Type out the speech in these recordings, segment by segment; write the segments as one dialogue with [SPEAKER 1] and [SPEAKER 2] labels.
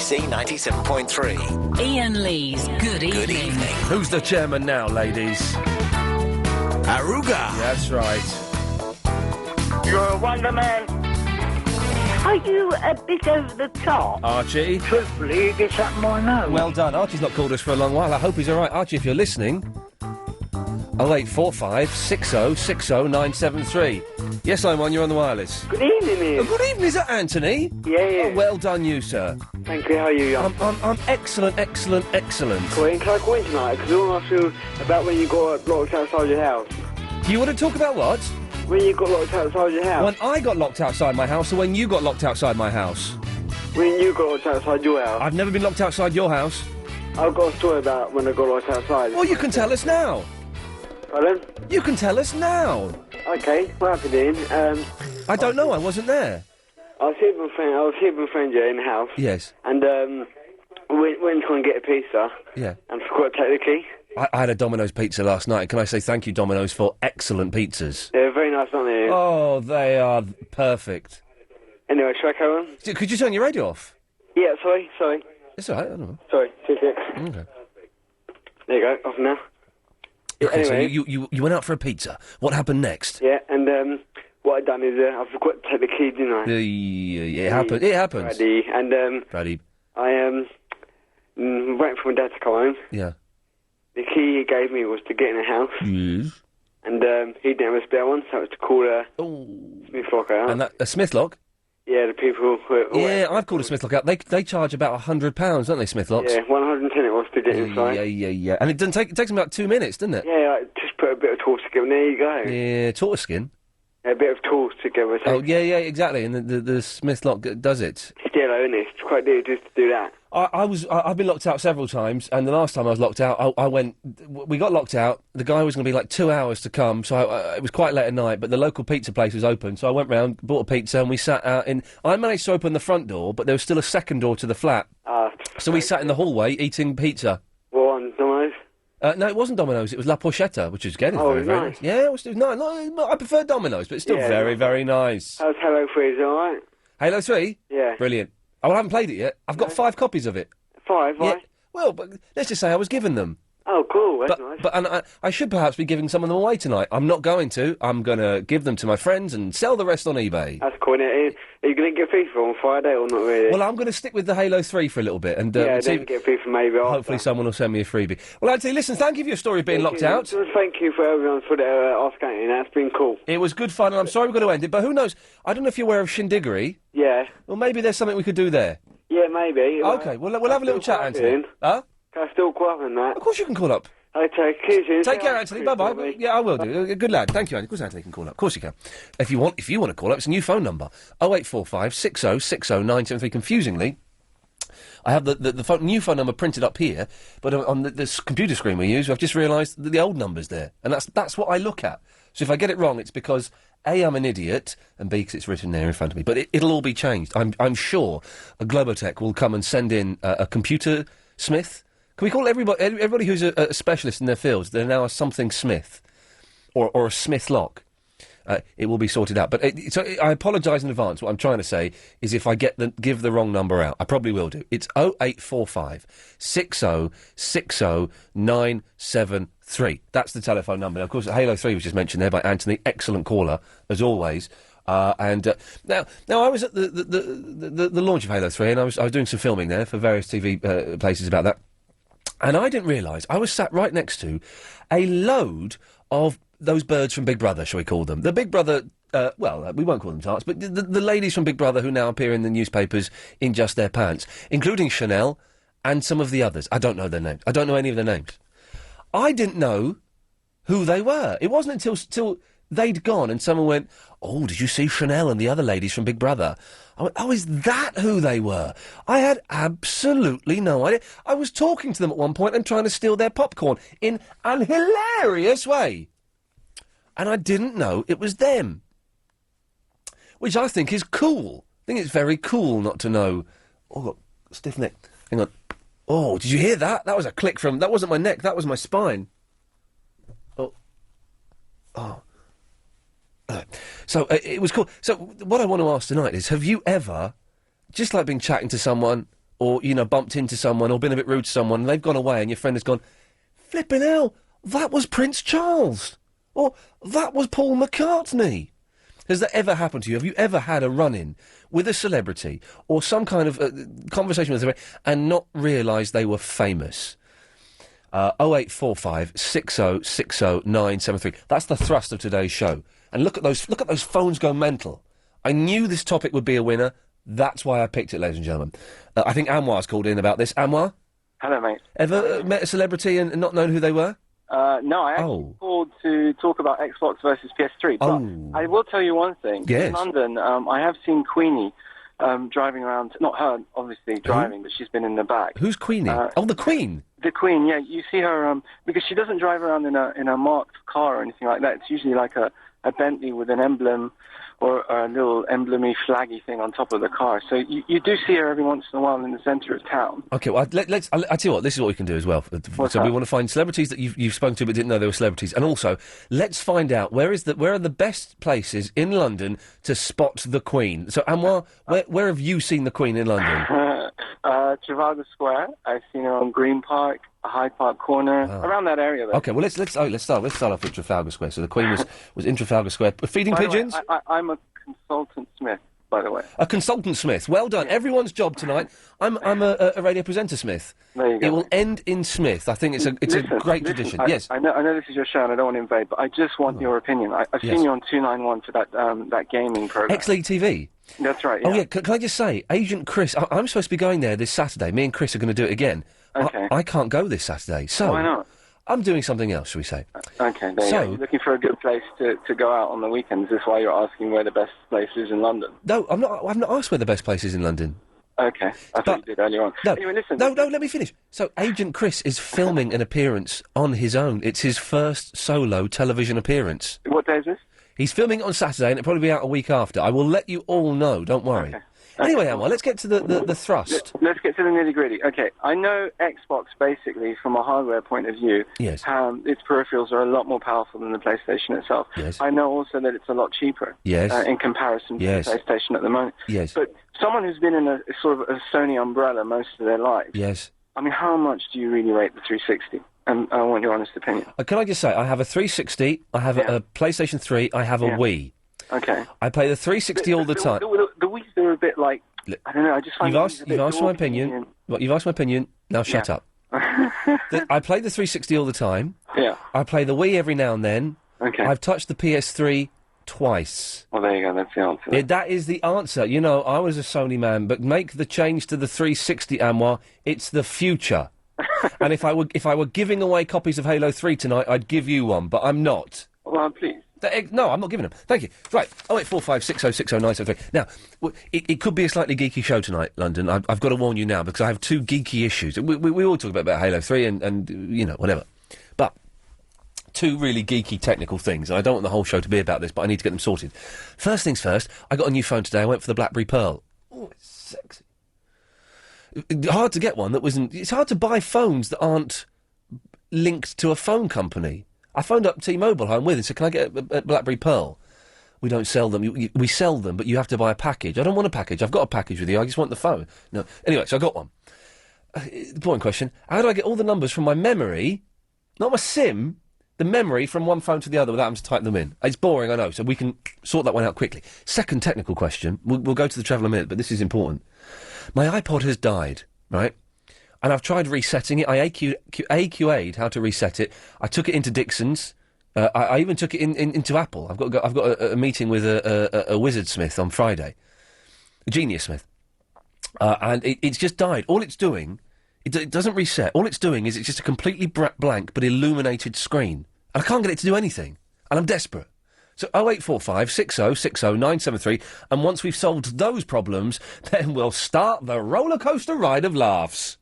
[SPEAKER 1] BBC 97.3.
[SPEAKER 2] Iain Lee's Good Evening.
[SPEAKER 1] Good evening.
[SPEAKER 3] Who's the chairman now, ladies?
[SPEAKER 1] Aruga.
[SPEAKER 3] That's right.
[SPEAKER 4] You're a wonder man. Are you a bit over the top?
[SPEAKER 3] Archie.
[SPEAKER 4] Truthfully, you get something I know.
[SPEAKER 3] Well done. Archie's not called us for a long while. I hope he's all right. Archie, if you're listening, 0845 60 60 973. Yes, I'm on. You're on the wireless.
[SPEAKER 4] Good evening, Ian.
[SPEAKER 3] Oh, good evening. Is that Anthony?
[SPEAKER 4] Yeah.
[SPEAKER 3] Oh, well done, you, sir.
[SPEAKER 4] Thank you. How are you, young?
[SPEAKER 3] I'm excellent, excellent, excellent.
[SPEAKER 4] Well, Ian, can I call in tonight? Because I want to ask you about when you got locked outside your house.
[SPEAKER 3] Do you want to talk about what?
[SPEAKER 4] When you got locked outside your house.
[SPEAKER 3] When I got locked outside my house, or when you got locked outside my house?
[SPEAKER 4] When you got locked outside your house.
[SPEAKER 3] I've never been locked outside your house.
[SPEAKER 4] I've got a story about when I got locked outside.
[SPEAKER 3] Well, you can tell us now.
[SPEAKER 4] Pardon?
[SPEAKER 3] You can tell us now.
[SPEAKER 4] Okay, what happened, Ian?
[SPEAKER 3] I don't know. I wasn't there.
[SPEAKER 4] I was here with my friend in the house.
[SPEAKER 3] Yes.
[SPEAKER 4] And went to go and get a pizza.
[SPEAKER 3] Yeah.
[SPEAKER 4] And forgot to take the key.
[SPEAKER 3] I had a Domino's pizza last night. Can I say thank you, Domino's, for excellent pizzas?
[SPEAKER 4] They're very nice, aren't they?
[SPEAKER 3] Oh, they are perfect.
[SPEAKER 4] Anyway, should I carry on?
[SPEAKER 3] Could you turn your radio off?
[SPEAKER 4] Yeah, sorry.
[SPEAKER 3] It's all right. I don't know.
[SPEAKER 4] Sorry, 2 6.
[SPEAKER 3] Okay.
[SPEAKER 4] There you go, off now.
[SPEAKER 3] Okay,
[SPEAKER 4] Anyway.
[SPEAKER 3] so you went out for a pizza. What happened next?
[SPEAKER 4] Yeah, and what I done is I forgot to take the key, didn't I?
[SPEAKER 3] It happened. It happens.
[SPEAKER 4] Brady, and
[SPEAKER 3] Brady.
[SPEAKER 4] I waiting for my dad to come home.
[SPEAKER 3] Yeah.
[SPEAKER 4] The key he gave me was to get in the house.
[SPEAKER 3] Yes.
[SPEAKER 4] And he didn't have a spare one, so it was to call a Smith lock out.
[SPEAKER 3] And a Smith lock?
[SPEAKER 4] Yeah, the people who...
[SPEAKER 3] Yeah, I've called a Smith lock out. They charge about £100, don't they, Smith locks?
[SPEAKER 4] Yeah, 110 it was to get inside.
[SPEAKER 3] Yeah. And it takes them about 2 minutes, doesn't it?
[SPEAKER 4] Yeah, just put a bit of torch together and there you go.
[SPEAKER 3] Yeah, tortoise skin.
[SPEAKER 4] A bit of torch together. So
[SPEAKER 3] Oh, yeah, exactly. And the Smith lock does it.
[SPEAKER 4] it's yellow, isn't it? It's quite dear just to do that.
[SPEAKER 3] I've been locked out several times, and the last time I was locked out, we got locked out. The guy was going to be like 2 hours to come, so it was quite late at night, but the local pizza place was open, so I went round, bought a pizza, and we sat out in... I managed to open the front door, but there was still a second door to the flat. So we sat in the hallway eating pizza.
[SPEAKER 4] Well, on Domino's?
[SPEAKER 3] No, it wasn't Domino's, it was La Porchetta, which was again very, very
[SPEAKER 4] nice.
[SPEAKER 3] nice. Yeah, it was nice. No, I prefer Domino's, but it's still very, very nice.
[SPEAKER 4] How's Hello Freeze, alright?
[SPEAKER 3] Halo 3?
[SPEAKER 4] Yeah.
[SPEAKER 3] Brilliant. Oh, I haven't played it yet. I've got 5 copies of it.
[SPEAKER 4] 5,
[SPEAKER 3] Yeah.
[SPEAKER 4] right?
[SPEAKER 3] Well, but let's just say I was given them.
[SPEAKER 4] Oh, cool, that's nice.
[SPEAKER 3] But I should perhaps be giving some of them away tonight. I'm not going to. I'm going to give them to my friends and sell the rest on eBay.
[SPEAKER 4] That's cool, innit? Are you going to get FIFA on Friday or not really?
[SPEAKER 3] Well, I'm going to stick with the Halo 3 for a little bit. And
[SPEAKER 4] yeah,
[SPEAKER 3] see,
[SPEAKER 4] then get FIFA maybe after.
[SPEAKER 3] hopefully someone will send me a freebie. Well, Anthony, listen, thank you for your story of being locked out.
[SPEAKER 4] Thank you for everyone for the asking. That's been cool.
[SPEAKER 3] It was good fun, and I'm sorry we've got to end it, but who knows? I don't know if you're aware of Shindiggery.
[SPEAKER 4] Yeah.
[SPEAKER 3] Well, maybe there's something we could do there.
[SPEAKER 4] Yeah, maybe.
[SPEAKER 3] Okay, we'll have a little chat, Anthony. Huh?
[SPEAKER 4] Can I still call up on that?
[SPEAKER 3] Of course you can call up.
[SPEAKER 4] Okay,
[SPEAKER 3] Take care, Anthony. Bye-bye. Yeah, I will do. Good lad. Thank you, Anthony. Of course Anthony can call up. Of course you can. If you want to call up, it's a new phone number. 0845 60 60 973. Confusingly, I have the new phone number printed up here, but on this computer screen we use, I've just realised that the old number's there. And that's what I look at. So if I get it wrong, it's because A, I'm an idiot, and B, because it's written there in front of me. But it'll all be changed. I'm sure a Globotech will come and send in a computer smith. Can we call everybody who's a specialist in their fields? They're now a something Smith, or a Smith lock. It will be sorted out. But so I apologise in advance. What I'm trying to say is, if I give the wrong number out, I probably will do. It's 0845 60 60 973. That's the telephone number. Now, of course, Halo 3 was just mentioned there by Anthony. Excellent caller as always. Now I was at the launch of Halo 3, and I was doing some filming there for various TV places about that. And I didn't realise I was sat right next to a load of those birds from Big Brother, shall we call them? The Big Brother, we won't call them tarts, but the ladies from Big Brother who now appear in the newspapers in just their pants, including Chanel and some of the others. I don't know their names. I don't know any of their names. I didn't know who they were. It wasn't until they'd gone and someone went, "Oh, did you see Chanel and the other ladies from Big Brother?" I went, "Oh, is that who they were?" I had absolutely no idea. I was talking to them at one point and trying to steal their popcorn in an hilarious way. And I didn't know it was them. Which I think is cool. I think it's very cool not to know. Oh, got stiff neck. Hang on. Oh, did you hear that? That was a click from... That wasn't my neck, that was my spine. Oh. So, it was cool. So, what I want to ask tonight is, have you ever, just like been chatting to someone, or, bumped into someone or been a bit rude to someone, and they've gone away and your friend has gone, flipping hell, that was Prince Charles, or that was Paul McCartney. Has that ever happened to you? Have you ever had a run-in with a celebrity or some kind of conversation with a celebrity and not realised they were famous? 0845 60 60 973. That's the thrust of today's show. And look at those phones go mental. I knew this topic would be a winner. That's why I picked it, ladies and gentlemen. I think Anwar's called in about this. Anwar?
[SPEAKER 2] Hello, mate.
[SPEAKER 3] Ever met a celebrity and not known who they were?
[SPEAKER 2] No, I actually called to talk about Xbox versus PS3. But I will tell you one thing.
[SPEAKER 3] Yes.
[SPEAKER 2] In London, I have seen Queenie driving around. Not her, obviously, driving, but she's been in the back.
[SPEAKER 3] Who's Queenie? The Queen?
[SPEAKER 2] The Queen, yeah. You see her, because she doesn't drive around in a marked car or anything like that. It's usually like a Bentley with an emblem or a little emblemy flaggy thing on top of the car. So you do see her every once in a while in the centre of town. OK, well, let's... I'll tell you what, this is what we can do as well. What's
[SPEAKER 3] so
[SPEAKER 2] that?
[SPEAKER 3] We want to find celebrities that you've spoken to but didn't know they were celebrities. And also, let's find out where are the best places in London to spot the Queen. So, Anwar, where have you seen the Queen in London?
[SPEAKER 2] Trafalgar Square. I've seen her on Green Park, Hyde Park Corner, around that area. Though.
[SPEAKER 3] OK, well, let's start off with Trafalgar Square. So the Queen was in Trafalgar Square. Feeding pigeons?
[SPEAKER 2] I'm a consultant smith, by the way.
[SPEAKER 3] A consultant smith. Well done. Yeah. Everyone's job tonight. I'm a radio presenter smith.
[SPEAKER 2] There you go.
[SPEAKER 3] It will end in Smith. I think it's a great tradition. Yes.
[SPEAKER 2] I know this is your show and I don't want to invade, but I just want your opinion. I've seen you on 291 for that gaming program.
[SPEAKER 3] X-League TV.
[SPEAKER 2] That's right, yeah.
[SPEAKER 3] Oh, yeah. Can I just say, Agent Chris, I'm supposed to be going there this Saturday. Me and Chris are going to do it again.
[SPEAKER 2] Okay.
[SPEAKER 3] I can't go this Saturday. So
[SPEAKER 2] why not?
[SPEAKER 3] I'm doing something else, shall we say.
[SPEAKER 2] Okay, there you go. You're looking for a good place to go out on the weekends. Is this why you're asking where the best place is in London?
[SPEAKER 3] No, I've not asked where the best place is in London.
[SPEAKER 2] Okay, I thought you did earlier on.
[SPEAKER 3] No,
[SPEAKER 2] anyway, listen.
[SPEAKER 3] No, let me finish. So, Agent Chris is filming an appearance on his own. It's his first solo television appearance.
[SPEAKER 2] What day is this?
[SPEAKER 3] He's filming it on Saturday, and it'll probably be out a week after. I will let you all know, don't worry.
[SPEAKER 2] Okay.
[SPEAKER 3] Anyway, Anwar, let's get to the thrust.
[SPEAKER 2] Let's get to the nitty-gritty. Okay, I know Xbox, basically, from a hardware point of view,
[SPEAKER 3] yes.
[SPEAKER 2] Its peripherals are a lot more powerful than the PlayStation itself.
[SPEAKER 3] Yes.
[SPEAKER 2] I know also that it's a lot cheaper
[SPEAKER 3] yes.
[SPEAKER 2] In comparison to the PlayStation at the moment.
[SPEAKER 3] Yes.
[SPEAKER 2] But someone who's been in a sort of a Sony umbrella most of their life,
[SPEAKER 3] yes.
[SPEAKER 2] I mean, how much do you really rate the 360? And I want your honest opinion.
[SPEAKER 3] Can I just say, I have a 360, I have a PlayStation 3, I have a Wii.
[SPEAKER 2] Okay.
[SPEAKER 3] I play the 360 all the time.
[SPEAKER 2] The Wii's are a bit like, I don't know, I just find
[SPEAKER 3] You've asked my opinion. You've asked my opinion, now shut up. I play the 360 all the time.
[SPEAKER 2] Yeah.
[SPEAKER 3] I play the Wii every now and then.
[SPEAKER 2] Okay.
[SPEAKER 3] I've touched the PS3 twice.
[SPEAKER 2] Well, there you go, that's the answer.
[SPEAKER 3] Yeah, that is the answer. You know, I was a Sony man, but make the change to the 360, Anwar. It's the future. And if I were giving away copies of Halo 3 tonight, I'd give you one, but I'm not.
[SPEAKER 2] Well, please.
[SPEAKER 3] No, I'm not giving them. Thank you. Right, 0845 60 60 973. Now, it could be a slightly geeky show tonight, London. I've got to warn you now, because I have two geeky issues. We all talk about Halo 3 and, you know, whatever. But two really geeky technical things, and I don't want the whole show to be about this, but I need to get them sorted. First things first, I got a new phone today. I went for the BlackBerry Pearl. Oh, it's sexy. Hard to get one that wasn't... It's hard to buy phones that aren't linked to a phone company. I phoned up T-Mobile, who I'm with, and said, can I get a BlackBerry Pearl? We don't sell them. We sell them, but you have to buy a package. I don't want a package. I've got a package with you. I just want the phone. No. Anyway, so I got one. The point question, how do I get all the numbers from my memory, not my SIM, the memory from one phone to the other without having to type them in? It's boring, I know, so we can sort that one out quickly. Second technical question. We'll go to the travel in a minute, but this is important. My iPod has died, right? And I've tried resetting it. I AQA'd how to reset it. I took it into Dixon's. I even took it into Apple. I've got a meeting with a wizard smith on Friday, a genius smith, and it's just died. All it's doing, it doesn't reset. All it's doing is it's just a completely blank but illuminated screen, and I can't get it to do anything. And I'm desperate. So 0845 60 60 973, and once we've solved those problems, then we'll start the roller coaster ride of laughs.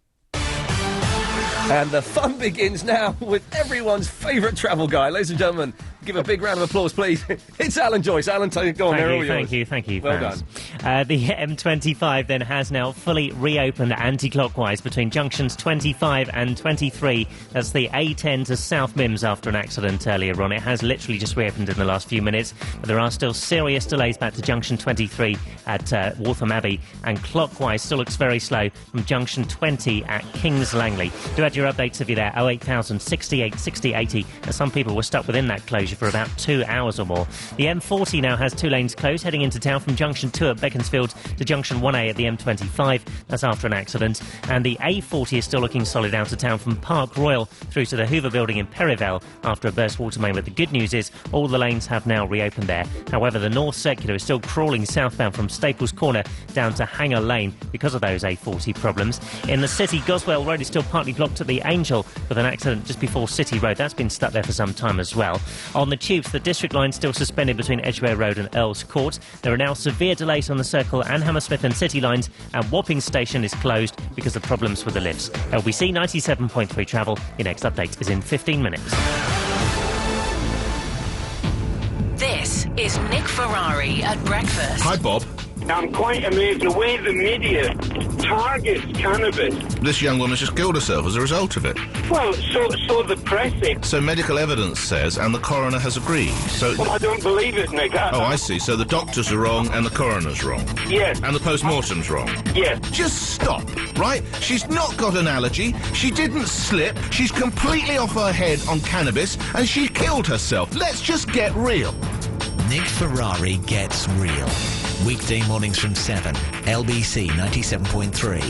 [SPEAKER 3] And the fun begins now with everyone's favourite travel guy. Ladies and gentlemen, give a big round of applause, please. It's Alan Joyce. Alan, go on,
[SPEAKER 5] Thank you.
[SPEAKER 3] Well
[SPEAKER 5] fans. The M25 then has now fully reopened anti-clockwise between junctions 25 and 23. That's the A10 to South Mims after an accident earlier on. It has literally just reopened in the last few minutes, but there are still serious delays back to junction 23 at Waltham Abbey, and clockwise still looks very slow from junction 20 at Kings Langley. Do add your updates if you're there, 08000 68 60 80, as some people were stuck within that closure for about 2 hours or more. The M40 now has 2 lanes closed, heading into town from junction 2 at Beaconsfield to junction 1A at the M25. That's after an accident. And the A40 is still looking solid out of town from Park Royal through to the Hoover Building in Perivale after a burst water main. But the good news is all the lanes have now reopened there. However, the North Circular is still crawling southbound from Staples Corner down to Hanger Lane because of those A40 problems. In the city, Goswell Road is still partly blocked at the Angel with an accident just before City Road. That's been stuck there for some time as well. On the tubes, the District line still suspended between Edgware Road and Earls Court. There are now severe delays on the Circle and Hammersmith and City lines, and Wapping Station is closed because of problems with the lifts. LBC 97.3 travel. Your next update is in 15 minutes.
[SPEAKER 6] This is Nick Ferrari at breakfast.
[SPEAKER 7] Hi, Bob.
[SPEAKER 8] I'm quite amazed the way the media targets cannabis.
[SPEAKER 7] This young woman's just killed herself as a result of it.
[SPEAKER 8] Well, so the press is.
[SPEAKER 7] So medical evidence says, and the coroner has agreed. So.
[SPEAKER 8] Well, I don't believe it, Nick.
[SPEAKER 7] I see. So the doctors are wrong and the coroner's wrong.
[SPEAKER 8] Yes.
[SPEAKER 7] And the post-mortem's wrong.
[SPEAKER 8] Yes.
[SPEAKER 7] Just stop, right? She's not got an allergy. She didn't slip. She's completely off her head on cannabis, and she killed herself. Let's just get real.
[SPEAKER 1] Nick Ferrari gets real. Weekday mornings from 7. LBC 97.3.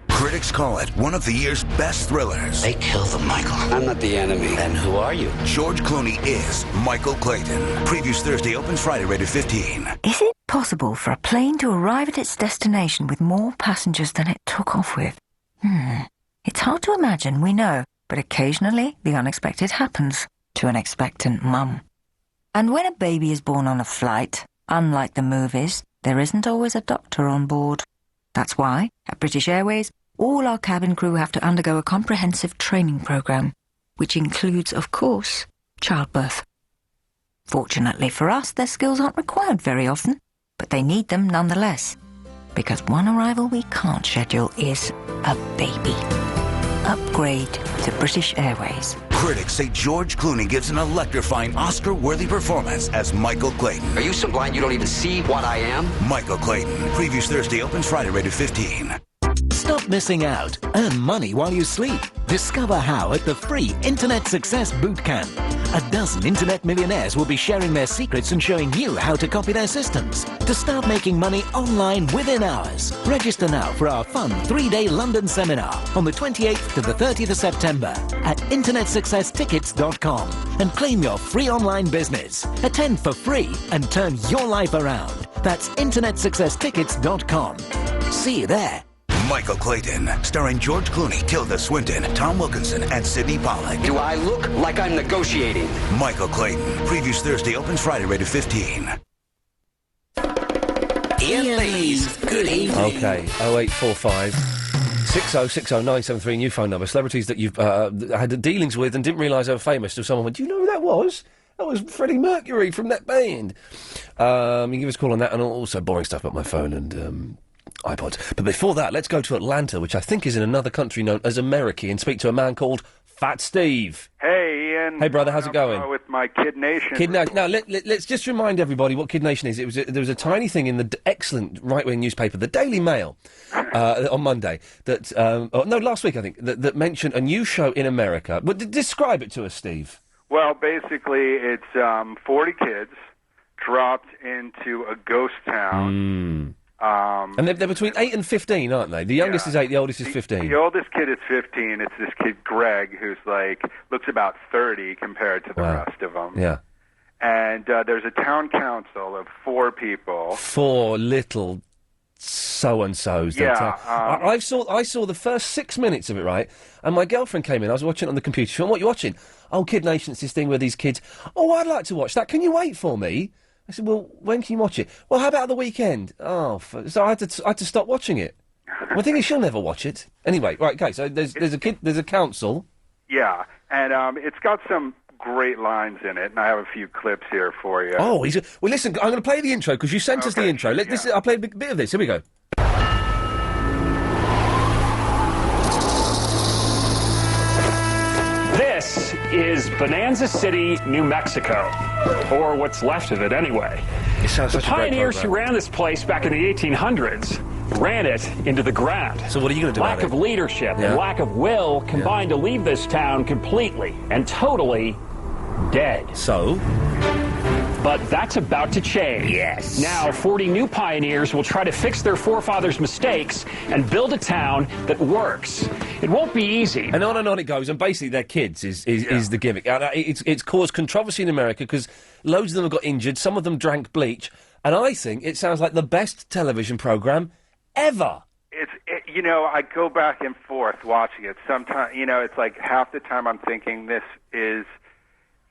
[SPEAKER 9] Critics call it one of the year's best thrillers.
[SPEAKER 10] They killed the Michael. I'm not the enemy. Then who are you?
[SPEAKER 9] George Clooney is Michael Clayton. Previews Thursday, opens Friday, rated 15.
[SPEAKER 11] Is it possible for a plane to arrive at its destination with more passengers than it took off with? It's hard to imagine, we know, but occasionally the unexpected happens to an expectant mum. And when a baby is born on a flight, unlike the movies, there isn't always a doctor on board. That's why, at British Airways, all our cabin crew have to undergo a comprehensive training programme, which includes, of course, childbirth. Fortunately for us, their skills aren't required very often, but they need them nonetheless, because one arrival we can't schedule is a baby. Upgrade to British Airways.
[SPEAKER 9] Critics say George Clooney gives an electrifying Oscar-worthy performance as Michael Clayton.
[SPEAKER 10] Are you so blind you don't even see what I am?
[SPEAKER 9] Michael Clayton. Previews Thursday, opens Friday, rated 15.
[SPEAKER 1] Stop missing out. Earn money while you sleep. Discover how at the free Internet Success Bootcamp. A dozen internet millionaires will be sharing their secrets and showing you how to copy their systems to start making money online within hours. Register now for our fun 3-day London seminar on the 28th to the 30th of September at internetsuccesstickets.com and claim your free online business. Attend for free and turn your life around. That's internetsuccesstickets.com. See you there.
[SPEAKER 9] Michael Clayton, starring George Clooney, Tilda Swinton, Tom Wilkinson, and Sidney Pollack.
[SPEAKER 10] Do I look like I'm negotiating?
[SPEAKER 9] Michael Clayton. Previews Thursday, opens Friday, rated 15.
[SPEAKER 1] Iain Lee's Good Evening.
[SPEAKER 3] Okay, 0845 6060 973, new phone number. Celebrities that you've had dealings with and didn't realise they were famous. Till someone went, do you know who that was? That was Freddie Mercury from that band. You can give us a call on that, and also boring stuff about my phone and iPods. But before that, let's go to Atlanta, which I think is in another country known as America, and speak to a man called Fat Steve.
[SPEAKER 12] Hey, Ian.
[SPEAKER 3] Hey, brother, how's it going?
[SPEAKER 12] With my Kid Nation.
[SPEAKER 3] Kid Nation. Now, let's just remind everybody what Kid Nation is. There was a tiny thing in the excellent right-wing newspaper, the Daily Mail, on Monday, last week, I think, that mentioned a new show in America. But describe it to us, Steve.
[SPEAKER 12] Well, basically, it's 40 kids dropped into a ghost town.
[SPEAKER 3] And they're between 8 and 15, aren't they? The youngest is 8, the oldest is 15.
[SPEAKER 12] The oldest kid is 15. It's this kid, Greg, who's looks about 30 compared to the rest of them.
[SPEAKER 3] Yeah.
[SPEAKER 12] And there's a town council of 4 people.
[SPEAKER 3] 4 little so-and-sos.
[SPEAKER 12] Yeah.
[SPEAKER 3] I saw the first 6 minutes of it, right? And my girlfriend came in. I was watching it on the computer. She went, what are you watching? Oh, Kid Nation, it's this thing where these kids... Oh, I'd like to watch that. Can you wait for me? I said, well, when can you watch it? Well, how about the weekend? Oh, so I had to stop watching it. Well, the thing is, she'll never watch it. Anyway, right, okay, so there's a council.
[SPEAKER 12] Yeah, and it's got some great lines in it, and I have a few clips here for you.
[SPEAKER 3] Oh, well, listen, I'm going to play the intro, because you sent us the intro. I'll play a bit of this. Here we go.
[SPEAKER 13] This is Bonanza City, New Mexico, or what's left of it anyway.
[SPEAKER 3] It sounds
[SPEAKER 13] the
[SPEAKER 3] such a great
[SPEAKER 13] pioneers
[SPEAKER 3] program.
[SPEAKER 13] who ran this place back in the 1800s ran it into the ground.
[SPEAKER 3] So what are you going to do
[SPEAKER 13] Lack
[SPEAKER 3] about
[SPEAKER 13] of
[SPEAKER 3] it?
[SPEAKER 13] leadership
[SPEAKER 3] Yeah.
[SPEAKER 13] and lack of will combined to leave this town completely and totally dead.
[SPEAKER 3] So?
[SPEAKER 13] But that's about to change.
[SPEAKER 3] Yes.
[SPEAKER 13] Now, 40 new pioneers will try to fix their forefathers' mistakes and build a town that works. It won't be easy.
[SPEAKER 3] And on it goes, and basically they're kids is the gimmick. And it's caused controversy in America because loads of them have got injured, some of them drank bleach, and I think it sounds like the best television programme ever.
[SPEAKER 12] You know, I go back and forth watching it. Sometimes, you know, it's like half the time I'm thinking this is,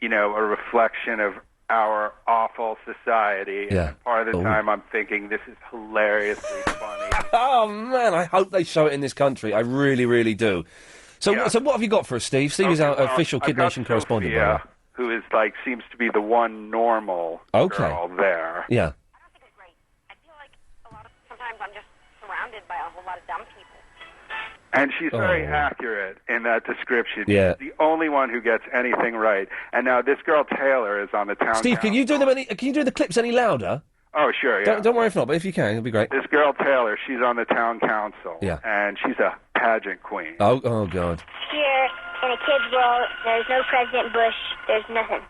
[SPEAKER 12] you know, a reflection of our awful society.
[SPEAKER 3] Yeah.
[SPEAKER 12] And part of the time I'm thinking this is hilariously funny.
[SPEAKER 3] Oh, man, I hope they show it in this country. I really, really do. So what have you got for us, Steve? Steve is our official Kid Nation correspondent.
[SPEAKER 12] Yeah, who is like, seems to be the one normal girl there.
[SPEAKER 3] Yeah.
[SPEAKER 4] Sometimes I'm just surrounded by a whole lot of dumb people.
[SPEAKER 12] And she's very accurate in that description.
[SPEAKER 3] Yeah.
[SPEAKER 12] She's the only one who gets anything right. And now this girl Taylor is on the town.
[SPEAKER 3] Steve, can you do the clips any louder?
[SPEAKER 12] Oh, sure, yeah.
[SPEAKER 3] Don't worry if not, but if you can, it'll be great.
[SPEAKER 12] This girl Taylor, she's on the town council.
[SPEAKER 3] Yeah.
[SPEAKER 12] And she's a pageant queen.
[SPEAKER 3] Oh, God.
[SPEAKER 4] Here, in a kid's world, there's no President Bush, there's nothing.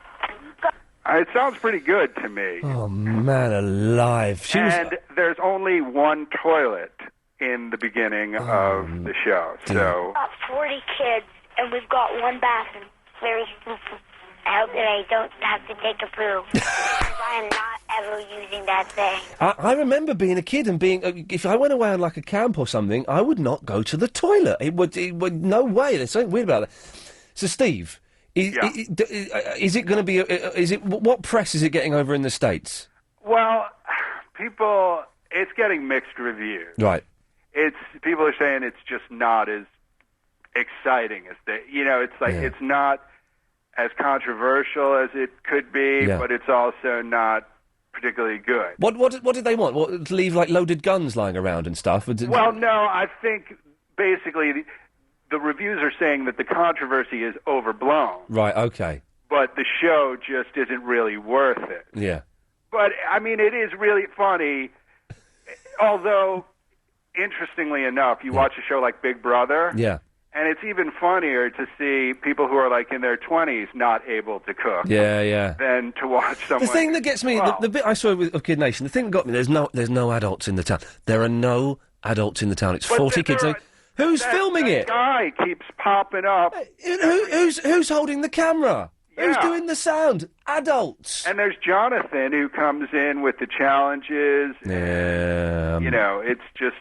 [SPEAKER 12] It sounds pretty good to me.
[SPEAKER 3] Oh, man alive.
[SPEAKER 12] And there's only one toilet in the beginning of the show. So
[SPEAKER 4] About 40 kids, and we've got one bathroom. I hope that I don't have to take a poo. Because I am not ever using that thing.
[SPEAKER 3] I remember being a kid and being... if I went away on, like, a camp or something, I would not go to the toilet. It would no way. There's something weird about that. So, Steve, is it going to be... what press is it getting over in the States?
[SPEAKER 12] well, it's getting mixed reviews.
[SPEAKER 3] Right.
[SPEAKER 12] People are saying it's just not as exciting as it's like it's not as controversial as it could be, but it's also not particularly good.
[SPEAKER 3] What did they want? What, to leave, like, loaded guns lying around and stuff?
[SPEAKER 12] Well, no, I think basically the reviews are saying that the controversy is overblown,
[SPEAKER 3] Right, okay.
[SPEAKER 12] but the show just isn't really worth it.
[SPEAKER 3] Yeah.
[SPEAKER 12] But, I mean, it is really funny, although, interestingly enough, you watch a show like Big Brother,
[SPEAKER 3] Yeah.
[SPEAKER 12] and it's even funnier to see people who are, like, in their 20s not able to cook
[SPEAKER 3] Yeah.
[SPEAKER 12] than to watch someone...
[SPEAKER 3] The thing that gets me, the bit I saw of Kid Nation, the thing that got me, there's no adults in the town. There are no adults in the town. It's 40 kids. Who's filming it?
[SPEAKER 12] Guy keeps popping up.
[SPEAKER 3] Who's holding the camera? Who's doing the sound? Adults.
[SPEAKER 12] And there's Jonathan who comes in with the challenges.
[SPEAKER 3] Yeah.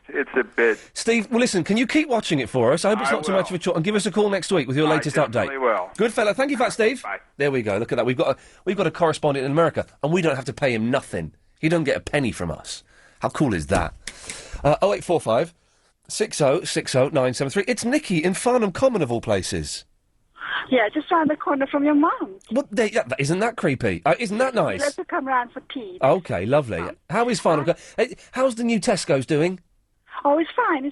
[SPEAKER 12] It's a bit...
[SPEAKER 3] Steve, well, listen, can you keep watching it for us? I hope it's not too much of a chore. And give us a call next week with your latest update.
[SPEAKER 12] definitely will.
[SPEAKER 3] Good fella. Thank you for that, Steve. Bye. There we go. Look at that. We've got a correspondent in America, and we don't have to pay him nothing. He don't get a penny from us. How cool is that? 0845 6060 973. It's Nikki in Farnham Common, of all places.
[SPEAKER 14] Yeah, just round the corner from your mum.
[SPEAKER 3] Well, isn't that creepy? Isn't that nice?
[SPEAKER 14] Let her come round for tea.
[SPEAKER 3] Okay, lovely. How is Farnham? How's the new Tesco's doing?
[SPEAKER 14] Oh, it's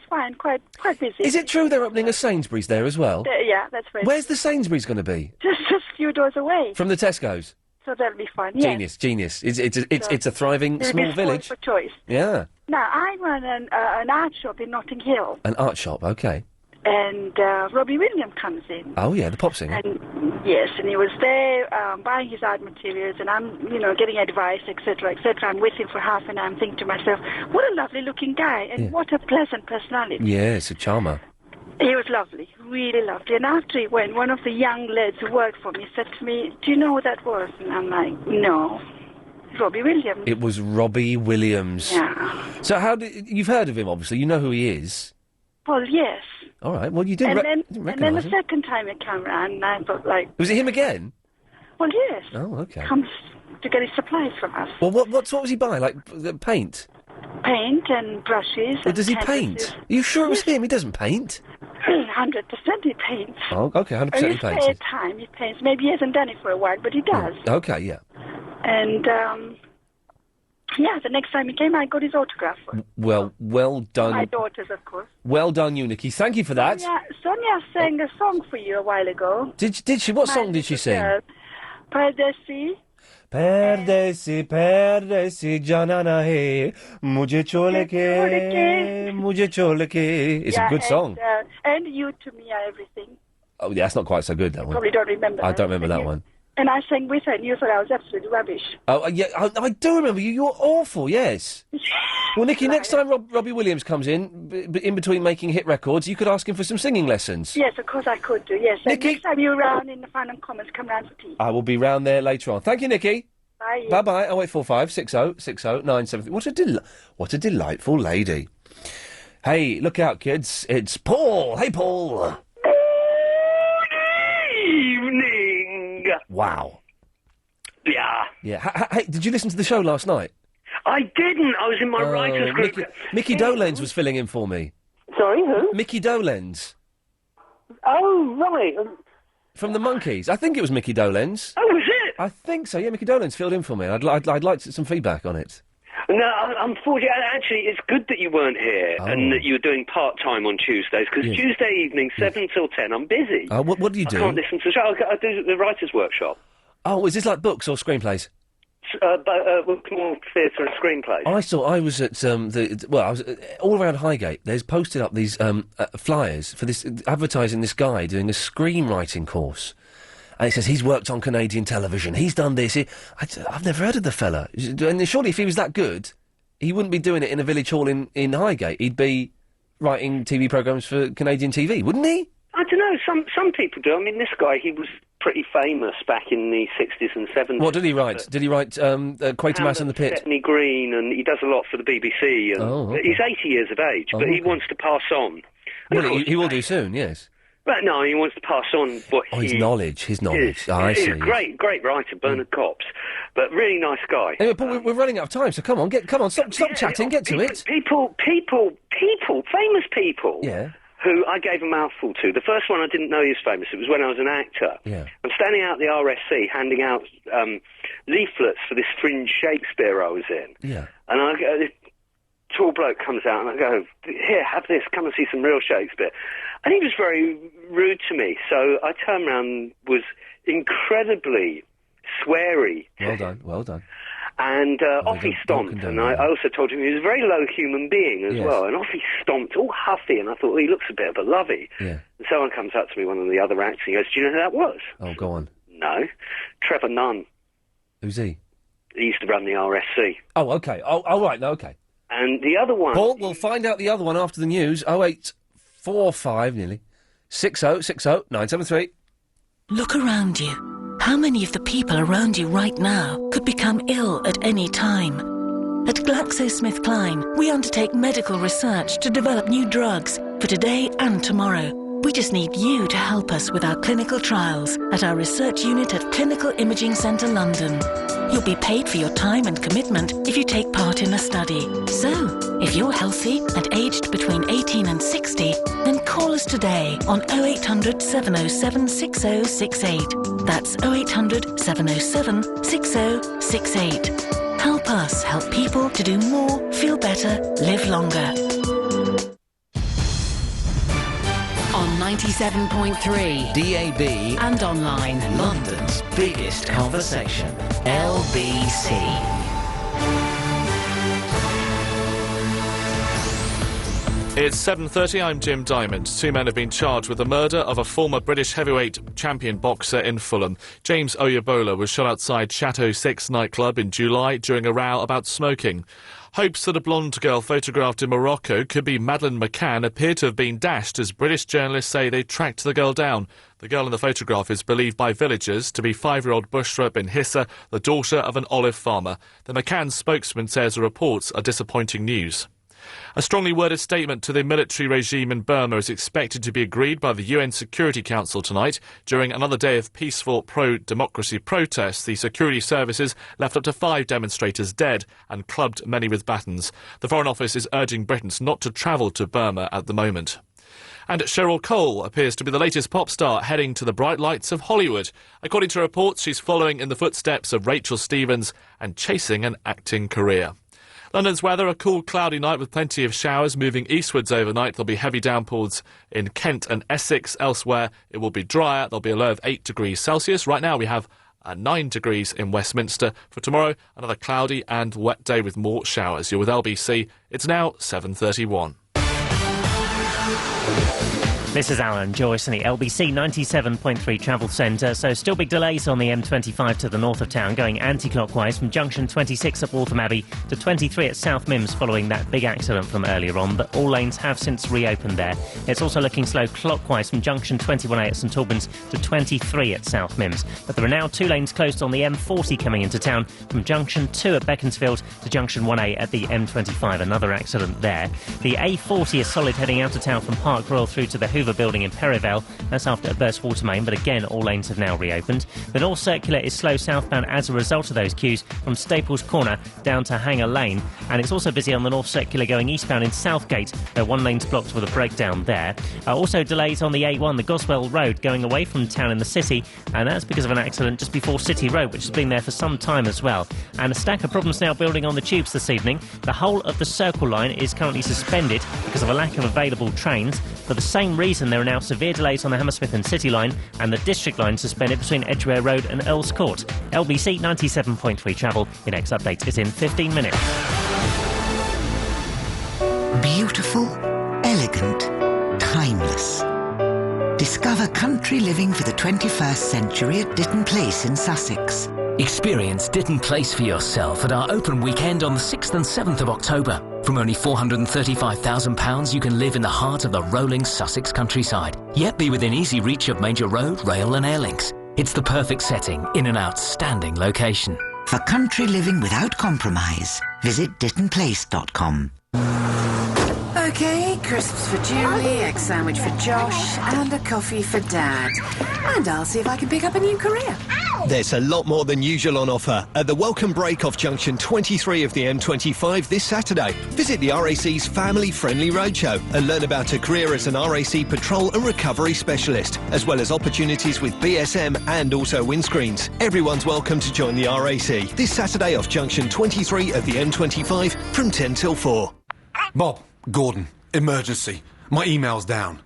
[SPEAKER 14] fine. Quite busy.
[SPEAKER 3] Is it true they're opening a Sainsbury's there as well?
[SPEAKER 14] Yeah, that's right.
[SPEAKER 3] Where's the Sainsbury's going to be?
[SPEAKER 14] Just a few doors away.
[SPEAKER 3] From the Tesco's?
[SPEAKER 14] So that'll be fun. Yeah.
[SPEAKER 3] Genius. It's a thriving small village.
[SPEAKER 14] For choice.
[SPEAKER 3] Yeah.
[SPEAKER 14] Now I run an art shop in Notting Hill,
[SPEAKER 3] An art shop. Okay.
[SPEAKER 14] and Robbie Williams comes in.
[SPEAKER 3] Oh yeah, the pop singer.
[SPEAKER 14] And yes, and he was there buying his art materials, and I'm, getting advice, etc., etc. I'm with him for half an hour. I'm thinking to myself, what a lovely-looking guy, and what a pleasant personality.
[SPEAKER 3] Yeah, it's a charmer.
[SPEAKER 14] He was lovely, really lovely. And after he went, one of the young lads who worked for me said to me, "Do you know who that was?" And I'm like, "No." Robbie Williams.
[SPEAKER 3] It was Robbie Williams.
[SPEAKER 14] Yeah.
[SPEAKER 3] So you've heard of him, obviously. You know who he is.
[SPEAKER 14] Well, yes.
[SPEAKER 3] All right. Well, you didn't,
[SPEAKER 14] And then
[SPEAKER 3] recognise
[SPEAKER 14] the
[SPEAKER 3] him.
[SPEAKER 14] second time he came around, I thought,
[SPEAKER 3] Was it him again?
[SPEAKER 14] well, yes.
[SPEAKER 3] Oh, okay.
[SPEAKER 14] Comes to get his supplies from us.
[SPEAKER 3] Well, what was he buying? Like paint?
[SPEAKER 14] Paint and brushes.
[SPEAKER 3] Well, does he paint? Are you sure it was him? He doesn't paint.
[SPEAKER 14] 100% he paints.
[SPEAKER 3] Oh, okay, 100% he
[SPEAKER 14] In his
[SPEAKER 3] paints.
[SPEAKER 14] spare time, he paints. Maybe he hasn't done it for a while, but he does.
[SPEAKER 3] Okay, yeah.
[SPEAKER 14] And, the next time he came, I got his autograph for him.
[SPEAKER 3] Well done.
[SPEAKER 14] My daughters, of course.
[SPEAKER 3] Well done, you, Nikki. Thank you for that.
[SPEAKER 14] Sonia sang a song for you a while ago.
[SPEAKER 3] Did she? What song did she sing?
[SPEAKER 14] Pardesi.
[SPEAKER 3] Perdesi, perdesi, janana hai, mujhe chole ke. It's a good song.
[SPEAKER 14] And You to Me Are Everything.
[SPEAKER 3] Oh, yeah, that's not quite so good, that one.
[SPEAKER 14] Probably don't remember.
[SPEAKER 3] I don't remember that one.
[SPEAKER 14] And I sang with her, and you thought I was absolutely rubbish.
[SPEAKER 3] Oh, yeah, I do remember you. You're awful, yes. Well, Nikki, next time Robbie Williams comes in between making hit records, you could ask him for some singing lessons.
[SPEAKER 14] Yes, of course I could do, yes.
[SPEAKER 3] Nikki?
[SPEAKER 14] Next time you're around in the Fun and Commons, come round for tea.
[SPEAKER 3] I will be round there later on. Thank you, Nikki.
[SPEAKER 14] Bye.
[SPEAKER 3] Bye-bye. 0845 60 60 973. What a delightful lady. Hey, look out, kids. It's Paul. Hey, Paul.
[SPEAKER 15] Evening.
[SPEAKER 3] Wow.
[SPEAKER 15] Yeah.
[SPEAKER 3] Yeah. Hey, did you listen to the show last night?
[SPEAKER 15] I didn't. I was in my writer's group.
[SPEAKER 3] Mickey Dolenz was filling in for me.
[SPEAKER 15] Sorry, who?
[SPEAKER 3] Mickey Dolenz.
[SPEAKER 15] Oh, right.
[SPEAKER 3] From the Monkees. I think it was Mickey Dolenz.
[SPEAKER 15] Oh, was it?
[SPEAKER 3] I think so, yeah. Mickey Dolenz filled in for me. I'd like some feedback on it.
[SPEAKER 15] No, unfortunately, actually, it's good that you weren't here and that you were doing part-time on Tuesdays, because Tuesday evening, 7 till 10, I'm busy.
[SPEAKER 3] What do you do?
[SPEAKER 15] I can't listen to the show. I do the writer's workshop.
[SPEAKER 3] Oh, is this like books or screenplays?
[SPEAKER 15] More theatre and screenplays.
[SPEAKER 3] I was at I was all around Highgate. There's posted up these flyers for this advertising this guy doing a screenwriting course, and it says he's worked on Canadian television. He's done this. I've never heard of the fella. And surely, if he was that good, he wouldn't be doing it in a village hall in Highgate. He'd be writing TV programmes for Canadian TV, wouldn't he?
[SPEAKER 15] I don't know. Some people do. I mean, this guy, he was pretty famous back in the 60s and 70s.
[SPEAKER 3] What did he write? Did he write Quatermass and the Pit?
[SPEAKER 15] Stepney Green, and he does a lot for the BBC. And he's 80 years of age, but he wants to pass on.
[SPEAKER 3] Well, he will do soon, yes.
[SPEAKER 15] But no, he wants to pass on what
[SPEAKER 3] his knowledge.
[SPEAKER 15] He's a great writer, Bernard Copps, but really nice guy.
[SPEAKER 3] Anyway, Paul, we're running out of time, so come on, stop chatting, get to it.
[SPEAKER 15] People, famous people.
[SPEAKER 3] Yeah.
[SPEAKER 15] Who I gave a mouthful to. The first one I didn't know he was famous. It was when I was an actor.
[SPEAKER 3] Yeah.
[SPEAKER 15] I'm standing out at the RSC handing out leaflets for this Fringe Shakespeare I was in.
[SPEAKER 3] Yeah.
[SPEAKER 15] And this tall bloke comes out and I go, here, have this, come and see some real Shakespeare. And he was very rude to me. So I turned around and was incredibly sweary.
[SPEAKER 3] Well done.
[SPEAKER 15] And off he stomped, and I also told him he was a very low human being as well, and off he stomped, all huffy, and I thought, well, he looks a bit of a lovey.
[SPEAKER 3] Yeah.
[SPEAKER 15] And someone comes up to me, one of the other actors, and he goes, do you know who that was?
[SPEAKER 3] Oh, go on.
[SPEAKER 15] No. Trevor Nunn.
[SPEAKER 3] Who's he?
[SPEAKER 15] He used to run the RSC.
[SPEAKER 3] Oh, OK. Oh, right, no, OK.
[SPEAKER 15] And the other one...
[SPEAKER 3] Paul, we'll find out the other one after the news. 0845, nearly. 60 60 973.
[SPEAKER 16] Look around you. How many of the people around you right now could become ill at any time? At GlaxoSmithKline, we undertake medical research to develop new drugs for today and tomorrow. We just need you to help us with our clinical trials at our research unit at Clinical Imaging Centre London. You'll be paid for your time and commitment if you take part in a study. So, if you're healthy and aged between 18 and 60, then call us today on 0800 707 6068. That's 0800 707 6068. Help us help people to do more, feel better, live longer.
[SPEAKER 6] On 97.3
[SPEAKER 1] DAB
[SPEAKER 6] and online,
[SPEAKER 1] London's biggest conversation, LBC.
[SPEAKER 17] It's 7:30, I'm Jim Diamond. Two men have been charged with the murder of a former British heavyweight champion boxer in Fulham. James Oyebola was shot outside Chateau 6 nightclub in July during a row about smoking. Hopes that a blonde girl photographed in Morocco could be Madeleine McCann appear to have been dashed as British journalists say they tracked the girl down. The girl in the photograph is believed by villagers to be 5-year-old Bushra bin Hissa, the daughter of an olive farmer. The McCann spokesman says the reports are disappointing news. A strongly worded statement to the military regime in Burma is expected to be agreed by the UN Security Council tonight. During another day of peaceful pro-democracy protests, the security services left up to 5 demonstrators dead and clubbed many with batons. The Foreign Office is urging Britons not to travel to Burma at the moment. And Cheryl Cole appears to be the latest pop star heading to the bright lights of Hollywood. According to reports, she's following in the footsteps of Rachel Stevens and chasing an acting career. London's weather, a cool, cloudy night with plenty of showers moving eastwards overnight. There'll be heavy downpours in Kent and Essex. Elsewhere, it will be drier. There'll be a low of 8 degrees Celsius. Right now, we have 9 degrees in Westminster. For tomorrow, another cloudy and wet day with more showers. You're with LBC. It's now 7:31.
[SPEAKER 5] This is Alan Joyce in the LBC 97.3 travel centre. So still big delays on the M25 to the north of town, going anti-clockwise from junction 26 at Waltham Abbey to 23 at South Mimms following that big accident from earlier on. But all lanes have since reopened there. It's also looking slow clockwise from junction 21A at St Albans to 23 at South Mimms. But there are now 2 lanes closed on the M40 coming into town from junction 2 at Beaconsfield to junction 1A at the M25. Another accident there. The A40 is solid heading out of town from Park Royal through to the Hoover Building in Perivale. That's after a burst water main, but again all lanes have now reopened. The North Circular is slow southbound as a result of those queues from Staples Corner down to Hanger Lane, and it's also busy on the North Circular going eastbound in Southgate, where one lane's blocked with a breakdown there. Also delays on the A1, the Goswell Road, going away from town in the city, and that's because of an accident just before City Road, which has been there for some time as well. And a stack of problems now building on the tubes this evening. The whole of the Circle Line is currently suspended because of a lack of available trains. For the same reason, there are now severe delays on the Hammersmith and City Line, and the District Line suspended between Edgware Road and Earls Court. LBC 97.3 travel. Your next update is in 15 minutes.
[SPEAKER 18] Beautiful, elegant, timeless. Discover country living for the 21st century at Ditton Place in Sussex.
[SPEAKER 1] Experience Ditton Place for yourself at our open weekend on the 6th and 7th of October. From only £435,000, you can live in the heart of the rolling Sussex countryside, yet be within easy reach of major road, rail and air links. It's the perfect setting in an outstanding location.
[SPEAKER 18] For country living without compromise, visit DittonPlace.com.
[SPEAKER 19] OK, crisps for Julie, egg sandwich for Josh, and a coffee for Dad. And I'll see if I can pick up a new career.
[SPEAKER 20] There's a lot more than usual on offer at the welcome break off junction 23 of the M25 this Saturday. Visit the RAC's family-friendly roadshow and learn about a career as an RAC patrol and recovery specialist, as well as opportunities with BSM and also windscreens. Everyone's welcome to join the RAC this Saturday off junction 23 of the M25 from 10 till 4.
[SPEAKER 21] Bob, Gordon, emergency. My email's down.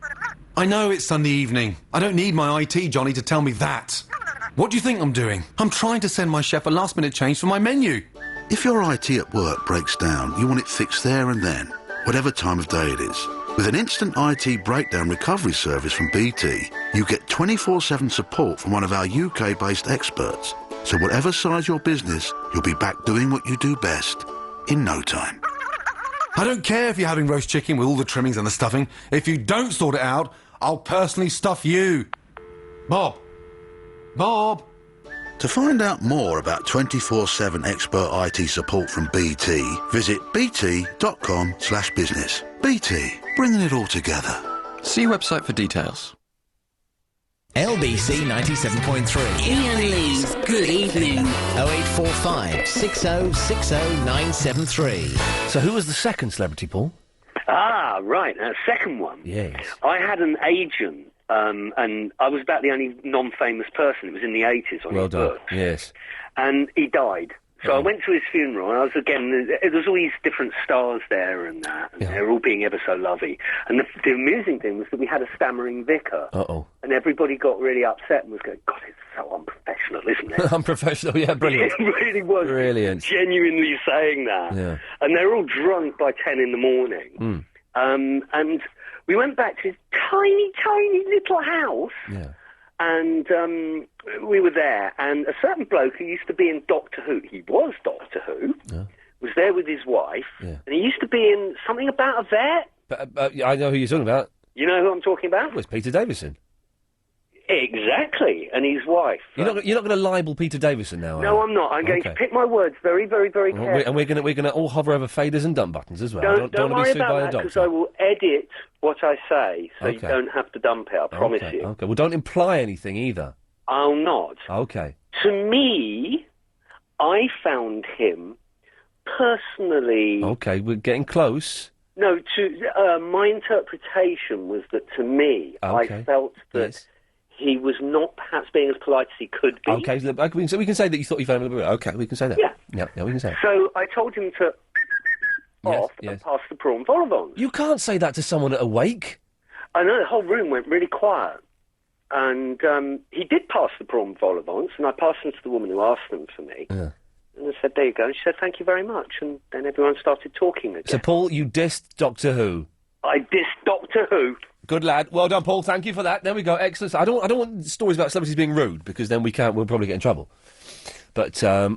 [SPEAKER 21] I know it's Sunday evening. I don't need my IT Johnny to tell me that. What do you think I'm doing? I'm trying to send my chef a last-minute change for my menu.
[SPEAKER 22] If your IT at work breaks down, you want it fixed there and then, whatever time of day it is. With an instant IT breakdown recovery service from BT, you get 24/7 support from one of our UK-based experts. So whatever size your business, you'll be back doing what you do best in no time.
[SPEAKER 21] I don't care if you're having roast chicken with all the trimmings and the stuffing. If you don't sort it out, I'll personally stuff you. Bob.
[SPEAKER 22] To find out more about 24/7 expert IT support from BT, visit bt.com/business. BT, bringing it all together.
[SPEAKER 23] See website for details.
[SPEAKER 1] LBC 97.3.
[SPEAKER 6] Iain Lee's Good Evening.
[SPEAKER 1] 0845 6060973.
[SPEAKER 3] So who was the second celebrity, Paul?
[SPEAKER 15] Ah, right. Second one.
[SPEAKER 3] Yes.
[SPEAKER 15] I had an agent, and I was about the only non-famous person. It was in the 80s on
[SPEAKER 3] Well
[SPEAKER 15] his
[SPEAKER 3] done.
[SPEAKER 15] books.
[SPEAKER 3] Yes.
[SPEAKER 15] And he died. So I went to his funeral, and I was, again, there was all these different stars there and that, and they were all being ever so lovely. And the amusing thing was that we had a stammering vicar.
[SPEAKER 3] Uh-oh.
[SPEAKER 15] And everybody got really upset and was going, God, it's so unprofessional, isn't it?
[SPEAKER 3] Unprofessional, yeah, brilliant.
[SPEAKER 15] It really was.
[SPEAKER 3] Brilliant.
[SPEAKER 15] Genuinely saying that.
[SPEAKER 3] Yeah.
[SPEAKER 15] And they were all drunk by 10 in the morning. And we went back to his tiny, tiny little house.
[SPEAKER 3] Yeah.
[SPEAKER 15] And we were there, and a certain bloke who used to be in Doctor Who, he was Doctor Who, was there with his wife, and he used to be in something about a vet.
[SPEAKER 3] I know who you're talking about.
[SPEAKER 15] You know who I'm talking about?
[SPEAKER 3] It was Peter Davison.
[SPEAKER 15] Exactly, and his wife.
[SPEAKER 3] You're not going to libel Peter Davison now,
[SPEAKER 15] No, I'm not. I'm going to pick my words very, very, very carefully.
[SPEAKER 3] And we're going to all hover over faders and dump buttons as well.
[SPEAKER 15] Don't
[SPEAKER 3] want to
[SPEAKER 15] worry
[SPEAKER 3] be sued
[SPEAKER 15] about
[SPEAKER 3] by a
[SPEAKER 15] that, because
[SPEAKER 3] doctor.
[SPEAKER 15] I will edit what I say, so you
[SPEAKER 3] Okay.
[SPEAKER 15] don't have to dump it, I promise you.
[SPEAKER 3] Okay, well, don't imply anything either.
[SPEAKER 15] I'll not.
[SPEAKER 3] Okay.
[SPEAKER 15] To me, I found him personally...
[SPEAKER 3] Okay, we're getting close.
[SPEAKER 15] No, My interpretation was that, to me,
[SPEAKER 3] Okay.
[SPEAKER 15] I felt that he was not perhaps being as polite as he could be.
[SPEAKER 3] Okay, so we can say that you thought you found him a little bit. Okay, we can say that. Yeah, we can say that.
[SPEAKER 15] So I told him to off and pass the prawn vol au vents.
[SPEAKER 3] You can't say that to someone at a wake.
[SPEAKER 15] I know, the whole room went really quiet. And he did pass the prawn vol au vents, and I passed them to the woman who asked them for me.
[SPEAKER 3] Yeah.
[SPEAKER 15] And I said, there you go. And she said, thank you very much. And then everyone started talking again.
[SPEAKER 3] So, Paul, you dissed Doctor Who.
[SPEAKER 15] I dissed Doctor Who.
[SPEAKER 3] Good lad. Well done, Paul. Thank you for that. There we go. Excellent. I don't want stories about celebrities being rude, because then we'll probably get in trouble. But I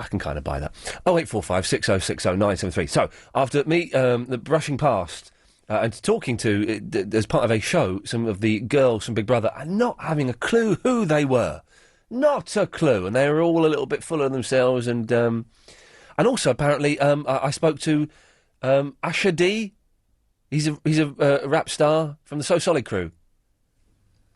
[SPEAKER 3] can kind of buy that. 0845 6060 973. So, after me the brushing past and talking to, as part of a show, some of the girls from Big Brother, and not having a clue who they were. Not a clue. And they were all a little bit full of themselves. And also, apparently, I spoke to Asher D. He's a rap star from the So Solid crew.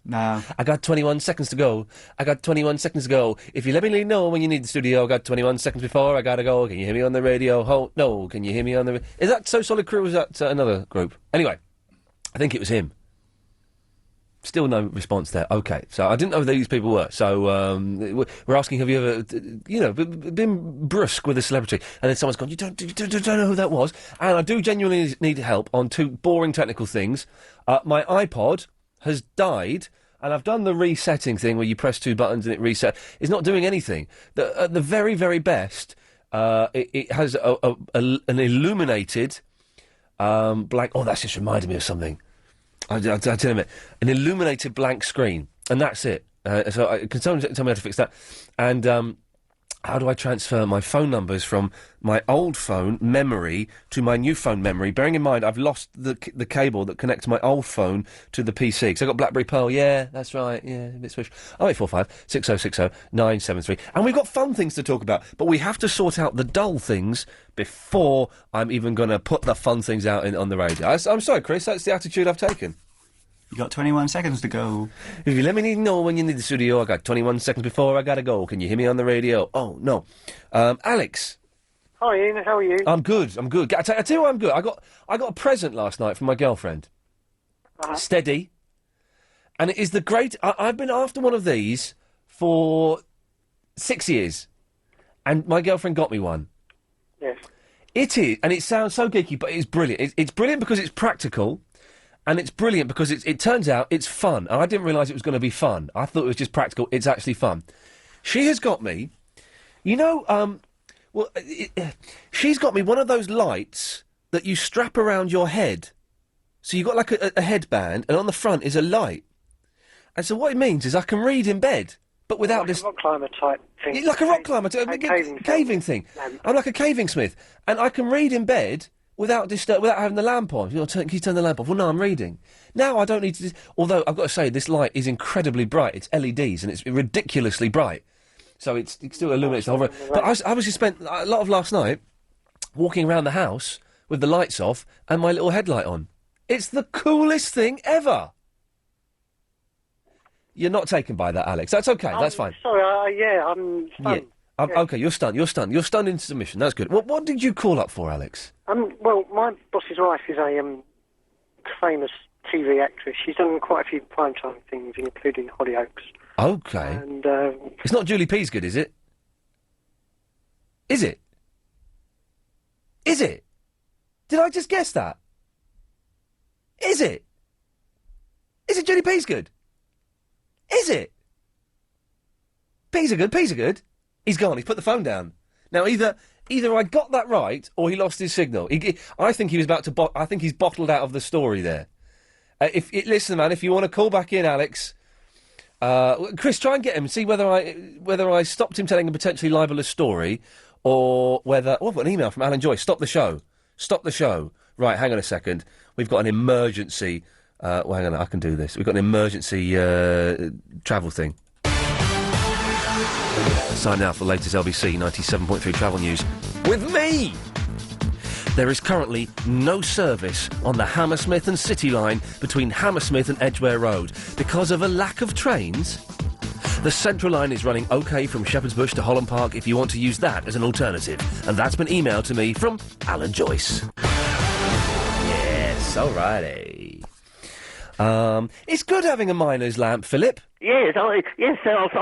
[SPEAKER 2] No.
[SPEAKER 3] I got 21 seconds to go. I got 21 seconds to go. If you let me know when you need the studio, I got 21 seconds before I gotta go. Can you hear me on the radio? Oh, no, can you hear me on the... Is that So Solid crew or is that another group? Anyway, I think it was him. Still no response there. Okay, so I didn't know who these people were. So we're asking, have you ever, been brusque with a celebrity? And then someone's gone, you don't know who that was. And I do genuinely need help on two boring technical things. My iPod has died, and I've done the resetting thing where you press two buttons and it reset. It's not doing anything. At the very, very best, it has an illuminated blank... Oh, that's just reminded me of something. I'll tell you in a minute. An illuminated blank screen, and that's it. So can someone tell me how to fix that? And how do I transfer my phone numbers from my old phone memory to my new phone memory? Bearing in mind, I've lost the cable that connects my old phone to the PC. Because I got BlackBerry Pearl. Yeah, that's right. Yeah, a bit swish. 0845 6060 973. And we've got fun things to talk about, but we have to sort out the dull things before I'm even going to put the fun things out on the radio. I'm sorry, Chris. That's the attitude I've taken.
[SPEAKER 2] You got 21 seconds to go.
[SPEAKER 3] If you let me know when you need the studio, I got 21 seconds before I gotta go. Can you hear me on the radio? Oh, no. Alex.
[SPEAKER 7] Hi, Ian. How are you?
[SPEAKER 3] I'm good. I tell you what, I'm good. I got a present last night from my girlfriend. Steady. And it is the great... I've been after one of these for 6 years. And my girlfriend got me one.
[SPEAKER 7] Yes.
[SPEAKER 3] It is, and it sounds so geeky, but it's brilliant. It's brilliant because it's practical. And it's brilliant because it turns out it's fun. And I didn't realise it was going to be fun. I thought it was just practical. It's actually fun. She has got me, she's got me one of those lights that you strap around your head. So you've got like a headband, and on the front is a light. And so what it means is I can read in bed, but without this...
[SPEAKER 7] Like a rock climber type thing.
[SPEAKER 3] Like a rock climber, caving thing. I'm like a caving smith. And I can read in bed... without having the lamp on. Can you turn the lamp off? Well, no, I'm reading. Now I don't need to... Although, I've got to say, this light is incredibly bright. It's LEDs, and it's ridiculously bright. So it still illuminates the whole room. But I obviously spent a lot of last night walking around the house with the lights off and my little headlight on. It's the coolest thing ever! You're not taken by that, Alex. That's okay. That's fine.
[SPEAKER 7] Sorry, I'm stunned.
[SPEAKER 3] Okay, you're stunned. You're stunned into submission. That's good. What did you call up for, Alex?
[SPEAKER 7] Well, my boss's wife is a famous TV actress. She's done quite a few primetime things, including Hollyoaks.
[SPEAKER 3] Okay.
[SPEAKER 7] And
[SPEAKER 3] it's not Julie Peasgood, is it? Is it? Is it? Did I just guess that? Is it? Is it Julie Peasgood? Is it? Peasgood? He's gone. He's put the phone down. Now, either I got that right, or he lost his signal. I think he was about to... I think he's bottled out of the story there. Listen, man, if you want to call back in, Alex... Chris, try and get him and see whether I stopped him telling a potentially libelous story, or whether... Oh, I've got an email from Alan Joyce. Stop the show. Right, hang on a second. We've got an emergency... well, hang on, I can do this. We've got an emergency travel thing. Sign now for the latest LBC 97.3 travel news. With me! There is currently no service on the Hammersmith and City line between Hammersmith and Edgware Road because of a lack of trains. The Central line is running OK from Shepherd's Bush to Holland Park if you want to use that as an alternative. And that's been emailed to me from Alan Joyce. Yeah. Alrighty. It's good having a miner's lamp, Philip.
[SPEAKER 8] Yes, I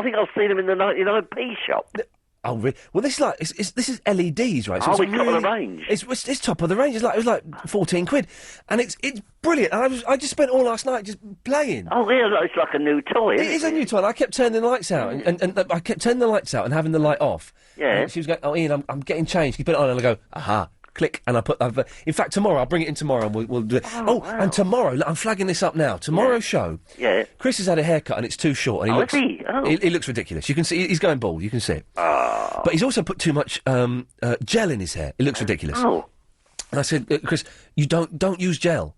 [SPEAKER 8] think I've seen them in the 99p shop.
[SPEAKER 3] Oh, really? Well, this is like this is LEDs, right?
[SPEAKER 8] Oh,
[SPEAKER 3] it's
[SPEAKER 8] it's top of the range.
[SPEAKER 3] It's top of the range. It was like 14 quid, and it's brilliant. And I just spent all last night just playing.
[SPEAKER 8] Oh, yeah, it's like a new toy.
[SPEAKER 3] It is a new toy. And I kept turning the lights out, and I kept turning the lights out and having the light off.
[SPEAKER 8] Yeah.
[SPEAKER 3] And she was going, "Oh, Ian, I'm getting changed." You put it on, and I go, "Aha." Click, and in fact, tomorrow I'll bring it in tomorrow, and we'll do it.
[SPEAKER 8] Wow.
[SPEAKER 3] And tomorrow, look, I'm flagging this up now. Tomorrow's show.
[SPEAKER 8] Yeah.
[SPEAKER 3] Chris has had a haircut, and it's too short, and he looks.
[SPEAKER 8] Is he? Oh.
[SPEAKER 3] He looks ridiculous. You can see he's going bald. You can see it.
[SPEAKER 8] Oh.
[SPEAKER 3] But he's also put too much gel in his hair. It looks ridiculous.
[SPEAKER 8] Oh.
[SPEAKER 3] And I said, Chris, you don't use gel.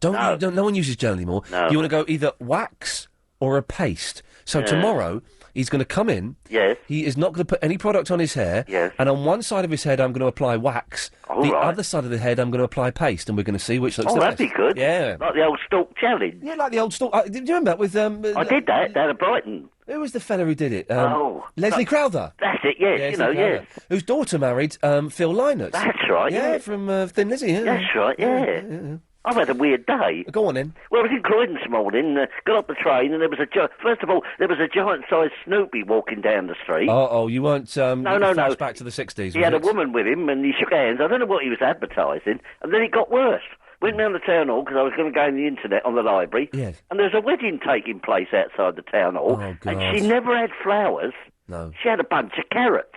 [SPEAKER 3] No one uses gel anymore.
[SPEAKER 8] No.
[SPEAKER 3] You want to go either wax or a paste. So tomorrow he's going to come in.
[SPEAKER 8] Yes.
[SPEAKER 3] He is not going to put any product on his hair.
[SPEAKER 8] Yes.
[SPEAKER 3] And on one side of his head I'm going to apply wax. The other side of the head I'm going to apply paste, and we're going to see which looks the best.
[SPEAKER 8] That'd be good.
[SPEAKER 3] Yeah.
[SPEAKER 8] Like the old stalk challenge.
[SPEAKER 3] Yeah, like the old stalk. Do you remember that with...
[SPEAKER 8] I did that down at Brighton.
[SPEAKER 3] Who was the fella who did it?
[SPEAKER 8] Oh.
[SPEAKER 3] Leslie Crowther.
[SPEAKER 8] That's it, yes,
[SPEAKER 3] Leslie Crowther, whose daughter married Phil Lynott.
[SPEAKER 8] That's right, yeah.
[SPEAKER 3] From Thin Lizzy, yeah.
[SPEAKER 8] That's right, yeah. I've had a weird day.
[SPEAKER 3] Go on, then.
[SPEAKER 8] Well, I was in Croydon this morning, got off the train, and there was first of all, there was a giant-sized Snoopy walking down the street.
[SPEAKER 3] Oh, you weren't
[SPEAKER 8] No.
[SPEAKER 3] back to the 60s,
[SPEAKER 8] He had a woman with him, and he shook hands. I don't know what he was advertising, and then it got worse. Went round the town hall, because I was going to go on the internet on the library,
[SPEAKER 3] yes.
[SPEAKER 8] And there's a wedding taking place outside the town hall,
[SPEAKER 3] God.
[SPEAKER 8] and she never had flowers.
[SPEAKER 3] No.
[SPEAKER 8] She had a bunch of carrots.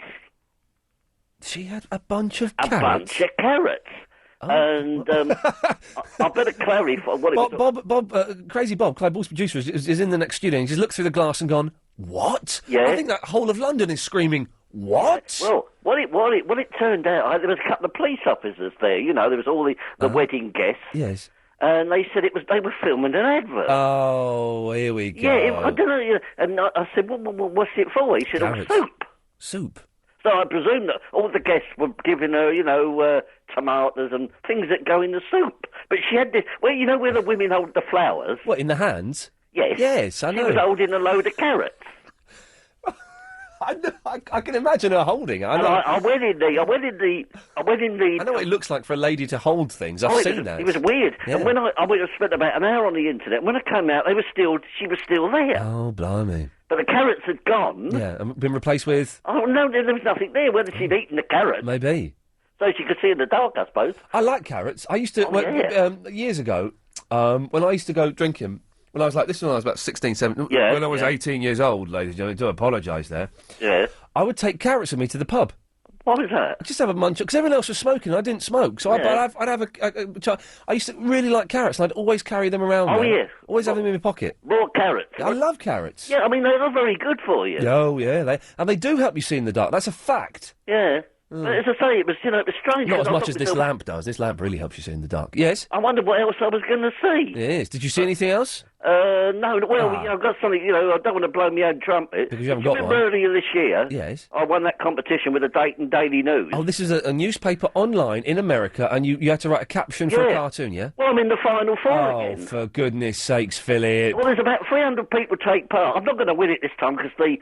[SPEAKER 3] She had a bunch of
[SPEAKER 8] carrots? A bunch of carrots.
[SPEAKER 3] Oh.
[SPEAKER 8] And I better clarify what it was.
[SPEAKER 3] Crazy Bob, Clive Ball's producer, is in the next studio, and he's just looked through the glass and gone, what?
[SPEAKER 8] Yeah.
[SPEAKER 3] I think that whole of London is screaming, what?
[SPEAKER 8] Well, what it turned out, there was a couple of police officers there, there was all the wedding guests.
[SPEAKER 3] Yes.
[SPEAKER 8] And they said they were filming an advert.
[SPEAKER 3] Oh, here we go.
[SPEAKER 8] Yeah, I don't know. And I said, what's it for? He said, soup.
[SPEAKER 3] Soup?
[SPEAKER 8] So I presume that all the guests were giving her, tomatoes and things that go in the soup. But she had this, where the women hold the flowers?
[SPEAKER 3] What, in the hands?
[SPEAKER 8] Yes.
[SPEAKER 3] Yes, I know.
[SPEAKER 8] She was holding a load of carrots.
[SPEAKER 3] I can imagine her holding.
[SPEAKER 8] I went in the.
[SPEAKER 3] I know what it looks like for a lady to hold things. I've seen that.
[SPEAKER 8] It was weird.
[SPEAKER 3] Yeah.
[SPEAKER 8] And when I spent about an hour on the internet. When I came out, she was still there.
[SPEAKER 3] Oh, blimey!
[SPEAKER 8] But the carrots had gone.
[SPEAKER 3] Yeah, and been replaced with.
[SPEAKER 8] Oh no, there was nothing there. Whether she'd eaten the carrots,
[SPEAKER 3] maybe.
[SPEAKER 8] So she could see in the dark, I suppose.
[SPEAKER 3] I like carrots. I used to years ago when I used to go drinking. When I was when I was about 16, 17, when I was 18 years old, ladies and gentlemen, I do apologise there.
[SPEAKER 8] Yeah.
[SPEAKER 3] I would take carrots with me to the pub.
[SPEAKER 8] What was that?
[SPEAKER 3] I'd just have a munch, because everyone else was smoking, I didn't smoke, so I'd have I used to really like carrots, and I'd always carry them around.
[SPEAKER 8] Oh,
[SPEAKER 3] there.
[SPEAKER 8] yeah.
[SPEAKER 3] Always have them in my pocket.
[SPEAKER 8] Raw carrots.
[SPEAKER 3] I love carrots.
[SPEAKER 8] Yeah, I mean, they're not very good for you.
[SPEAKER 3] Oh, yeah, they do help you see in the dark, that's a fact.
[SPEAKER 8] Yeah. But as I say, it was strange.
[SPEAKER 3] Not as much as this lamp does. This lamp really helps you see in the dark. Yes?
[SPEAKER 8] I wondered what else I was going to see.
[SPEAKER 3] Yes. Did you see anything else?
[SPEAKER 8] No. Well, I've got something, I don't want to blow my own trumpet.
[SPEAKER 3] Because you haven't got one.
[SPEAKER 8] Earlier this year,
[SPEAKER 3] yes,
[SPEAKER 8] I won that competition with the Dayton Daily News.
[SPEAKER 3] Oh, this is a newspaper online in America, and you had to write a caption for a cartoon, yeah?
[SPEAKER 8] Well, I'm in the final four again.
[SPEAKER 3] Oh, for goodness sakes, Philip.
[SPEAKER 8] Well, there's about 300 people take part. I'm not going to win it this time, because the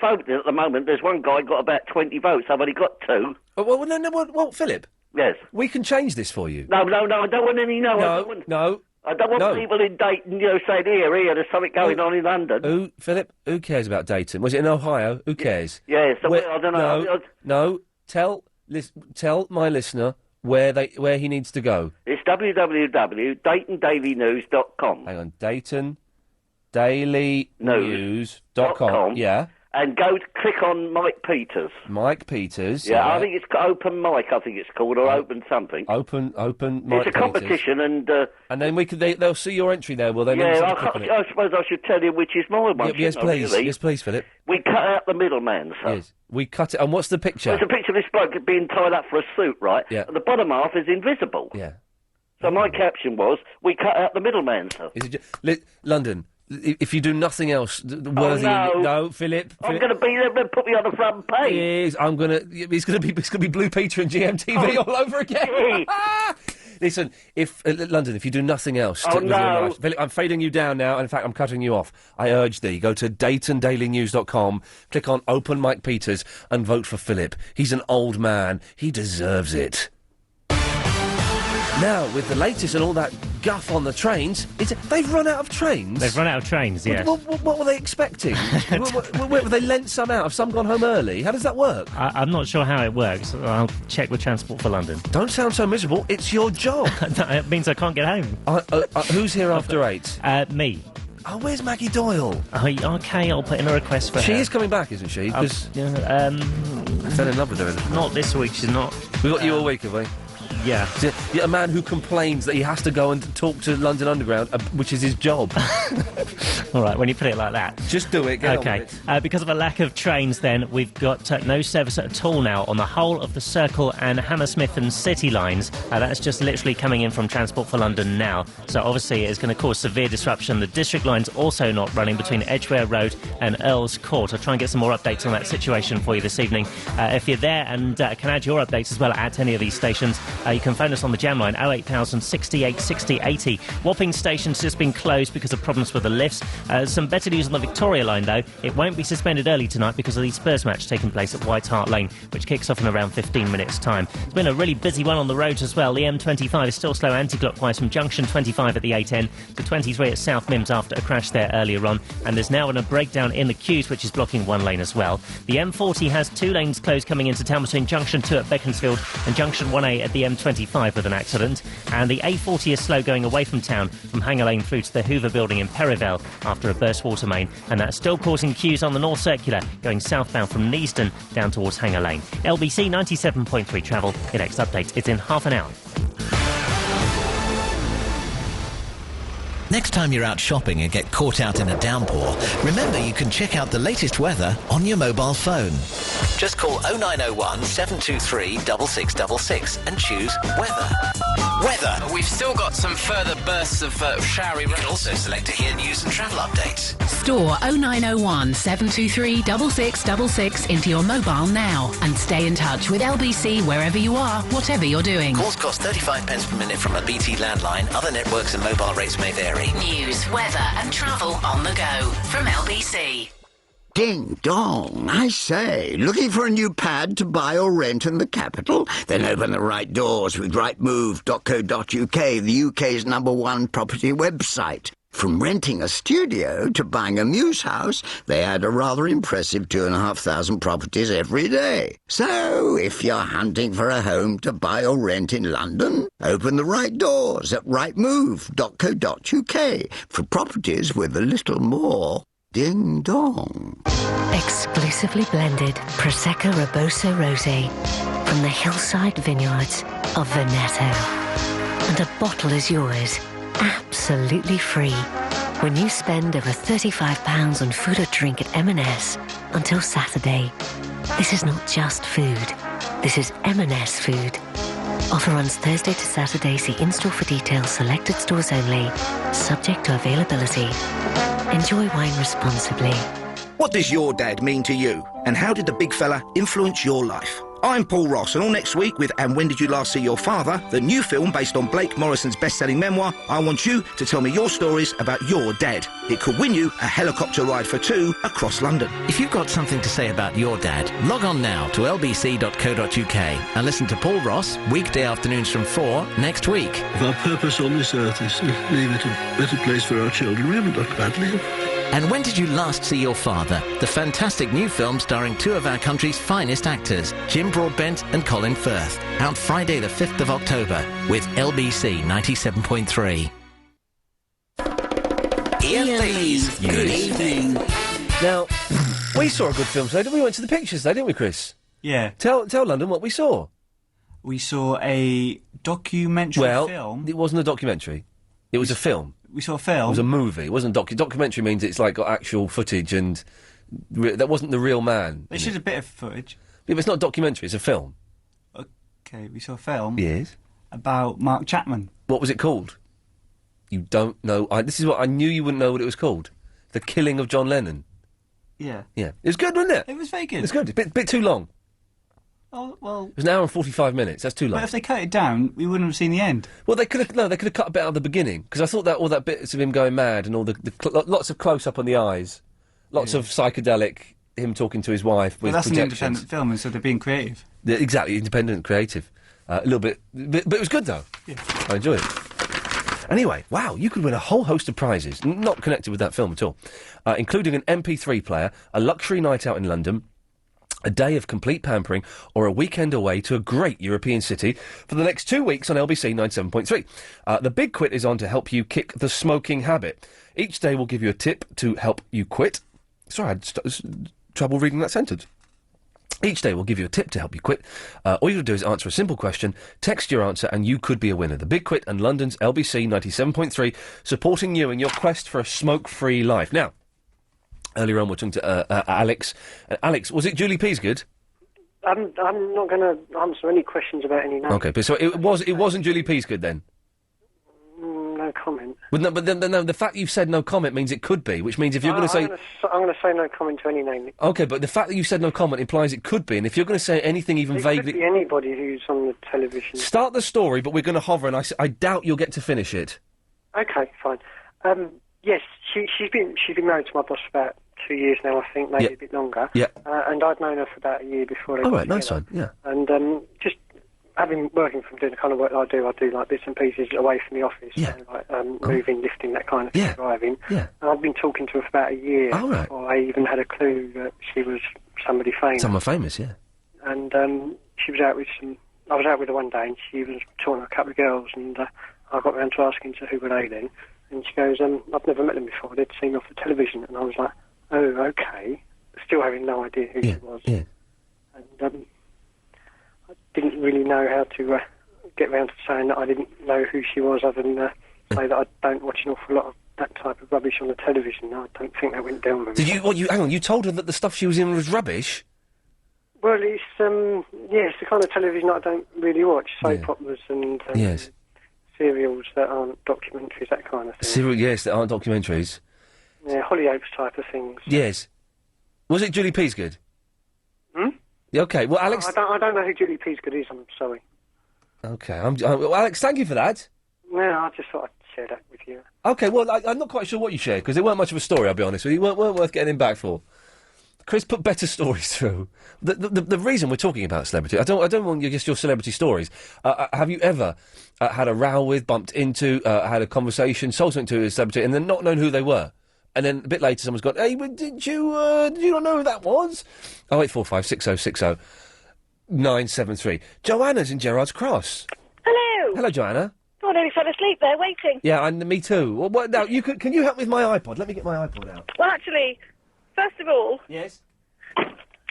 [SPEAKER 8] vote at the moment, there's one guy got about 20 votes. I've only got 2.
[SPEAKER 3] Well, Philip.
[SPEAKER 8] Yes.
[SPEAKER 3] We can change this for you.
[SPEAKER 8] No, I don't want any. I don't want people in Dayton, saying, here, there's something going on in London.
[SPEAKER 3] Philip, who cares about Dayton? Was it in Ohio? Who cares?
[SPEAKER 8] Yeah, I don't know.
[SPEAKER 3] No, tell my listener where he needs to go.
[SPEAKER 8] It's www.DaytonDailyNews.com.
[SPEAKER 3] Hang on, DaytonDailyNews.com. Yeah.
[SPEAKER 8] And click on Mike Peters.
[SPEAKER 3] Mike Peters.
[SPEAKER 8] Yeah, I think it's Open Mike, I think it's called, or Open something.
[SPEAKER 3] Open Mike
[SPEAKER 8] It's a competition,
[SPEAKER 3] Peters. And then they'll see your entry there, will they?
[SPEAKER 8] Yeah, I suppose I should tell you which is my one.
[SPEAKER 3] Yes, please.
[SPEAKER 8] Really?
[SPEAKER 3] Yes, please, Philip.
[SPEAKER 8] We cut out the middleman, sir.
[SPEAKER 3] Yes, we cut it. And what's the picture?
[SPEAKER 8] Well, it's a picture of this bloke being tied up for a suit, right?
[SPEAKER 3] Yeah.
[SPEAKER 8] And the bottom half is invisible.
[SPEAKER 3] Yeah.
[SPEAKER 8] So my caption was, we cut out the middleman, sir.
[SPEAKER 3] Is it London? If you do nothing else worthy, no, Philip.
[SPEAKER 8] I'm going to be there and put me on the front page.
[SPEAKER 3] Yes, I'm going to. It's going to be Blue Peter and GMTV all over again. Listen, if London, if you do nothing else, with your life, Philip, I'm fading you down now, and in fact, I'm cutting you off. I urge thee, go to DaytonDailyNews.com, click on Open Mike Peters, and vote for Philip. He's an old man. He deserves it. Now, with the latest and all that guff on the trains, they've run out of trains?
[SPEAKER 5] They've run out of trains, yes.
[SPEAKER 3] What were they expecting? Were they lent some out? Have some gone home early? How does that work?
[SPEAKER 5] I'm not sure how it works. I'll check with Transport for London.
[SPEAKER 3] Don't sound so miserable. It's your job.
[SPEAKER 5] It means I can't get home.
[SPEAKER 3] Who's here after 8?
[SPEAKER 5] Me.
[SPEAKER 3] Oh, where's Maggie Doyle?
[SPEAKER 5] Okay, I'll put in a request for her.
[SPEAKER 3] She is coming back, isn't she?
[SPEAKER 5] I
[SPEAKER 3] fell in love with her.
[SPEAKER 5] Not this week, she's not.
[SPEAKER 3] We've got you all week, have we?
[SPEAKER 5] Yeah.
[SPEAKER 3] A man who complains that he has to go and talk to London Underground, which is his job.
[SPEAKER 5] All right, when you put it like that.
[SPEAKER 3] Just do it, get on with it.
[SPEAKER 5] Because of a lack of trains, then, we've got no service at all now on the whole of the Circle and Hammersmith and City lines. That's just literally coming in from Transport for London now. So, obviously, it's going to cause severe disruption. The District line's also not running between Edgware Road and Earl's Court. I'll try and get some more updates on that situation for you this evening. If you're there and can add your updates as well at any of these stations, you can phone us on the jam line 08000 68 60 80. Wapping station's just been closed because of problems with the lifts. Some better news on the Victoria line though. It won't be suspended early tonight because of the Spurs match taking place at White Hart Lane, which kicks off in around 15 minutes time. It's been a really busy one on the roads as well. The M25 is still slow anti-clockwise from junction 25 at the A10 to 23 at South Mims after a crash there earlier on, and there's now a breakdown in the queues which is blocking one lane as well. The M40 has 2 lanes closed coming into town between junction 2 at Beaconsfield and junction 1A at the M25 with an accident, and the A40 is slow going away from town from Hanger Lane through to the Hoover building in Perivale after a burst water main, and that's still causing queues on the North Circular going southbound from Neasden down towards Hanger Lane. LBC 97.3 travel. Your next update is in half an hour.
[SPEAKER 1] Next time you're out shopping and get caught out in a downpour, remember you can check out the latest weather on your mobile phone. Just call 0901 723 6666 and choose weather. Weather.
[SPEAKER 9] We've still got some further bursts of showery rain.
[SPEAKER 1] You can also select to hear news and travel updates.
[SPEAKER 19] Store 0901 723 6666 into your mobile now and stay in touch with LBC wherever you are, whatever you're doing.
[SPEAKER 1] Calls cost 35 pence per minute from a BT landline. Other networks and mobile rates may vary.
[SPEAKER 19] News, weather and travel on the go from LBC.
[SPEAKER 10] Ding dong, I say, looking for a new pad to buy or rent in the capital? Then open the right doors with rightmove.co.uk, the UK's #1 property website. From renting a studio to buying a muse house, they add a rather impressive 2,500 properties every day. So, if you're hunting for a home to buy or rent in London, open the right doors at rightmove.co.uk for properties with a little more ding dong.
[SPEAKER 11] Exclusively blended Prosecco Robusto Rosé from the hillside vineyards of Veneto. And a bottle is yours, absolutely free, when you spend over £35 on food or drink at M&S until Saturday. This is not just food. This is M&S food. Offer runs Thursday to Saturday. See in-store for details. Selected stores only. Subject to availability. Enjoy wine responsibly.
[SPEAKER 24] What does your dad mean to you? And how did the big fella influence your life? I'm Paul Ross, and all next week with And When Did You Last See Your Father, the new film based on Blake Morrison's best-selling memoir, I want you to tell me your stories about your dad. It could win you a helicopter ride for 2 across London.
[SPEAKER 1] If you've got something to say about your dad, log on now to lbc.co.uk and listen to Paul Ross, weekday afternoons from 4 next week.
[SPEAKER 25] If our purpose on this earth is to leave it a better place for our children, we haven't done badly.
[SPEAKER 1] And When Did You Last See Your Father? The fantastic new film starring 2 of our country's finest actors, Jim Broadbent and Colin Firth. Out Friday the 5th of October with LBC 97.3.
[SPEAKER 3] Iain Lee's. Good evening. Now, we saw a good film today, didn't we? We went to the pictures today, didn't we, Chris?
[SPEAKER 2] Yeah.
[SPEAKER 3] Tell London what we saw.
[SPEAKER 2] We saw a documentary film.
[SPEAKER 3] It wasn't a documentary. It was a film.
[SPEAKER 2] We saw a film?
[SPEAKER 3] It was a movie. It wasn't documentary means it's like got actual footage and... that wasn't the real man.
[SPEAKER 2] This is a bit of footage.
[SPEAKER 3] Yeah, but it's not a documentary, it's a film.
[SPEAKER 2] Okay, we saw a film.
[SPEAKER 3] Yes.
[SPEAKER 2] About Mark Chapman.
[SPEAKER 3] What was it called? You don't know... this is what I knew you wouldn't know what it was called. The Killing of John Lennon.
[SPEAKER 2] Yeah.
[SPEAKER 3] Yeah. It was good, wasn't it?
[SPEAKER 2] It was very good.
[SPEAKER 3] It was good. A bit too long.
[SPEAKER 2] Oh, well...
[SPEAKER 3] It was an hour and 45 minutes. That's too long.
[SPEAKER 2] But if they cut it down, we wouldn't have seen the end.
[SPEAKER 3] Well, they could have cut a bit out of the beginning, because I thought that all that bits of him going mad and all lots of close-up on the eyes, lots of psychedelic, him talking to his wife with
[SPEAKER 2] Well, that's
[SPEAKER 3] projections.
[SPEAKER 2] an independent film, and so they're being creative.
[SPEAKER 3] Yeah, exactly, independent and creative. A little bit, but it was good though.
[SPEAKER 2] Yeah.
[SPEAKER 3] I enjoyed it. Anyway, wow, you could win a whole host of prizes, not connected with that film at all, including an MP3 player, a luxury night out in London, a day of complete pampering, or a weekend away to a great European city for the next 2 weeks on LBC 97.3. The Big Quit is on to help you kick the smoking habit. Each day will give you a tip to help you quit. Sorry, I had trouble reading that sentence. Each day will give you a tip to help you quit. All you have to do is answer a simple question, text your answer, and you could be a winner. The Big Quit and London's LBC 97.3, supporting you in your quest for a smoke-free life. Now, earlier on we're talking to Alex. Alex, was it Julie Peasgood?
[SPEAKER 7] I'm not going to answer any questions about any names.
[SPEAKER 3] Okay, but so it wasn't Julie Peasgood then?
[SPEAKER 7] No comment.
[SPEAKER 3] But no, the fact you've said no comment means it could be, which means if you're going to say...
[SPEAKER 7] I'm going to say no comment to any name.
[SPEAKER 3] Okay, but the fact that you said no comment implies it could be, and if you're going to say anything even vaguely...
[SPEAKER 7] It could be anybody who's on the television.
[SPEAKER 3] Start the story, but we're going to hover, and I doubt you'll get to finish it.
[SPEAKER 7] Okay, fine. Yes, she's been married to my boss for about 2 years now, I think, maybe a bit longer.
[SPEAKER 3] Yeah.
[SPEAKER 7] And I'd known her for about a year before they
[SPEAKER 3] All
[SPEAKER 7] got
[SPEAKER 3] right, nice
[SPEAKER 7] together.
[SPEAKER 3] one, yeah.
[SPEAKER 7] And just working from doing the kind of work that I do like bits and pieces away from the office.
[SPEAKER 3] Yeah.
[SPEAKER 7] So, like moving, lifting, that kind of thing, driving.
[SPEAKER 3] Yeah.
[SPEAKER 7] And I've been talking to her for about a year before I even had a clue that she was somebody famous.
[SPEAKER 3] Someone famous, yeah.
[SPEAKER 7] And she was out with I was out with her one day and she was talking to a couple of girls and I got round to asking to who were they then. And she goes, I've never met them before. They'd seen me off the television. And I was like, oh, okay. Still having no idea who she was.
[SPEAKER 3] Yeah.
[SPEAKER 7] And I didn't really know how to get round to saying that I didn't know who she was other than say that I don't watch an awful lot of that type of rubbish on the television. I don't think that went down very well.
[SPEAKER 3] Hang on, you told her that the stuff she was in was rubbish?
[SPEAKER 7] Well, it's, it's the kind of television I don't really watch. Soap operas and...
[SPEAKER 3] yes.
[SPEAKER 7] Serials that aren't documentaries, that kind of thing.
[SPEAKER 3] Yes, that aren't documentaries.
[SPEAKER 7] Yeah, Hollyoaks type of things.
[SPEAKER 3] Yes. Was it Julie Peasgood?
[SPEAKER 7] Hmm?
[SPEAKER 3] Yeah, okay, well, Alex...
[SPEAKER 7] I don't know who Julie Peasgood is, I'm sorry.
[SPEAKER 3] Okay, well, Alex, thank you for that.
[SPEAKER 7] Well, I just thought I'd share that with you.
[SPEAKER 3] Okay, well, I'm not quite sure what you shared, because it weren't much of a story, I'll be honest with you. Weren't worth getting him back for. Chris put better stories through. The reason we're talking about celebrity, I don't want just your celebrity stories. Have you ever had a row with, bumped into, had a conversation, sold something to a celebrity, and then not known who they were? And then a bit later, someone's gone, "Hey, did you not know who that was?" 0845 6060 973. Joanna's in Gerrard's Cross.
[SPEAKER 4] Hello.
[SPEAKER 3] Hello, Joanna.
[SPEAKER 4] Oh, I nearly fell asleep there waiting.
[SPEAKER 3] Yeah, and me too. Well, now can you help me with my iPod? Let me get my iPod out.
[SPEAKER 4] Well, actually, first of all...
[SPEAKER 3] Yes?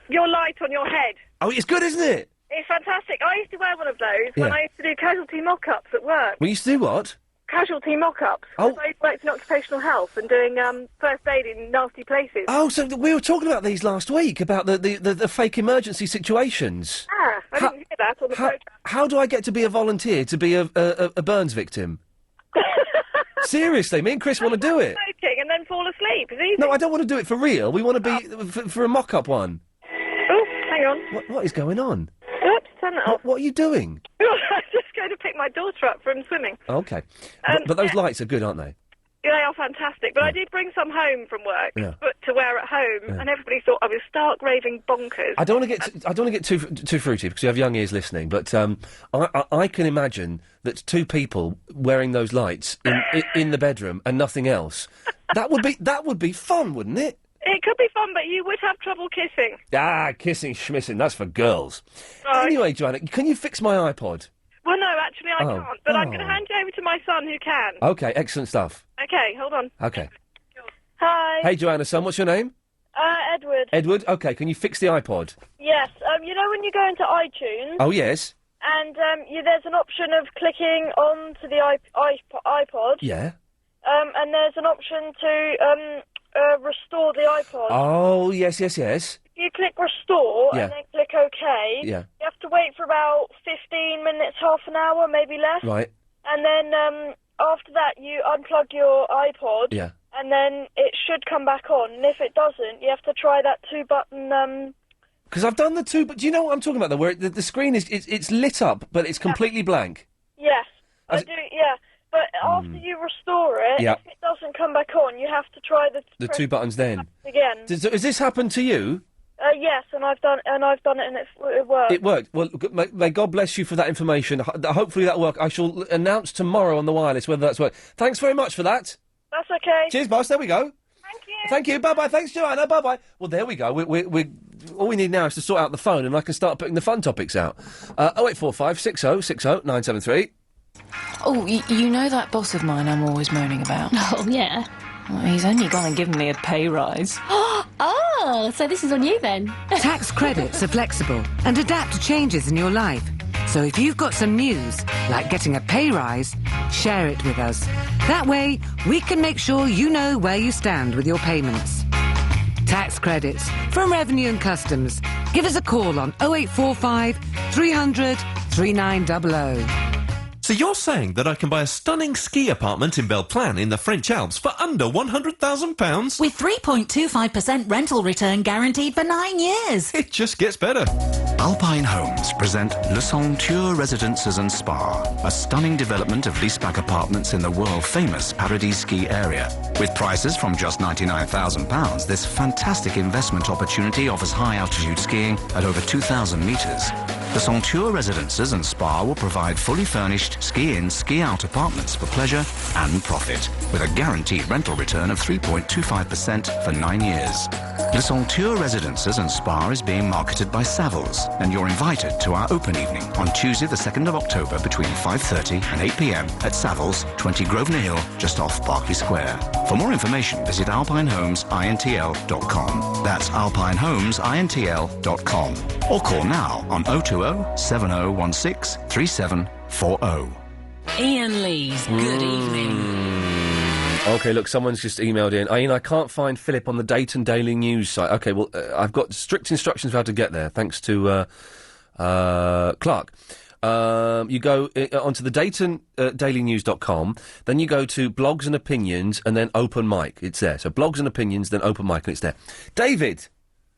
[SPEAKER 4] Your light on your head.
[SPEAKER 3] Oh, it's good, isn't it?
[SPEAKER 4] It's fantastic. I used to wear one of those when I used to do casualty mock-ups at work.
[SPEAKER 3] We used to do what?
[SPEAKER 4] Casualty mock-ups.
[SPEAKER 3] Oh.
[SPEAKER 4] I worked in occupational health and doing first aid in nasty places.
[SPEAKER 3] Oh, so we were talking about these last week, about the fake emergency situations.
[SPEAKER 4] Ah, I didn't hear that on the programme.
[SPEAKER 3] How do I get to be a volunteer to be a burns victim? Seriously, me and Chris want to do it.
[SPEAKER 4] Smoking and then fall asleep. It's easy.
[SPEAKER 3] No, I don't want to do it for real. We want to be for a mock-up one.
[SPEAKER 4] Oh, hang on.
[SPEAKER 3] What is going on?
[SPEAKER 4] Oops, turn that off.
[SPEAKER 3] What are you doing?
[SPEAKER 4] I'm just going to pick my daughter up from swimming.
[SPEAKER 3] Okay. But those lights are good, aren't they?
[SPEAKER 4] They are fantastic, but I did bring some home from work to wear at home, and everybody thought I was stark raving bonkers.
[SPEAKER 3] I don't want to get too fruity because you have young ears listening, but I can imagine that two people wearing those lights in the bedroom and nothing else, that would be fun, wouldn't it?
[SPEAKER 4] It could be fun, but you would have trouble kissing.
[SPEAKER 3] Ah, kissing, schmissing, that's for girls.
[SPEAKER 4] Right.
[SPEAKER 3] Anyway, Joanna, can you fix my iPod?
[SPEAKER 4] Well, no, actually I can't, but I'm going to hand you over to my son who can.
[SPEAKER 3] Okay, excellent stuff.
[SPEAKER 4] Okay, hold on.
[SPEAKER 3] Okay.
[SPEAKER 4] Hi.
[SPEAKER 3] Hey, Joanna, son, what's your name?
[SPEAKER 4] Edward.
[SPEAKER 3] Edward, okay, can you fix the iPod?
[SPEAKER 4] Yes, you know when you go into iTunes...
[SPEAKER 3] Oh, yes.
[SPEAKER 4] And there's an option of clicking onto the iPod.
[SPEAKER 3] Yeah.
[SPEAKER 4] And there's an option to restore the iPod.
[SPEAKER 3] Oh, yes.
[SPEAKER 4] If you click restore
[SPEAKER 3] Yeah.
[SPEAKER 4] and then click OK,
[SPEAKER 3] Yeah.
[SPEAKER 4] you have to wait for about 15 minutes, half an hour, maybe less.
[SPEAKER 3] Right.
[SPEAKER 4] And then after that, you unplug your iPod.
[SPEAKER 3] Yeah.
[SPEAKER 4] And then it should come back on. And if it doesn't, you have to try that two-button...
[SPEAKER 3] Because I've done the two, but do you know what I'm talking about, though, where the screen it's lit up, but it's completely blank?
[SPEAKER 4] Yes, I do, yeah. But after you restore it,
[SPEAKER 3] Yeah.
[SPEAKER 4] if it doesn't come back on, you have to try
[SPEAKER 3] The two buttons then.
[SPEAKER 4] again.
[SPEAKER 3] Has this happened to you?
[SPEAKER 4] Yes, and I've done it, and it worked.
[SPEAKER 3] It worked. Well, may God bless you for that information. Hopefully that'll work. I shall announce tomorrow on the wireless whether that's worked. Thanks very much for that.
[SPEAKER 4] That's okay.
[SPEAKER 3] Cheers, boss. There we go.
[SPEAKER 4] Thank you.
[SPEAKER 3] Thank you. Bye-bye. Thanks, Joanna. Bye-bye. Well, there we go. We all we need now is to sort out the phone, and I can start putting the fun topics out. 0845 60 60 973.
[SPEAKER 12] Oh, you know that boss of mine I'm always moaning about?
[SPEAKER 13] Oh, yeah.
[SPEAKER 12] Well, he's only gone and given me a pay rise.
[SPEAKER 13] Oh, so this is on you then.
[SPEAKER 14] Tax credits are flexible and adapt to changes in your life. So if you've got some news, like getting a pay rise, share it with us. That way, we can make sure you know where you stand with your payments. Tax credits from Revenue and Customs. Give us a call on 0845 300 3900.
[SPEAKER 16] So you're saying that I can buy a stunning ski apartment in Belplan in the French Alps for under £100,000?
[SPEAKER 17] With 3.25% rental return guaranteed for 9 years.
[SPEAKER 16] It just gets better.
[SPEAKER 26] Alpine Homes present Le Centure Residences and Spa, a stunning development of leaseback apartments in the world-famous Paradis ski area. With prices from just £99,000, this fantastic investment opportunity offers high-altitude skiing at over 2,000 metres. The Centure Residences and Spa will provide fully furnished ski-in, ski-out apartments for pleasure and profit, with a guaranteed rental return of 3.25% for 9 years. The Centure Residences and Spa is being marketed by Savills, and you're invited to our open evening on Tuesday the 2nd of October between 5:30 and 8 p.m. at Savills, 20 Grosvenor Hill, just off Berkeley Square. For more information, visit alpinehomesintl.com. That's alpinehomesintl.com. Or call now on 020 7016 3740.
[SPEAKER 6] Ian Lee's Good Evening.
[SPEAKER 3] OK, look, someone's just emailed in. Iain, I can't find Philip on the Dayton Daily News site. OK, well, I've got strict instructions for how to get there, thanks to Clark. You go onto the Dayton dailynews.com, then you go to blogs and opinions, and then open mic. It's there. So blogs and opinions, then open mic, and it's there. David!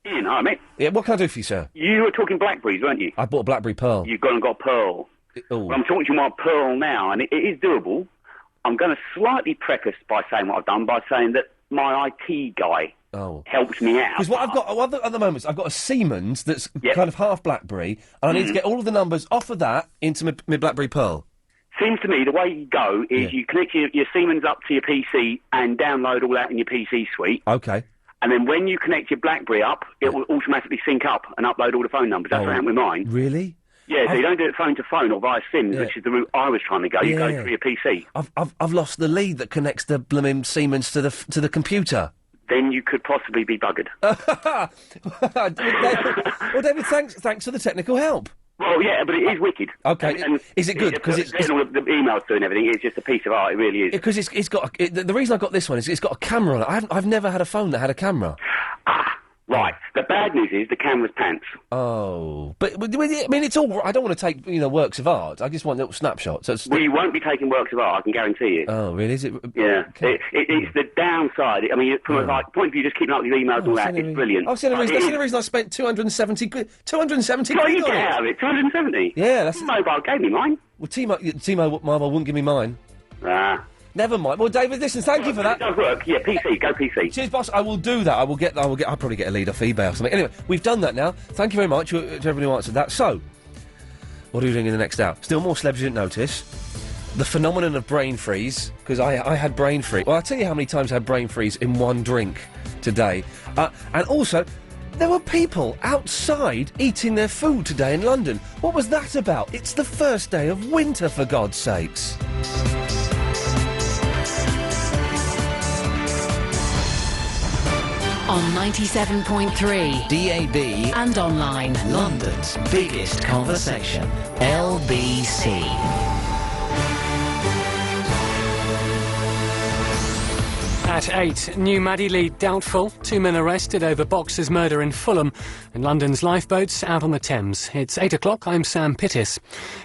[SPEAKER 27] Ian, hi, mate.
[SPEAKER 3] Yeah, what can I do for you, sir?
[SPEAKER 27] You were talking Blackberries, weren't you?
[SPEAKER 3] I bought a Blackberry Pearl.
[SPEAKER 27] You've gone and got Pearl. Well, I'm talking to you about Pearl now, and it is doable. I'm going to slightly preface by saying what I've done, by saying that my IT guy helped me out.
[SPEAKER 3] Because what I've got at the moment, I've got a Siemens that's kind of half BlackBerry, and I need to get all of the numbers off of that into my BlackBerry Pearl.
[SPEAKER 27] Seems to me the way you go is you connect your Siemens up to your PC and download all that in your PC suite.
[SPEAKER 3] OK.
[SPEAKER 27] And then when you connect your BlackBerry up, it will automatically sync up and upload all the phone numbers. That's what happened with mine.
[SPEAKER 3] Really?
[SPEAKER 27] Yeah, so you don't do it phone to phone or via SIM, which is the route I was trying to go. You go through your PC.
[SPEAKER 3] I've lost the lead that connects the blooming Siemens to the computer.
[SPEAKER 27] Then you could possibly be buggered.
[SPEAKER 3] Well, David, thanks for the technical help.
[SPEAKER 27] Well, yeah, but it is wicked.
[SPEAKER 3] OK, and is it good? Because
[SPEAKER 27] it's all the emails through and everything. It's just a piece of art. It really is.
[SPEAKER 3] Because it's got the reason I got this one is it's got a camera on it. I've never had a phone that had a camera.
[SPEAKER 27] Right. The bad news is the camera's pants.
[SPEAKER 3] Oh, but I mean, it's all. I don't want to take works of art. I just want little snapshots.
[SPEAKER 27] Well, you won't be taking works of art. I can guarantee you.
[SPEAKER 3] Oh, really? Is it?
[SPEAKER 27] Yeah. It's the downside. I mean, from a point of view, just keeping up with your emails and all that, it's brilliant.
[SPEAKER 3] That's the only reason I spent 270 quid. 270
[SPEAKER 27] quid.
[SPEAKER 3] Well,
[SPEAKER 27] you get out of it. 270.
[SPEAKER 3] Yeah, that's.
[SPEAKER 27] T-Mobile gave me mine.
[SPEAKER 3] Well, T-Mobile wouldn't give me mine. Never mind. Well, David, listen, thank you for that.
[SPEAKER 27] It does work. Yeah, PC. Go PC.
[SPEAKER 3] Cheers, boss. I will do that. I'll probably get a lead off eBay or something. Anyway, we've done that now. Thank you very much to everyone who answered that. So, what are we doing in the next hour? Still more celebs you didn't notice. The phenomenon of brain freeze, because I had brain freeze. Well, I'll tell you how many times I had brain freeze in one drink today. And also, there were people outside eating their food today in London. What was that about? It's the first day of winter, for God's sakes.
[SPEAKER 6] On 97.3
[SPEAKER 1] DAB
[SPEAKER 6] and online.
[SPEAKER 1] London's biggest conversation. LBC.
[SPEAKER 28] At 8, new Maddie Lee doubtful, 2 men arrested over Boxer's murder in Fulham, and London's lifeboats out on the Thames. It's 8 o'clock, I'm Sam Pittis.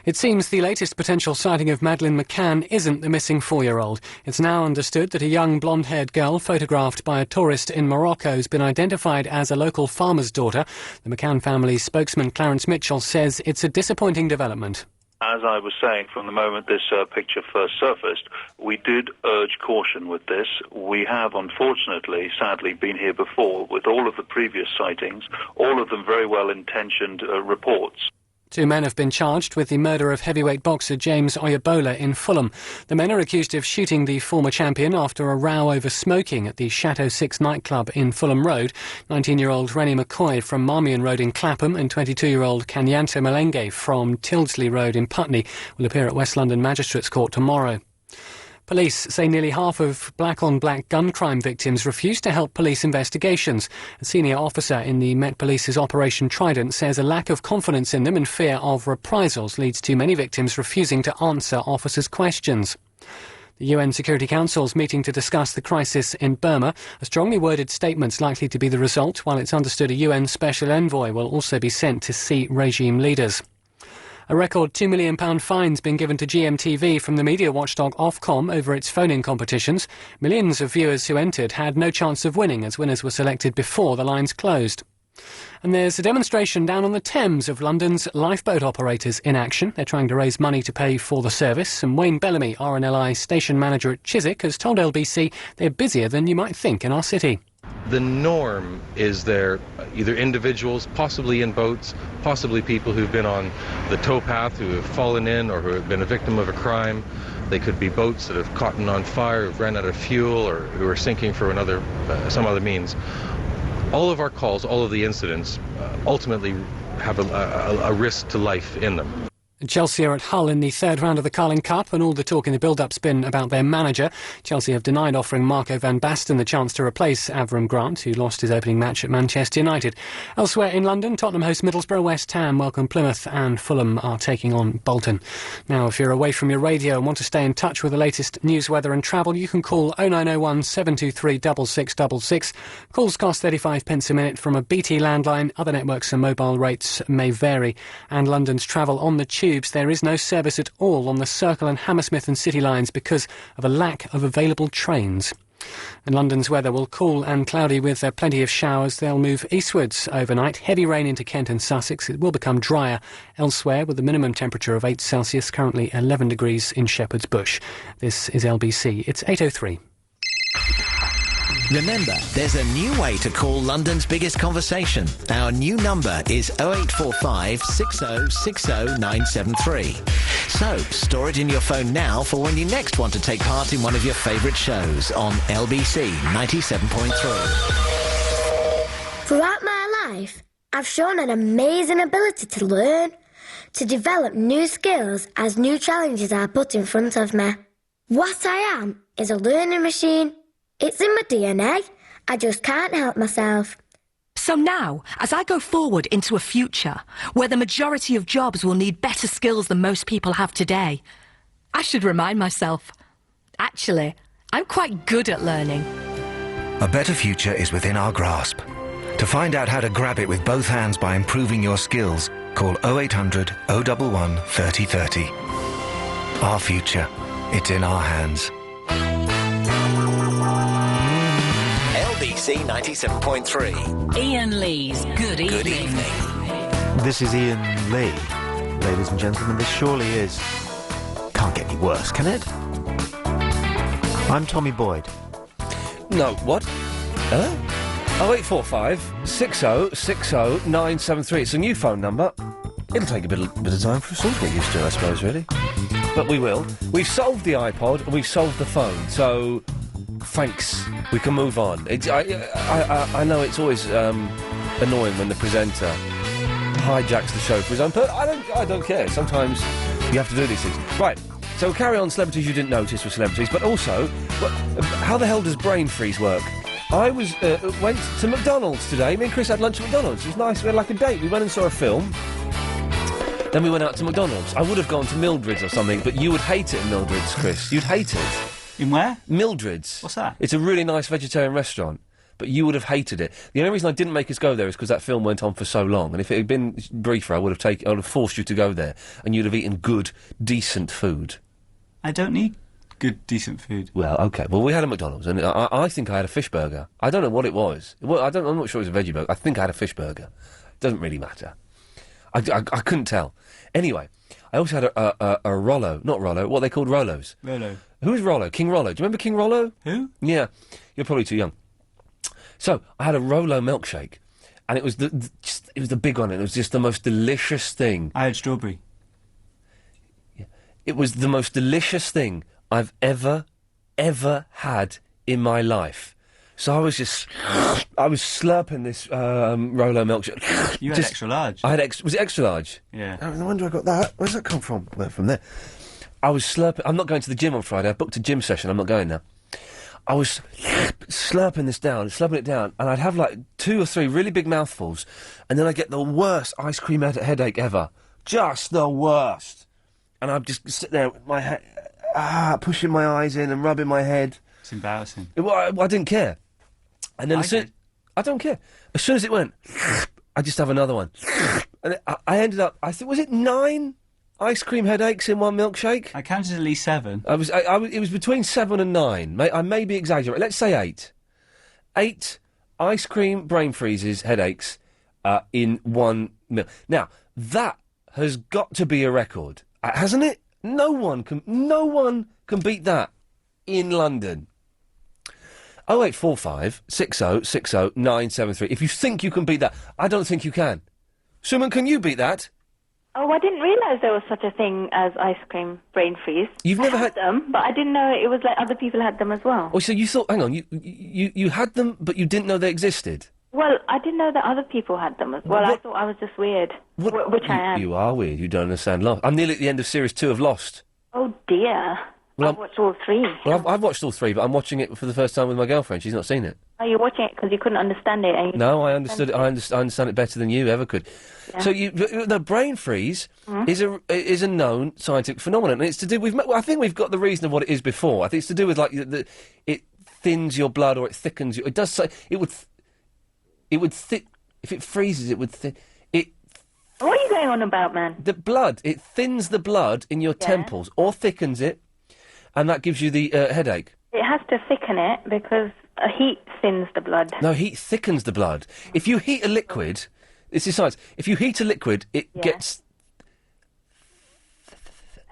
[SPEAKER 28] It seems the latest potential sighting of Madeleine McCann isn't the missing 4-year-old. It's now understood that a young blonde-haired girl photographed by a tourist in Morocco has been identified as a local farmer's daughter. The McCann family's spokesman Clarence Mitchell says it's a disappointing development.
[SPEAKER 5] As I was saying, from the moment this picture first surfaced, we did urge caution with this. We have, unfortunately, sadly, been here before with all of the previous sightings, all of them very well-intentioned reports.
[SPEAKER 28] 2 men have been charged with the murder of heavyweight boxer James Oyebola in Fulham. The men are accused of shooting the former champion after a row over smoking at the Chateau 6 nightclub in Fulham Road. 19-year-old Rennie McCoy from Marmion Road in Clapham and 22-year-old Kanyanta Malenge from Tildesley Road in Putney will appear at West London Magistrates Court tomorrow. Police say nearly half of black-on-black gun crime victims refuse to help police investigations. A senior officer in the Met Police's Operation Trident says a lack of confidence in them and fear of reprisals leads to many victims refusing to answer officers' questions. The UN Security Council's meeting to discuss the crisis in Burma. A strongly worded statement's likely to be the result, while it's understood a UN Special Envoy will also be sent to see regime leaders. A record £2 million fine's been given to GMTV from the media watchdog Ofcom over its phone-in competitions. Millions of viewers who entered had no chance of winning, as winners were selected before the lines closed. And there's a demonstration down on the Thames of London's lifeboat operators in action. They're trying to raise money to pay for the service. And Wayne Bellamy, RNLI station manager at Chiswick, has told LBC they're busier than you might think in our city.
[SPEAKER 8] The norm is there either individuals, possibly in boats, possibly people who've been on the towpath, who have fallen in or who have been a victim of a crime. They could be boats that have caught on fire, who've ran out of fuel, or who are sinking for some other means. All of our calls, all of the incidents, ultimately have a risk to life in them.
[SPEAKER 28] Chelsea are at Hull in the third round of the Carling Cup, and all the talk in the build-up's been about their manager. Chelsea have denied offering Marco van Basten the chance to replace Avram Grant, who lost his opening match at Manchester United. Elsewhere in London, Tottenham host Middlesbrough, West Ham welcome Plymouth, and Fulham are taking on Bolton. Now, if you're away from your radio and want to stay in touch with the latest news, weather and travel, you can call 0901 723 6666. Calls cost 35p a minute from a BT landline. Other networks and mobile rates may vary. And London's travel on the tubes, there is no service at all on the Circle and Hammersmith and City lines because of a lack of available trains. And London's weather will cool and cloudy with plenty of showers. They'll move eastwards overnight. Heavy rain into Kent and Sussex. It will become drier elsewhere with a minimum temperature of 8 Celsius, currently 11 degrees in Shepherd's Bush. This is LBC. It's 8:03.
[SPEAKER 1] Remember, there's a new way to call London's biggest conversation. Our new number is 0845 6060 973. So, store it in your phone now for when you next want to take part in one of your favourite shows on LBC 97.3.
[SPEAKER 15] Throughout my life, I've shown an amazing ability to learn, to develop new skills as new challenges are put in front of me. What I am is a learning machine. It's in my DNA. I just can't help myself.
[SPEAKER 18] So now, as I go forward into a future where the majority of jobs will need better skills than most people have today, I should remind myself, actually, I'm quite good at learning.
[SPEAKER 20] A better future is within our grasp. To find out how to grab it with both hands by improving your skills, call 0800 011 3030. Our future, it's in our hands.
[SPEAKER 1] LBC 97.3.
[SPEAKER 6] Iain Lee's Good Evening.
[SPEAKER 1] Good evening.
[SPEAKER 21] This is Iain Lee. Ladies and gentlemen, this surely is... Can't get any worse, can it? I'm Tommy Boyd.
[SPEAKER 3] No, what? 0845 6060 973. It's a new phone number. It'll take a bit of time for us all to get used to, I suppose, really. But we will. We've solved the iPod and we've solved the phone, so... Thanks. We can move on. I know it's always annoying when the presenter hijacks the show for his own. But I don't care. Sometimes you have to do these things. Right. So we'll carry on celebrities you didn't notice were celebrities, but also, how the hell does brain freeze work? I went to McDonald's today. Me and Chris had lunch at McDonald's. It was nice. We had like a date. We went and saw a film. Then we went out to McDonald's. I would have gone to Mildred's or something, but you would hate it in Mildred's, Chris. You'd hate it.
[SPEAKER 2] In where?
[SPEAKER 3] Mildred's.
[SPEAKER 2] What's that?
[SPEAKER 3] It's a really nice vegetarian restaurant, but you would have hated it. The only reason I didn't make us go there is because that film went on for so long, and if it had been briefer, I would have forced you to go there, and you'd have eaten good, decent food.
[SPEAKER 2] I don't need good, decent food.
[SPEAKER 3] Well, OK. Well, we had a McDonald's, and I think I had a fish burger. I don't know what it was. Well, I'm not sure it was a veggie burger. I think I had a fish burger. Doesn't really matter. I couldn't tell. Anyway, I also had a Rollo. Not Rollo. What are they called? Rollos.
[SPEAKER 2] Rollo.
[SPEAKER 3] Who's Rollo? King Rollo. Do you remember King Rollo?
[SPEAKER 2] Who?
[SPEAKER 3] Yeah. You're probably too young. So, I had a Rollo milkshake, and it was it was the big one, and it was just the most delicious thing.
[SPEAKER 2] I had strawberry.
[SPEAKER 3] Yeah. It was the most delicious thing I've ever had in my life. So I was slurping this Rollo milkshake.
[SPEAKER 2] You had extra large.
[SPEAKER 3] I had was it extra large?
[SPEAKER 2] Yeah.
[SPEAKER 3] No wonder I got that. Where's that come from? Well, from there. I was slurping. I'm not going to the gym on Friday. I booked a gym session. I'm not going now. I was slurping it down, and I'd have like 2 or 3 really big mouthfuls, and then I'd get the worst ice cream headache ever. Just the worst. And I'd just sit there with my head, pushing my eyes in and rubbing my head.
[SPEAKER 2] It's embarrassing.
[SPEAKER 3] I didn't care. And then I don't care. As soon as it went, I just have another one. And I ended up, was it 9 ice cream headaches in one milkshake?
[SPEAKER 2] I counted at least 7.
[SPEAKER 3] It was between 7 and 9. I may be exaggerating. Let's say 8. 8 ice cream brain freezes, headaches, in one milk. Now, that has got to be a record, hasn't it? No one can beat that in London. 0845 60 60 973. If you think you can beat that, I don't think you can. Suman, can you beat that?
[SPEAKER 9] Oh, I didn't realise there was such a thing as ice cream brain freeze.
[SPEAKER 3] You've never had
[SPEAKER 9] them, but I didn't know it was like other people had them as well.
[SPEAKER 3] Oh, so you thought? Hang on, you had them, but you didn't know they existed.
[SPEAKER 9] Well, I didn't know that other people had them as well. I thought I was just weird, which I am.
[SPEAKER 3] You are weird. You don't understand Lost. I'm nearly at the end of series 2 of Lost.
[SPEAKER 9] Oh dear.
[SPEAKER 3] Well,
[SPEAKER 9] I've watched all 3.
[SPEAKER 3] Well, I've watched all 3, but I'm watching it for the first time with my girlfriend. She's not seen it.
[SPEAKER 9] Oh, you're watching it because you couldn't understand it? And you
[SPEAKER 3] No, I understood it. I understand it better than you ever could.
[SPEAKER 9] Yeah.
[SPEAKER 3] So the brain freeze is a known scientific phenomenon, and it's to do with. I think we've got the reason of what it is before. I think it's to do with like it thins your blood or it thickens you. It does. It would if it freezes. It would it.
[SPEAKER 9] What are you going on about, man?
[SPEAKER 3] The blood. It thins the blood in your temples or thickens it, and that gives you the headache.
[SPEAKER 9] It has to thicken it because heat thins the blood.
[SPEAKER 3] No, heat thickens the blood. If you heat a liquid, this is science. If you heat a liquid, it gets.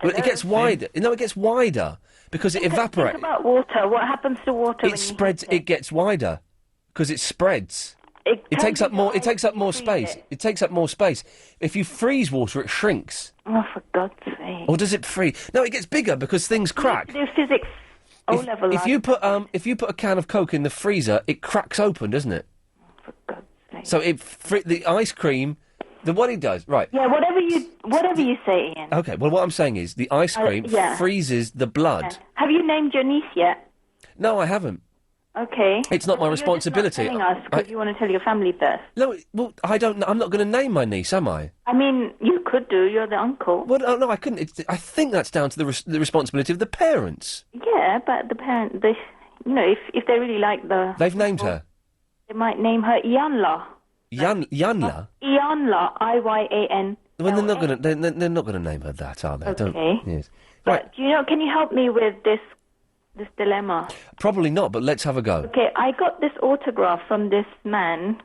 [SPEAKER 3] Well, it gets wider. No, it gets wider because it evaporates.
[SPEAKER 9] Think about water. What happens to water?
[SPEAKER 3] It spreads. It gets wider because it spreads. It takes up more. It takes up more space. It takes up more space. If you freeze water, it shrinks.
[SPEAKER 9] Oh, for God's sake!
[SPEAKER 3] Or does it freeze? No, it gets bigger because things crack.
[SPEAKER 9] Do physics. O-level.
[SPEAKER 3] If you put a can of Coke in the freezer, it cracks open, doesn't it?
[SPEAKER 9] For God's sake!
[SPEAKER 3] So the ice cream, what it does, right?
[SPEAKER 9] Yeah, whatever you say, Ian.
[SPEAKER 3] Okay. Well, what I'm saying is the ice cream freezes the blood.
[SPEAKER 9] Yeah. Have you named your niece yet?
[SPEAKER 3] No, I haven't.
[SPEAKER 9] Okay.
[SPEAKER 3] It's not my responsibility.
[SPEAKER 9] You're just not telling us because you want to tell your family first.
[SPEAKER 3] No, well, I don't. I'm not going to name my niece, am I?
[SPEAKER 9] I mean, you could do. You're the uncle.
[SPEAKER 3] Well, no, I couldn't. I think that's down to the responsibility of the parents.
[SPEAKER 9] Yeah, but the parent, if they really like the...
[SPEAKER 3] They've named her.
[SPEAKER 9] They might name her Ianla.
[SPEAKER 3] Ianla?
[SPEAKER 9] Ianla, Iyan.
[SPEAKER 3] Well, they're not going to name her that, are they?
[SPEAKER 9] Okay.
[SPEAKER 3] Yes.
[SPEAKER 9] But, can you help me with this dilemma?
[SPEAKER 3] Probably not, but let's have a go.
[SPEAKER 9] Okay, I got this autograph from this man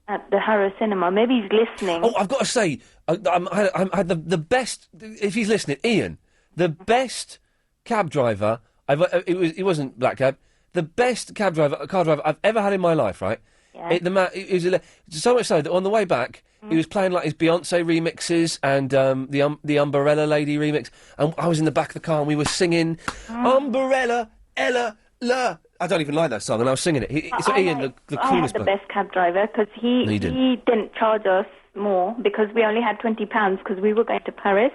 [SPEAKER 9] at the Harrow Cinema. Maybe he's listening.
[SPEAKER 3] Oh, I've got to say, I had the best, if he's listening, Ian, the best cab driver, it wasn't black cab, the best car driver I've ever had in my life, right?
[SPEAKER 9] Yeah.
[SPEAKER 3] It was so much so that on the way back, he was playing like his Beyonce remixes and the Umbrella Lady remix, and I was in the back of the car and we were singing Umbrella Ella La. I don't even like that song, and I was singing it. Ian, the coolest.
[SPEAKER 9] I had the best cab driver because he didn't charge us more because we only had £20 because we were going to Paris,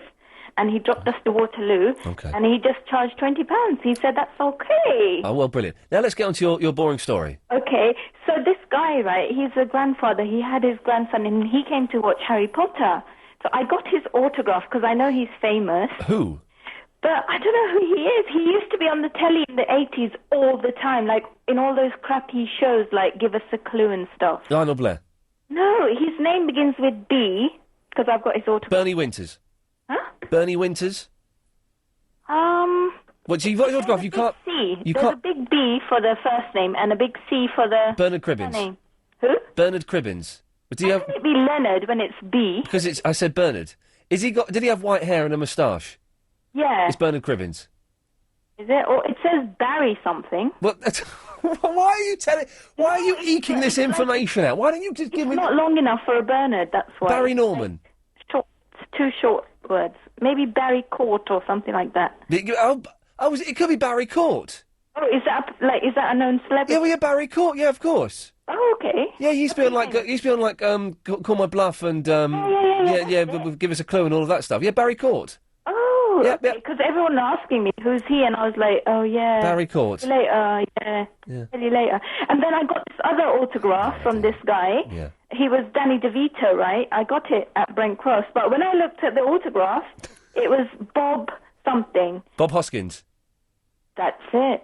[SPEAKER 9] and he dropped us to Waterloo.
[SPEAKER 3] Okay.
[SPEAKER 9] And he just charged £20. He said that's okay.
[SPEAKER 3] Oh well, brilliant. Now let's get on to your boring story.
[SPEAKER 9] Okay, so this guy, right? He's a grandfather. He had his grandson, and he came to watch Harry Potter. So I got his autograph because I know he's famous.
[SPEAKER 3] Who?
[SPEAKER 9] But I don't know who he is. He used to be on the telly in the 80s all the time, like in all those crappy shows like Give Us a Clue and stuff.
[SPEAKER 3] Lionel Blair.
[SPEAKER 9] No, his name begins with B, because I've got his autograph.
[SPEAKER 3] Bernie Winters.
[SPEAKER 9] Huh?
[SPEAKER 3] Bernie Winters? Well, so you've got his autograph, you can't...
[SPEAKER 9] C. There's a big B for the first name and a big C for the...
[SPEAKER 3] Bernard Cribbins.
[SPEAKER 9] Surname. Who?
[SPEAKER 3] Bernard Cribbins. But
[SPEAKER 9] How can it be Leonard when it's B?
[SPEAKER 3] Because I said Bernard. Did he have white hair and a moustache?
[SPEAKER 9] Yeah.
[SPEAKER 3] It's Bernard Cribbins.
[SPEAKER 9] Is it? Or it says Barry something.
[SPEAKER 3] What? Why are you eking this information out? Why don't you just give me...
[SPEAKER 9] It's not long enough for a Bernard, that's why.
[SPEAKER 3] Barry Norman.
[SPEAKER 9] Short, two short words. Maybe Barry Court or something like that.
[SPEAKER 3] It could be Barry Court.
[SPEAKER 9] Oh, is that a known celebrity?
[SPEAKER 3] Yeah, well, yeah, Barry Court. Yeah, of course.
[SPEAKER 9] Oh, okay.
[SPEAKER 3] Yeah, he used to be on Call My Bluff and give us a clue and all of that stuff. Yeah, Barry Court.
[SPEAKER 9] Oh, okay. Because everyone was asking me who's he, and I was like, oh yeah,
[SPEAKER 3] Barry Court.
[SPEAKER 9] Later, yeah. Tell you later. And then I got this other autograph from this guy.
[SPEAKER 3] Yeah.
[SPEAKER 9] He was Danny DeVito, right? I got it at Brent Cross, but when I looked at the autograph, it was Bob something.
[SPEAKER 3] Bob Hoskins.
[SPEAKER 9] That's it.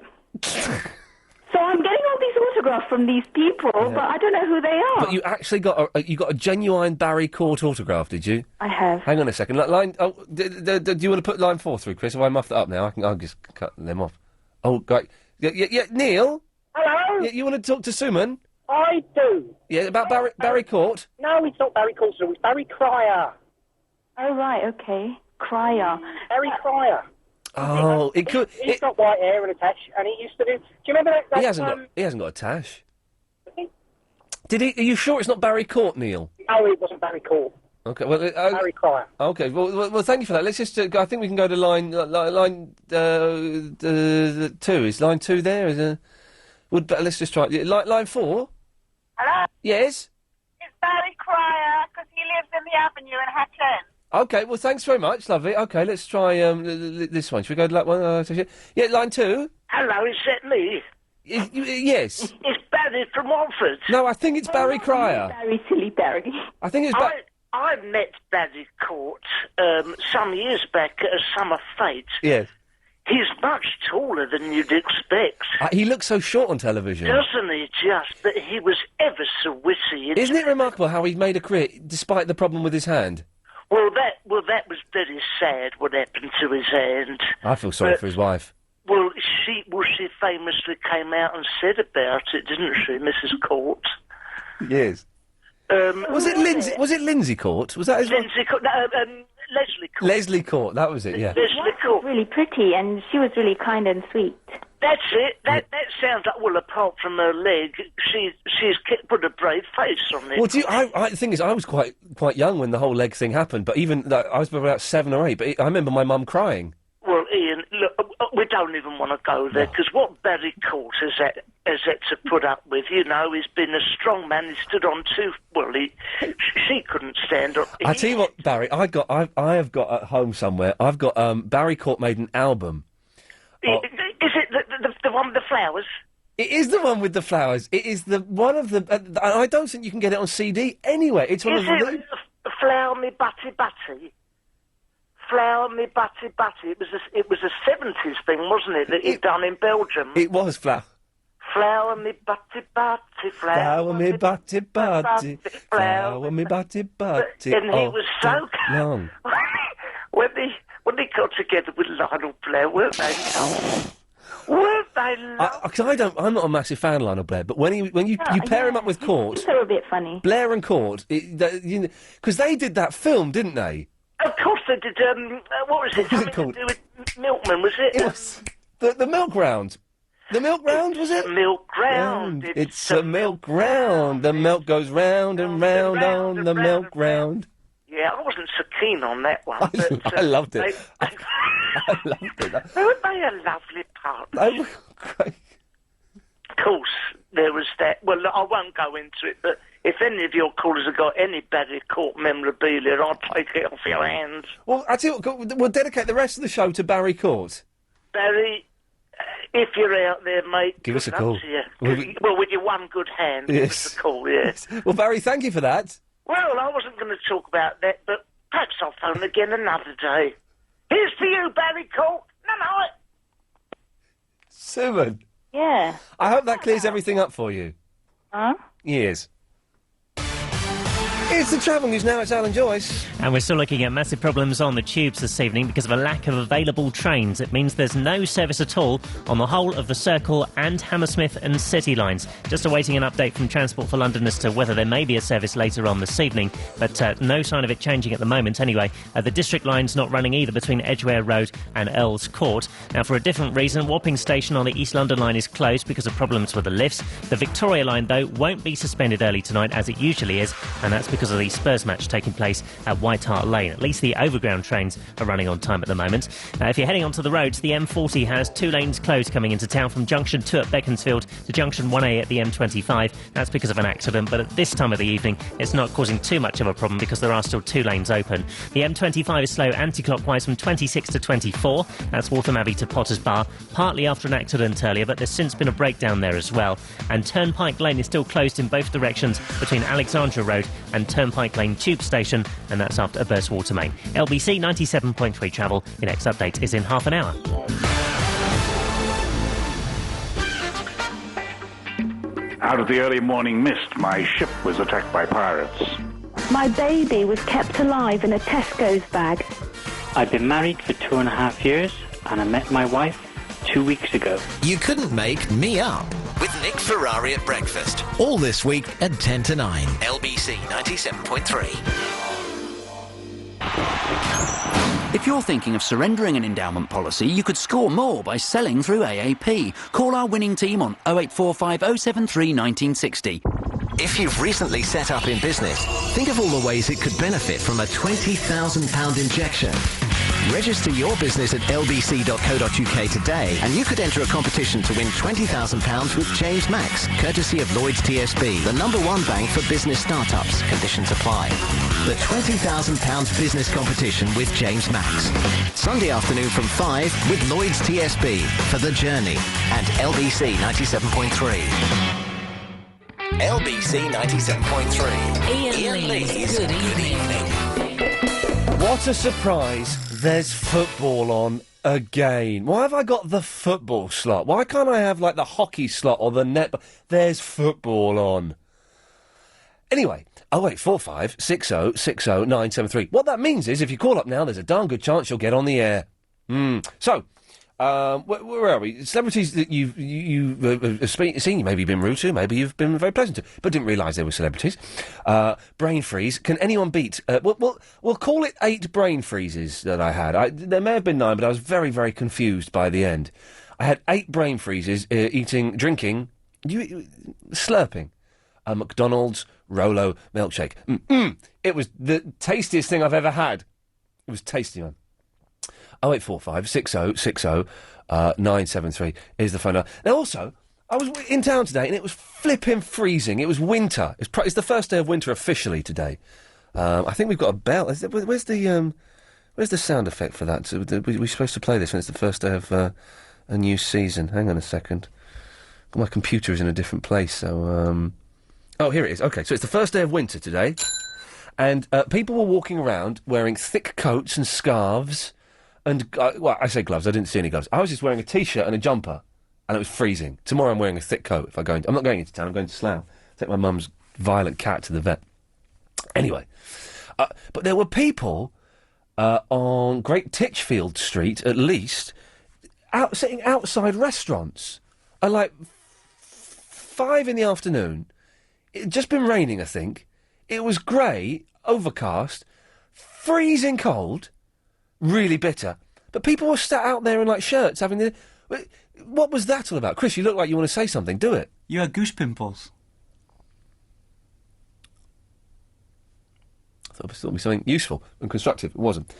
[SPEAKER 9] So I'm getting all these autographs from these people, but I don't know who they are.
[SPEAKER 3] But you actually got a genuine Barry Court autograph, did you?
[SPEAKER 9] I have.
[SPEAKER 3] Hang on a second. Line. Oh, do you want to put line 4 through, Chris? Have I muffed it up now? I'll just cut them off. Oh, great. Yeah. Neil.
[SPEAKER 7] Hello.
[SPEAKER 3] Yeah, you want to talk to Suman?
[SPEAKER 7] I do.
[SPEAKER 3] Yeah, about Barry Court.
[SPEAKER 7] No, it's not Barry Court. It's Barry Cryer.
[SPEAKER 9] Oh right, okay. Cryer.
[SPEAKER 7] Barry Cryer.
[SPEAKER 3] Oh, it could.
[SPEAKER 7] He's got white hair and a tash, and he used to do. Do you remember that?
[SPEAKER 3] He hasn't got a tash. Did he? Are you sure it's not Barry Court, Neil?
[SPEAKER 7] No, it wasn't Barry Court.
[SPEAKER 3] Okay, well,
[SPEAKER 7] Barry Cryer.
[SPEAKER 3] Okay, well, thank you for that. Let's just. I think we can go to line 2. Is line 2 there? Let's just try line 4.
[SPEAKER 10] Hello.
[SPEAKER 3] Yes.
[SPEAKER 10] It's Barry Cryer because he lives in the Avenue in Hatton.
[SPEAKER 3] Okay, well, thanks very much, lovely. Okay, let's try this one. Should we go to that one? Yeah, line 2.
[SPEAKER 11] Hello, is that me?
[SPEAKER 3] Yes.
[SPEAKER 11] It's Barry from Watford.
[SPEAKER 3] No, I think it's Barry Cryer.
[SPEAKER 9] Barry, silly Barry.
[SPEAKER 3] I think it's
[SPEAKER 11] I met Barry Court some years back at a summer fete.
[SPEAKER 3] Yes.
[SPEAKER 11] He's much taller than you'd expect.
[SPEAKER 3] He looks so short on television.
[SPEAKER 11] Doesn't he just? But he was ever so witty.
[SPEAKER 3] Isn't it remarkable how he made a career despite the problem with his hand?
[SPEAKER 11] Well, that was very sad what happened to his hand.
[SPEAKER 3] I feel sorry for his wife.
[SPEAKER 11] Well, she famously came out and said about it, didn't she, Mrs. Court?
[SPEAKER 3] Yes. Was it Lindsay Court? Was that his name?
[SPEAKER 11] Lindsay Court? No, Leslie Court.
[SPEAKER 3] Leslie Court, that was it, yeah.
[SPEAKER 11] Leslie Court.
[SPEAKER 9] Really pretty, and she was really kind and sweet.
[SPEAKER 11] That's it. That sounds like, well, apart from her leg, she's put a brave face on it.
[SPEAKER 3] Well, the thing is, I was quite young when the whole leg thing happened, but even I was about 7 or 8. But I remember my mum crying.
[SPEAKER 11] Well, Ian, look, we don't even want to go there because what Barry Court has had to put up with, you know, he's been a strong man. He stood on 2. Well, she couldn't stand up.
[SPEAKER 3] I tell you what, Barry, I have got at home somewhere. I've got Barry Court made an album.
[SPEAKER 11] Is it the one with the flowers?
[SPEAKER 3] It is the one with the flowers. It is one of the. I don't think you can get it on CD anywhere. It's one of the.
[SPEAKER 11] Flower me butty butty. Flower me butty butty. It was a 70s thing, wasn't it? That he'd done in Belgium.
[SPEAKER 3] It was flower.
[SPEAKER 11] Flower me butty butty.
[SPEAKER 3] Flower me butty butty. Flower me butty butty.
[SPEAKER 11] And he was so
[SPEAKER 3] long.
[SPEAKER 11] When they got together with Lionel Blair, weren't they? Weren't they?
[SPEAKER 3] Because I'm not a massive fan of Lionel Blair, but when you pair him up with Court,
[SPEAKER 9] they're a bit funny.
[SPEAKER 3] Blair and Court, because they did that film, didn't they?
[SPEAKER 11] Of course they did. What was it? Something to do with Milkman, was it?
[SPEAKER 3] It was the Milk Round. The Milk Round, was it?
[SPEAKER 11] Milk Round.
[SPEAKER 3] It's a milk round. The milk goes round and round on the milk round.
[SPEAKER 11] Yeah, I wasn't so keen on that one.
[SPEAKER 3] I loved it. I loved it.
[SPEAKER 11] Weren't they a lovely partner?
[SPEAKER 3] They were great.
[SPEAKER 11] Of course, there was that. Well, I won't go into it, but if any of your callers have got any Barry Court memorabilia, I'll take it off your hands.
[SPEAKER 3] Well, I tell you what, we'll dedicate the rest of the show to Barry Court.
[SPEAKER 11] Barry, if you're out there, mate,
[SPEAKER 3] give us a call.
[SPEAKER 11] Well, with your one good hand, give us a call, yes.
[SPEAKER 3] Well, Barry, thank you for that.
[SPEAKER 11] Well, I wasn't going to talk about that, but perhaps I'll phone again another day. Here's to you, Barry Court. Night-night.
[SPEAKER 3] Suman.
[SPEAKER 9] Yeah.
[SPEAKER 3] I hope that clears everything up for you.
[SPEAKER 9] Huh?
[SPEAKER 3] Yes. It's the travel news now, it's Alan Joyce.
[SPEAKER 4] And we're still looking at massive problems on the tubes this evening because of a lack of available trains. It means there's no service at all on the whole of the Circle and Hammersmith and City lines. Just awaiting an update from Transport for London as to whether there may be a service later on this evening, but no sign of it changing at the moment anyway. The District line's not running either between Edgware Road and Earl's Court. Now, for a different reason, Wapping Station on the East London line is closed because of problems with the lifts. The Victoria line, though, won't be suspended early tonight as it usually is, and that's because of the Spurs match taking place at White Hart Lane. At least the overground trains are running on time at the moment. If you're heading onto the roads, the M40 has 2 lanes closed coming into town from Junction 2 at Beaconsfield to Junction 1A at the M25. That's because of an accident, but at this time of the evening it's not causing too much of a problem because there are still 2 lanes open. The M25 is slow anti-clockwise from 26 to 24. That's Waltham Abbey to Potters Bar, partly after an accident earlier, but there's since been a breakdown there as well. And Turnpike Lane is still closed in both directions between Alexandra Road and Turnpike Lane Tube Station, and that's after a burst water main. LBC 97.3 travel. Your next update is in half an hour.
[SPEAKER 12] Out of the early morning mist, my ship was attacked by pirates.
[SPEAKER 9] My baby was kept alive in a Tesco's bag.
[SPEAKER 13] I've been married for 2.5 years, and I met my wife 2 weeks ago.
[SPEAKER 1] You couldn't make me up. With Nick Ferrari at breakfast. All this week at 10 to 9. LBC 97.3.
[SPEAKER 19] If you're thinking of surrendering an endowment policy, you could score more by selling through AAP. Call our winning team on 0845 073 1960.
[SPEAKER 1] If you've recently set up in business, think of all the ways it could benefit from a £20,000 injection. Register your business at lbc.co.uk today and you could enter a competition to win £20,000 with James Max, courtesy of Lloyds TSB, the #1 bank for business startups. Conditions apply. The £20,000 business competition with James Max. Sunday afternoon from 5 with Lloyds TSB for The Journey and LBC 97.3. LBC 97.3.
[SPEAKER 6] Iain Lee's Good Evening.
[SPEAKER 3] What a surprise. There's football on again. Why have I got the football slot? Why can't I have, like, the hockey slot or the net? There's football on. Anyway, 0845 60 60 973. What that means is if you call up now, there's a darn good chance you'll get on the air. So, where are we? Celebrities that you've seen, maybe you've been rude to, maybe you've been very pleasant to, but didn't realise they were celebrities. Brain freeze. Can anyone beat... We'll call it 8 brain freezes that I had. There may have been 9, but I was very, very confused by the end. I had 8 brain freezes, drinking, slurping. A McDonald's Rolo milkshake. It was the tastiest thing I've ever had. It was tasty, man. 0845 60 60 973 is the phone number. Now, also, I was in town today and it was flipping freezing. It was winter. It's the first day of winter officially today. I think we've got a bell. Where's the sound effect for that? We're supposed to play this when it's the first day of a new season. Hang on a second. My computer is in a different place, so... Oh, here it is. OK, so it's the first day of winter today. And people were walking around wearing thick coats and scarves... And, I say gloves, I didn't see any gloves. I was just wearing a T-shirt and a jumper, and it was freezing. Tomorrow I'm wearing a thick coat if I go I'm not going into town, I'm going to Slough. Take my mum's violent cat to the vet. Anyway, but there were people on Great Titchfield Street, at least, sitting outside restaurants at, 5 in the afternoon. It'd just been raining, I think. It was grey, overcast, freezing cold... Really bitter. But people were sat out there in, shirts, having the... What was that all about? Chris, you look like you want to say something. Do it.
[SPEAKER 2] You had goose pimples.
[SPEAKER 3] I thought it would be something useful and constructive. It wasn't.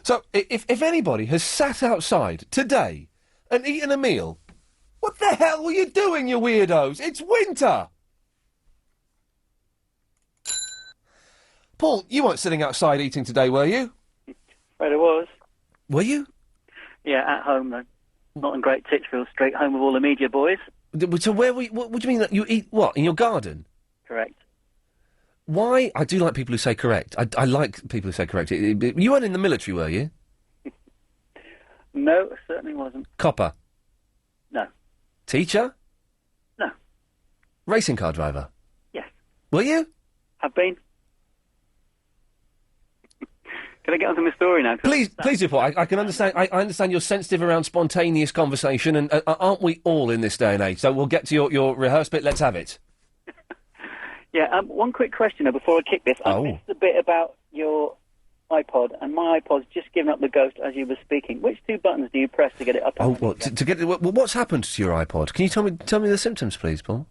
[SPEAKER 3] So, if anybody has sat outside today and eaten a meal, what the hell were you doing, you weirdos? It's winter! Paul, you weren't sitting outside eating today, were you?
[SPEAKER 22] Right, it was.
[SPEAKER 3] Were you?
[SPEAKER 22] Yeah, at home, though. Not in Great Titchfield Street, home of all the media boys.
[SPEAKER 3] So where were you... What do you mean, you eat what, in your garden?
[SPEAKER 22] Correct.
[SPEAKER 3] Why? I do like people who say correct. I like people who say correct. You weren't in the military, were you?
[SPEAKER 22] No, certainly wasn't.
[SPEAKER 3] Copper?
[SPEAKER 22] No.
[SPEAKER 3] Teacher?
[SPEAKER 22] No.
[SPEAKER 3] Racing car driver?
[SPEAKER 22] Yes.
[SPEAKER 3] Were you?
[SPEAKER 22] Have been. Can I get on to my story now?
[SPEAKER 3] Please do, Paul. I can understand. I understand you're sensitive around spontaneous conversation, and aren't we all in this day and age? So we'll get to your rehearsed bit. Let's have it.
[SPEAKER 22] Yeah, one quick question though, before I kick this. I missed the bit about your iPod, and my iPod's just given up the ghost as you were speaking. Which two buttons do you press to get it up?
[SPEAKER 3] Oh, well, to get it. Well, what's happened to your iPod? Can you tell me the symptoms, please, Paul?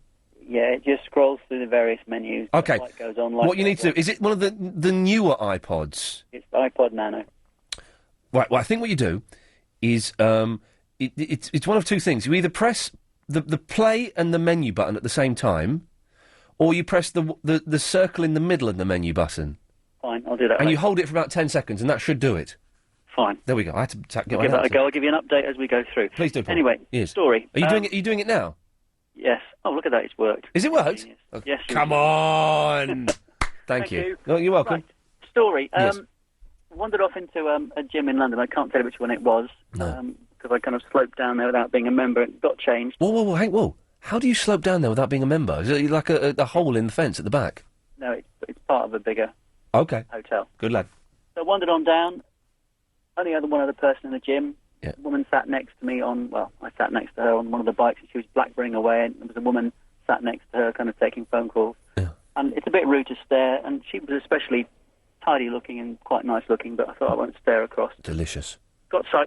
[SPEAKER 22] Yeah, it just scrolls through the various menus.
[SPEAKER 3] Okay.
[SPEAKER 22] The light goes on.
[SPEAKER 3] What you need to do, is it one of the newer iPods?
[SPEAKER 22] It's the iPod Nano.
[SPEAKER 3] Right, well, I think what you do is, it's one of two things. You either press the play and the menu button at the same time, or you press the circle in the middle of the menu button.
[SPEAKER 22] Fine, I'll do that.
[SPEAKER 3] And you hold it for about 10 seconds, and that should do it.
[SPEAKER 22] Fine.
[SPEAKER 3] There we go. I had to get
[SPEAKER 22] I'll give that a go. I'll give you an update as we go through.
[SPEAKER 3] Please do, Paul.
[SPEAKER 22] Anyway,
[SPEAKER 3] yes.
[SPEAKER 22] Story.
[SPEAKER 3] Are you doing it now?
[SPEAKER 22] Yes. Oh, look at that. It's worked.
[SPEAKER 3] Is it worked?
[SPEAKER 22] Yes.
[SPEAKER 3] Come on! Thank you. Oh, you're welcome.
[SPEAKER 22] Right. Story.
[SPEAKER 3] Yes.
[SPEAKER 22] Wandered off into a gym in London. I can't tell you which one it was.
[SPEAKER 3] No.
[SPEAKER 22] Because I kind of sloped down there without being a member. It got changed.
[SPEAKER 3] Whoa. How do you slope down there without being a member? Is it like a hole in the fence at the back?
[SPEAKER 22] No, it's part of a bigger hotel.
[SPEAKER 3] Good lad.
[SPEAKER 22] So I wandered on down. Only had one other person in the gym.
[SPEAKER 3] Yeah.
[SPEAKER 22] A woman sat next to me I sat next to her on one of the bikes, and she was blackberrying away, and there was a woman sat next to her kind of taking phone calls.
[SPEAKER 3] Yeah.
[SPEAKER 22] And it's a bit rude to stare, and she was especially tidy looking and quite nice looking, but I thought I won't stare across.
[SPEAKER 3] Delicious.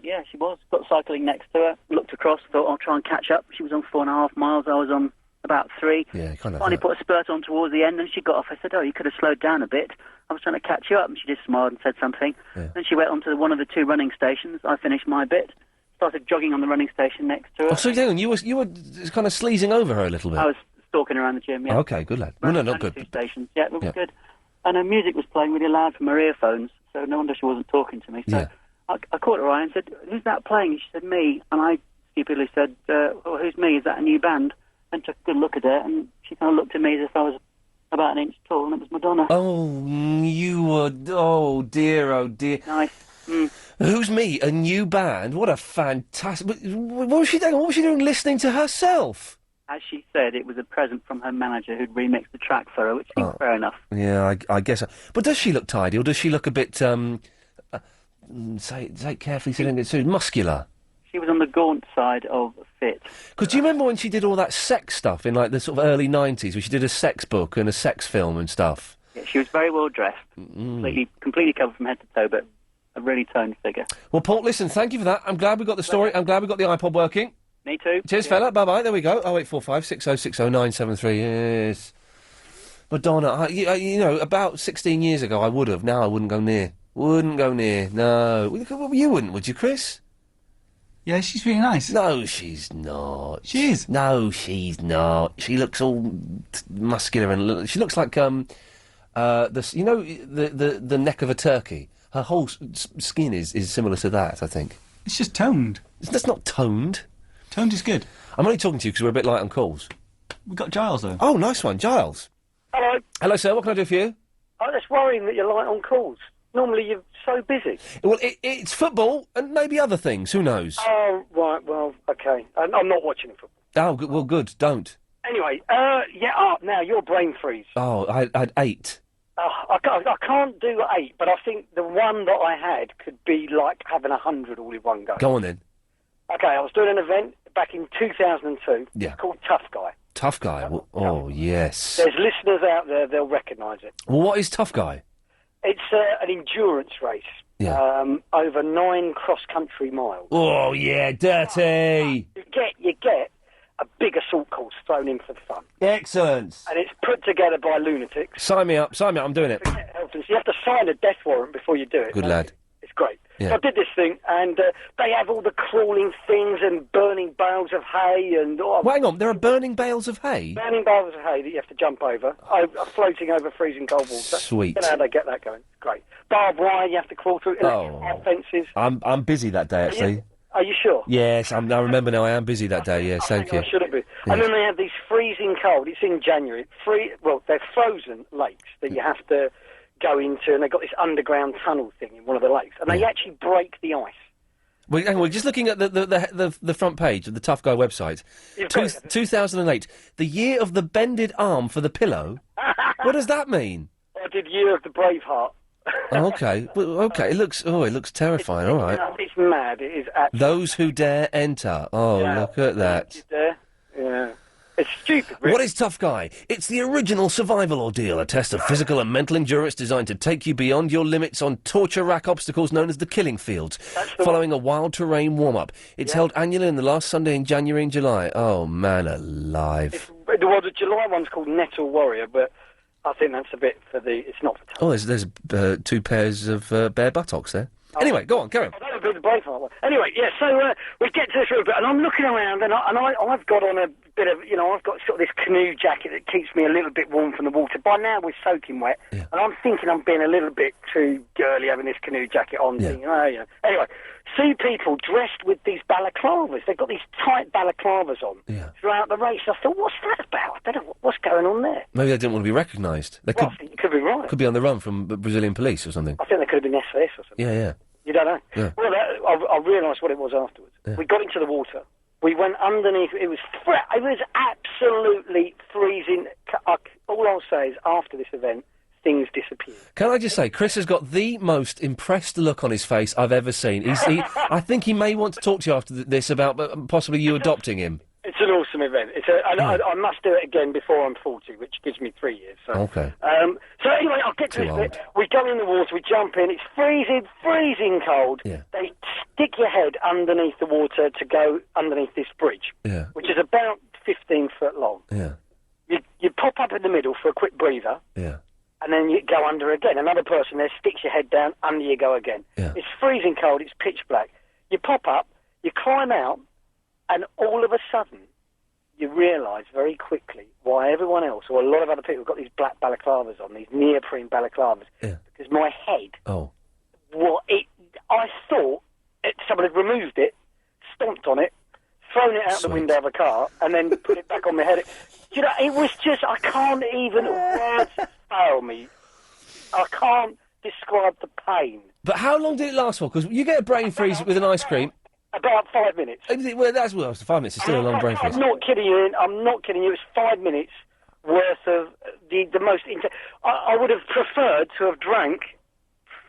[SPEAKER 22] Yeah, she was. Got cycling next to her, looked across, thought I'll try and catch up. She was on 4.5 miles, I was on about 3.
[SPEAKER 3] Yeah, kind of.
[SPEAKER 22] Finally put a spurt on towards the end, and she got off. I said, "Oh, you could have slowed down a bit. I was trying to catch you up." And she just smiled and said something.
[SPEAKER 3] Yeah.
[SPEAKER 22] Then she went on to one of the 2 running stations. I finished my bit, started jogging on the running station next to her.
[SPEAKER 3] Oh, so hang on, you were kind of sleazing over her a little bit.
[SPEAKER 22] I was stalking around the gym, yeah.
[SPEAKER 3] Okay, good lad. Well, no, not good.
[SPEAKER 22] 2 stations. Yeah, it was good. And her music was playing really loud from her earphones, so no wonder she wasn't talking to me. So
[SPEAKER 3] Yeah.
[SPEAKER 22] I caught her eye and said, "Who's that playing?" She said, "Me." And I stupidly said, "Well, who's me? Is that a new band?" And took a good look at her, and she kind of looked at me as if I was about an inch tall, and it was Madonna.
[SPEAKER 3] Oh, you were... Oh, dear, oh, dear.
[SPEAKER 22] Nice.
[SPEAKER 3] Who's me? A new band? What a fantastic... What was she doing? What was she doing listening to herself?
[SPEAKER 22] As she said, it was a present from her manager who'd remixed the track for her, which seems fair enough.
[SPEAKER 3] Yeah, I guess so. But does she look tidy, or does she look a bit, say it carefully, so muscular?
[SPEAKER 22] She was on the gaunt side of fit.
[SPEAKER 3] Because do you remember when she did all that sex stuff in, like, the sort of early 90s, where she did a sex book and a sex film and stuff?
[SPEAKER 22] Yeah, she was very well dressed, completely covered from head to toe, but a really toned figure.
[SPEAKER 3] Well, Paul, listen, thank you for that. I'm glad we got the story. I'm glad we got the iPod working.
[SPEAKER 22] Me too.
[SPEAKER 3] Cheers, fella. Bye-bye. There we go. 0845 6060 973. Yes. Madonna, you know, about 16 years ago I would have. Now I wouldn't go near. Wouldn't go near. No. You wouldn't, would you, Chris?
[SPEAKER 2] Yeah, she's really nice.
[SPEAKER 3] No, she's not.
[SPEAKER 2] She is.
[SPEAKER 3] No, she's not. She looks all muscular and she looks like the neck of a turkey. Her whole skin is similar to that, I think.
[SPEAKER 2] It's just toned.
[SPEAKER 3] That's not toned.
[SPEAKER 2] Toned is good.
[SPEAKER 3] I'm only talking to you because we're a bit light on calls.
[SPEAKER 2] We've got Giles, though.
[SPEAKER 3] Oh, nice one. Giles.
[SPEAKER 7] Hello.
[SPEAKER 3] Hello, sir. What can I do for you?
[SPEAKER 7] Oh, that's worrying that you're light on calls. Normally you're so busy.
[SPEAKER 3] Well, it's football and maybe other things. Who knows?
[SPEAKER 7] Oh, right. Well, okay. I'm not watching football.
[SPEAKER 3] Oh, well, good. Don't.
[SPEAKER 7] Anyway, now your brain freeze.
[SPEAKER 3] Oh, I had 8.
[SPEAKER 7] I can't do 8, but I think the one that I had could be like having 100 all in one go.
[SPEAKER 3] Go on, then.
[SPEAKER 7] Okay, I was doing an event back in 2002.
[SPEAKER 3] Yeah.
[SPEAKER 7] It's called Tough Guy.
[SPEAKER 3] Tough Guy. Oh, yes.
[SPEAKER 7] There's listeners out there, they'll recognise it.
[SPEAKER 3] Well, what is Tough Guy?
[SPEAKER 7] It's an endurance race.
[SPEAKER 3] Yeah.
[SPEAKER 7] Over 9 cross-country miles.
[SPEAKER 3] Oh, yeah, dirty.
[SPEAKER 7] You get a big assault course thrown in for fun.
[SPEAKER 3] Excellent.
[SPEAKER 7] And it's put together by lunatics.
[SPEAKER 3] Sign me up, I'm doing it.
[SPEAKER 7] You have to sign a death warrant before you do it.
[SPEAKER 3] Good lad.
[SPEAKER 7] It's great.
[SPEAKER 3] Yeah.
[SPEAKER 7] So I did this thing, and they have all the crawling things and burning bales of hay and...
[SPEAKER 3] Well, hang on, there are burning bales of hay?
[SPEAKER 7] Burning bales of hay that you have to jump over, floating over freezing cold water.
[SPEAKER 3] Sweet.
[SPEAKER 7] You know how they get that going. It's great. Barbed wire you have to crawl through, electric fences.
[SPEAKER 3] I'm busy that day, actually.
[SPEAKER 7] Are you sure?
[SPEAKER 3] Yes, I remember now. I am busy that day. Yes, thank you.
[SPEAKER 7] I shouldn't be.
[SPEAKER 3] Yes.
[SPEAKER 7] And then they have these freezing cold. It's in January. They're frozen lakes that you have to go into, and they've got this underground tunnel thing in one of the lakes, and they actually break the ice.
[SPEAKER 3] Well, hang on, we're just looking at the front page of the Tough Guy website. 2008, the year of the bended arm for the pillow. What does that mean?
[SPEAKER 7] I did Year of the Braveheart.
[SPEAKER 3] Oh, okay. Well, okay. It looks terrifying. All right.
[SPEAKER 7] It's mad. It is actually.
[SPEAKER 3] Those who dare enter. Oh,
[SPEAKER 7] Yeah.
[SPEAKER 3] look at that.
[SPEAKER 7] Yeah. It's stupid, really.
[SPEAKER 3] What is Tough Guy? It's the original survival ordeal, a test of physical and mental endurance designed to take you beyond your limits on torture rack obstacles known as the Killing Fields, following a wild terrain warm-up. It's held annually on the last Sunday in January and July. Oh, man alive.
[SPEAKER 7] Well, the July one's called Nettle Warrior, but I think that's a bit for the... It's not for...
[SPEAKER 3] Oh, there's 2 pairs of bare buttocks there. Anyway, go on, carry on.
[SPEAKER 7] That would be the brave one. Anyway, yeah, so we get to this room, and I'm looking around, and I've got on a bit of, I've got sort of this canoe jacket that keeps me a little bit warm from the water. By now we're soaking wet, and I'm thinking I'm being a little bit too girly having this canoe jacket on.
[SPEAKER 3] Yeah.
[SPEAKER 7] Thinking, Anyway, see people dressed with these balaclavas. They've got these tight balaclavas on throughout the race. I thought, what's that about? I don't know what's going on there.
[SPEAKER 3] Maybe they didn't want to be recognised. They
[SPEAKER 7] I think you could be right.
[SPEAKER 3] could be on the run from the Brazilian police or something.
[SPEAKER 7] I think they could have been SAS or something.
[SPEAKER 3] Yeah.
[SPEAKER 7] You don't know?
[SPEAKER 3] Yeah.
[SPEAKER 7] Well, I realised what it was afterwards.
[SPEAKER 3] Yeah.
[SPEAKER 7] We got into the water. We went underneath. It was absolutely freezing. All I'll say is, after this event, things disappeared.
[SPEAKER 3] Can I just say, Chris has got the most impressed look on his face I've ever seen. I think he may want to talk to you after this about possibly you adopting him.
[SPEAKER 7] It's an awesome event. I must do it again before I'm 40, which gives me 3 years. So.
[SPEAKER 3] Okay.
[SPEAKER 7] So anyway, I'll get to this bit. We go in the water, we jump in. It's freezing cold.
[SPEAKER 3] Yeah.
[SPEAKER 7] They stick your head underneath the water to go underneath this bridge, which is about 15 foot long.
[SPEAKER 3] Yeah.
[SPEAKER 7] You pop up in the middle for a quick breather.
[SPEAKER 3] Yeah.
[SPEAKER 7] And then you go under again. Another person there sticks your head down, under you go again.
[SPEAKER 3] Yeah.
[SPEAKER 7] It's freezing cold, it's pitch black. You pop up, you climb out, and all of a sudden, you realise very quickly why everyone else, or a lot of other people, have got these black balaclavas on, these neoprene balaclavas.
[SPEAKER 3] Yeah.
[SPEAKER 7] Because my head, I thought someone had removed it, stomped on it, thrown it out the window of a car, and then put it back on my head. It was just, I can't even, words fail me. I can't describe the pain.
[SPEAKER 3] But how long did it last for? Because you get a brain freeze with an ice cream.
[SPEAKER 7] About 5 minutes.
[SPEAKER 3] Well, 5 minutes is still a long brain freeze.
[SPEAKER 7] I'm not kidding you. I'm not kidding you. It's 5 minutes worth of the most... I would have preferred to have drank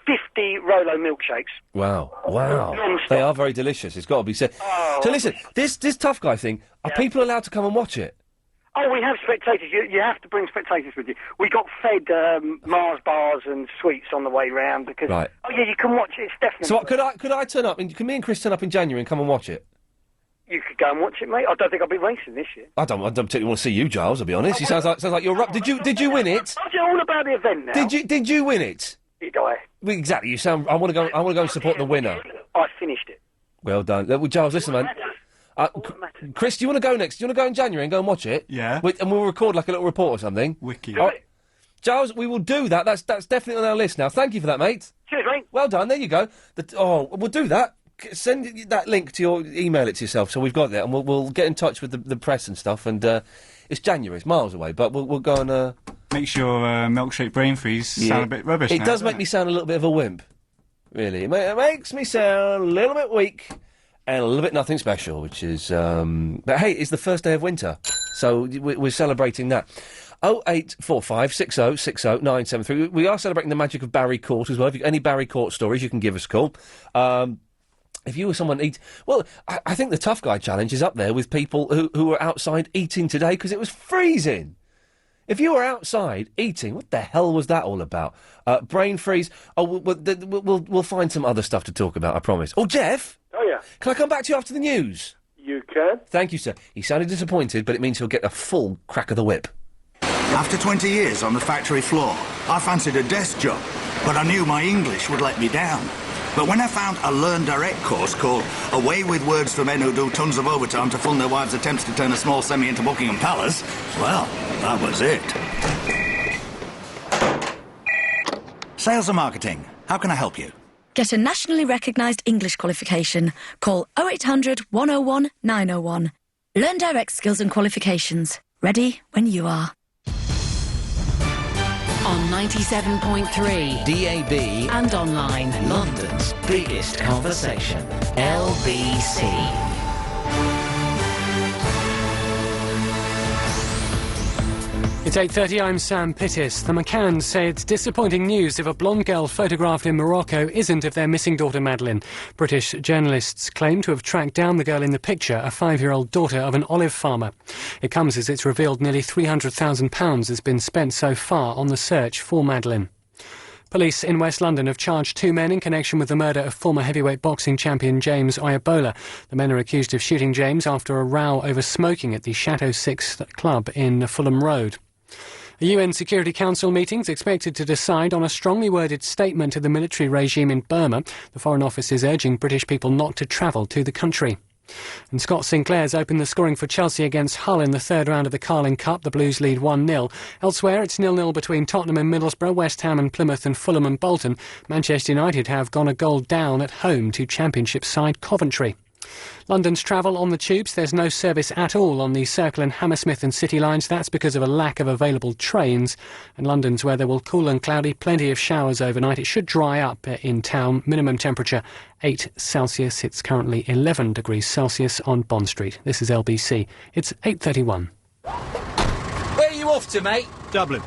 [SPEAKER 7] 50 Rolo milkshakes.
[SPEAKER 3] Wow.
[SPEAKER 7] Non-stop.
[SPEAKER 3] They are very delicious, it's got to be said. So listen, this Tough Guy thing, are people allowed to come and watch it?
[SPEAKER 7] Oh, we have spectators. You have to bring spectators with you. We got fed Mars bars and sweets on the way round because...
[SPEAKER 3] Right.
[SPEAKER 7] Oh, yeah, you can watch it. It's definitely...
[SPEAKER 3] So could I turn up, and can me and Chris turn up in January and come and watch it?
[SPEAKER 7] You could go and watch it, mate. I don't think I'll be racing this year.
[SPEAKER 3] I don't particularly want to see you, Giles, I'll be honest. You sounds like you're up. Did you win it?
[SPEAKER 7] I'll tell you all about the event now.
[SPEAKER 3] Did you win it?
[SPEAKER 7] Did I?
[SPEAKER 3] Well, exactly. You sound... I want to go and support the winner.
[SPEAKER 7] I finished it.
[SPEAKER 3] Well done. Well, Giles, listen, man. Chris, do you want to go next? Do you want to go in January and go and watch it?
[SPEAKER 2] Yeah.
[SPEAKER 3] And we'll record like a little report or something.
[SPEAKER 2] Wiki.
[SPEAKER 3] Oh, Giles, we will do that. That's definitely on our list now. Thank you for that, mate.
[SPEAKER 7] Cheers, mate.
[SPEAKER 3] Well done. There you go. We'll do that. Send that link to your email it to yourself, so we've got that, and we'll get in touch with the press and stuff. And it's January, it's miles away, but we'll go and
[SPEAKER 2] makes your milkshake brain freeze sound a bit rubbish.
[SPEAKER 3] It does make me sound a little bit of a wimp, really. It makes me sound a little bit weak. And a little bit nothing special, which is... but hey, it's the first day of winter, so we're celebrating that. 0845 60 60 973. We are celebrating the magic of Barry Court as well. If you've got any Barry Court stories, you can give us a call. If you or someone eat... Well, I think the Tough Guy challenge is up there with people who were outside eating today because it was freezing. If you were outside eating, what the hell was that all about? Brain freeze. Oh, we'll find some other stuff to talk about, I promise. Oh, Jeff?
[SPEAKER 14] Oh, yeah.
[SPEAKER 3] Can I come back to you after the news?
[SPEAKER 14] You can.
[SPEAKER 3] Thank you, sir. He sounded disappointed, but it means he'll get a full crack of the whip.
[SPEAKER 16] After 20 years on the factory floor, I fancied a desk job, but I knew my English would let me down. But when I found a Learn Direct course called Away with Words for Men Who Do Tons of Overtime to Fund Their Wives' Attempts to Turn a Small Semi into Buckingham Palace, well, that was it. Sales and marketing. How can I help you?
[SPEAKER 18] Get a nationally recognised English qualification. Call 0800 101 901. Learn Direct skills and qualifications. Ready when you are.
[SPEAKER 6] On 97.3
[SPEAKER 1] DAB
[SPEAKER 6] and online.
[SPEAKER 1] London's biggest conversation. LBC.
[SPEAKER 28] It's 8:30, I'm Sam Pittis. The McCanns say it's disappointing news if a blonde girl photographed in Morocco isn't of their missing daughter Madeleine. British journalists claim to have tracked down the girl in the picture, a 5-year-old daughter of an olive farmer. It comes as it's revealed nearly £300,000 has been spent so far on the search for Madeleine. Police in West London have charged 2 men in connection with the murder of former heavyweight boxing champion James Oyabola. The men are accused of shooting James after a row over smoking at the Chateau 6 club in Fulham Road. A UN Security Council meeting is expected to decide on a strongly worded statement to the military regime in Burma. The Foreign Office is urging British people not to travel to the country. And Scott Sinclair's opened the scoring for Chelsea against Hull in the third round of the Carling Cup. The Blues lead 1-0. Elsewhere, it's 0-0 between Tottenham and Middlesbrough, West Ham and Plymouth, and Fulham and Bolton. Manchester United have gone a goal down at home to Championship side Coventry. London's travel on the tubes. There's no service at all on the Circle and Hammersmith and City lines. That's because of a lack of available trains. And London's weather will cool and cloudy, plenty of showers overnight. It should dry up in town. Minimum temperature 8 Celsius. It's currently 11 degrees Celsius on Bond Street. This is LBC. It's 8:31.
[SPEAKER 5] Where are you off to, mate?
[SPEAKER 14] Dublin.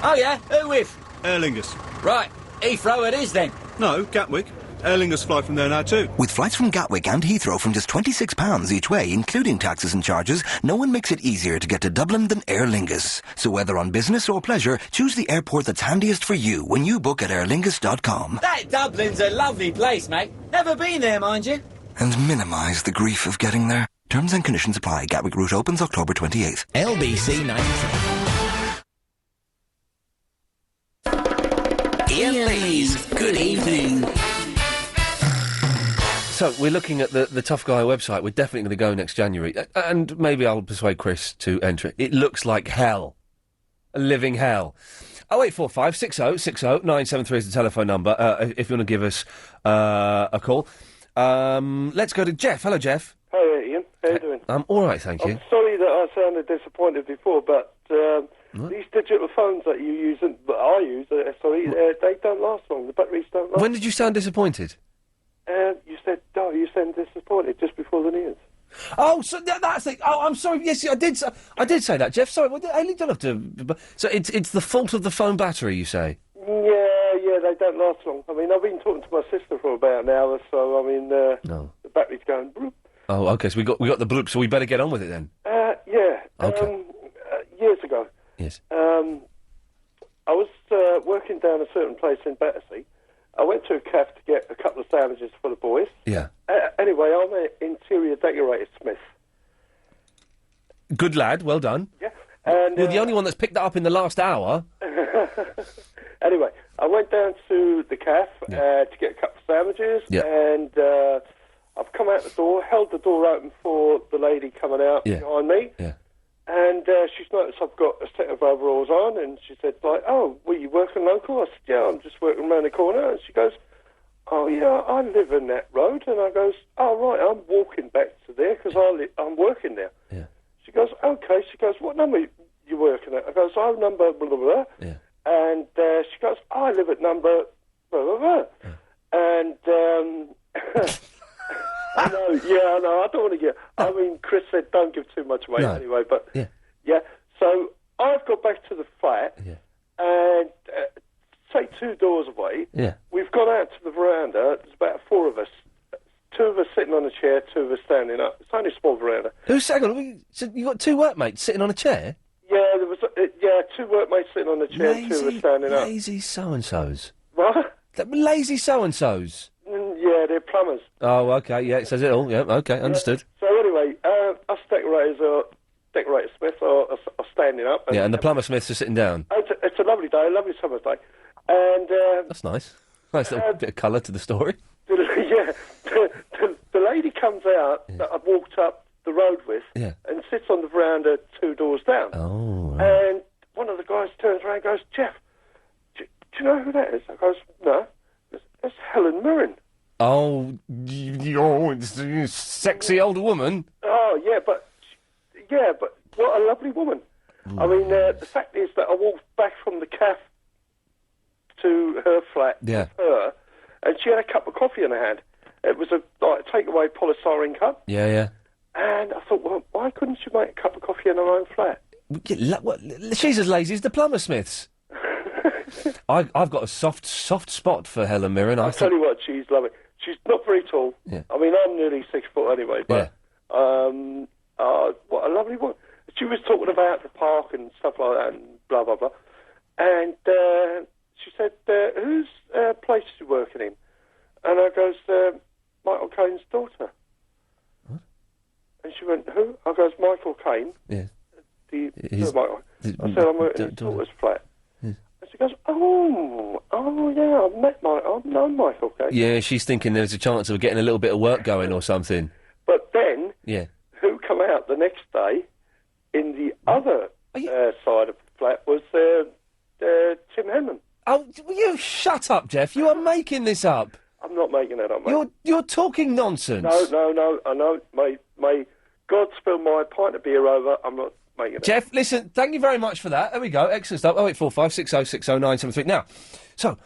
[SPEAKER 5] Oh, yeah? Who with?
[SPEAKER 14] Aer Lingus.
[SPEAKER 5] Right. Heathrow it is, then.
[SPEAKER 14] No, Gatwick. Aer Lingus fly from there now too.
[SPEAKER 17] With flights from Gatwick and Heathrow from just £26 each way, including taxes and charges, no one makes it easier to get to Dublin than Aer Lingus. So whether on business or pleasure, choose the airport that's handiest for you when you book at airlingus.com.
[SPEAKER 5] That Dublin's a lovely place, mate. Never been there, mind you.
[SPEAKER 17] And minimise the grief of getting there. Terms and conditions apply. Gatwick route opens October 28th.
[SPEAKER 1] LBC 93.
[SPEAKER 19] Iain Lee's Good Evening.
[SPEAKER 3] So, we're looking at the Tough Guy website. We're definitely going to go next January. And maybe I'll persuade Chris to enter it. It looks like hell. A living hell. 0845 60 60 973 is the telephone number, if you want to give us a call. Let's go to Jeff. Hello, Jeff.
[SPEAKER 23] Hi, Ian. How you doing?
[SPEAKER 3] I'm all right, thank you.
[SPEAKER 23] I'm sorry that I sounded disappointed before, but these digital phones that you use, and that I use, they don't last long. The batteries don't last.
[SPEAKER 3] When did you sound disappointed?
[SPEAKER 23] You said, you sound disappointed just before the news.
[SPEAKER 3] Oh, so that's it. Oh, I'm sorry. Yes, I did say that, Jeff. Sorry. Well, you don't have to. So it's the fault of the phone battery, you say?
[SPEAKER 23] Yeah, they don't last long. I mean, I've been talking to my sister for about an hour, so I mean, the battery's going. Bloop.
[SPEAKER 3] Oh, okay. So we got the bloop. So we better get on with it then.
[SPEAKER 23] Yeah.
[SPEAKER 3] Okay.
[SPEAKER 23] Years ago.
[SPEAKER 3] Yes.
[SPEAKER 23] I was working down a certain place in Battersea. I went to a cafe to get a couple of sandwiches for the boys.
[SPEAKER 3] Yeah.
[SPEAKER 23] Anyway, I'm an interior decorator, Smith.
[SPEAKER 3] Good lad, well done.
[SPEAKER 23] Yeah. And
[SPEAKER 3] you're the only one that's picked that up in the last hour.
[SPEAKER 23] Anyway, I went down to the cafe to get a couple of sandwiches, and I've come out the door, held the door open for the lady coming out behind me.
[SPEAKER 3] Yeah.
[SPEAKER 23] And she's noticed I've got a set of overalls on, and she said, like, oh, were you working local? I said, yeah, I'm just working around the corner. And she goes, oh, yeah, I live in that road. And I goes, oh, right, I'm walking back to there because I'm working there.
[SPEAKER 3] Yeah.
[SPEAKER 23] She goes, okay. She goes, what number you working at? I goes, oh, number blah, blah, blah.
[SPEAKER 3] Yeah.
[SPEAKER 23] And she goes, I live at number blah, blah, blah. Yeah. And... I know, I don't want to get... I mean, Chris said don't give too much away anyway, but... Yeah. So, I've got back to the flat, and say 2 doors away, we've gone out to the veranda, there's about 4 of us. 2 of us sitting on a chair, 2 of us standing up. It's only a small veranda.
[SPEAKER 3] So you got 2 workmates sitting on a chair?
[SPEAKER 23] Yeah, there was... 2 workmates sitting on a chair, 2 of us standing up.
[SPEAKER 3] Lazy so-and-sos.
[SPEAKER 23] What?
[SPEAKER 3] Lazy so-and-sos.
[SPEAKER 23] Yeah, they're plumbers.
[SPEAKER 3] Oh, okay, yeah, it says it all. Yeah, okay, understood.
[SPEAKER 23] So anyway, us decorator Smith are standing up.
[SPEAKER 3] And the plumber Smiths are sitting down.
[SPEAKER 23] It's a lovely day, a lovely summer's day. And...
[SPEAKER 3] that's nice. Nice little bit of colour to the story.
[SPEAKER 23] The lady comes out that I've walked up the road with and sits on the veranda 2 doors down.
[SPEAKER 3] Oh, right.
[SPEAKER 23] And one of the guys turns around and goes, Jeff, do you know who that is? I goes, no. That's Helen Mirren.
[SPEAKER 3] Oh, it's a sexy older woman.
[SPEAKER 23] Oh, yeah, but what a lovely woman. I mean, the fact is that I walked back from the cafe to her flat with her, and she had a cup of coffee in her hand. It was a takeaway polystyrene cup.
[SPEAKER 3] Yeah.
[SPEAKER 23] And I thought, well, why couldn't she make a cup of coffee in her own flat?
[SPEAKER 3] She's as lazy as the plumber Smiths. I've got a soft spot for Helen Mirren.
[SPEAKER 23] I'll tell you what, she's lovely. She's not very tall.
[SPEAKER 3] Yeah.
[SPEAKER 23] I mean, I'm nearly 6 foot anyway, but what a lovely woman. She was talking about the park and stuff like that and blah, blah, blah. And she said, whose place is she working in? And I goes, Michael Caine's daughter.
[SPEAKER 3] What?
[SPEAKER 23] And she went, who? I goes, Michael Caine.
[SPEAKER 3] Yeah.
[SPEAKER 23] Michael. I said, I'm working in his daughter's flat. And she goes, yeah, I've known Michael Caine.
[SPEAKER 3] Yeah, she's thinking there's a chance of getting a little bit of work going or something.
[SPEAKER 23] But then,
[SPEAKER 3] yeah,
[SPEAKER 23] who come out the next day in the other side of the flat was Tim Henman.
[SPEAKER 3] Oh, you shut up, Jeff. You are making this up.
[SPEAKER 23] I'm not making that up, mate.
[SPEAKER 3] You're talking nonsense.
[SPEAKER 23] No, I know. May God spill my pint of beer over. I'm not making it.
[SPEAKER 3] Jeff, listen, thank you very much for that. There we go. Excellent stuff. 0845 6060 973. Now, so,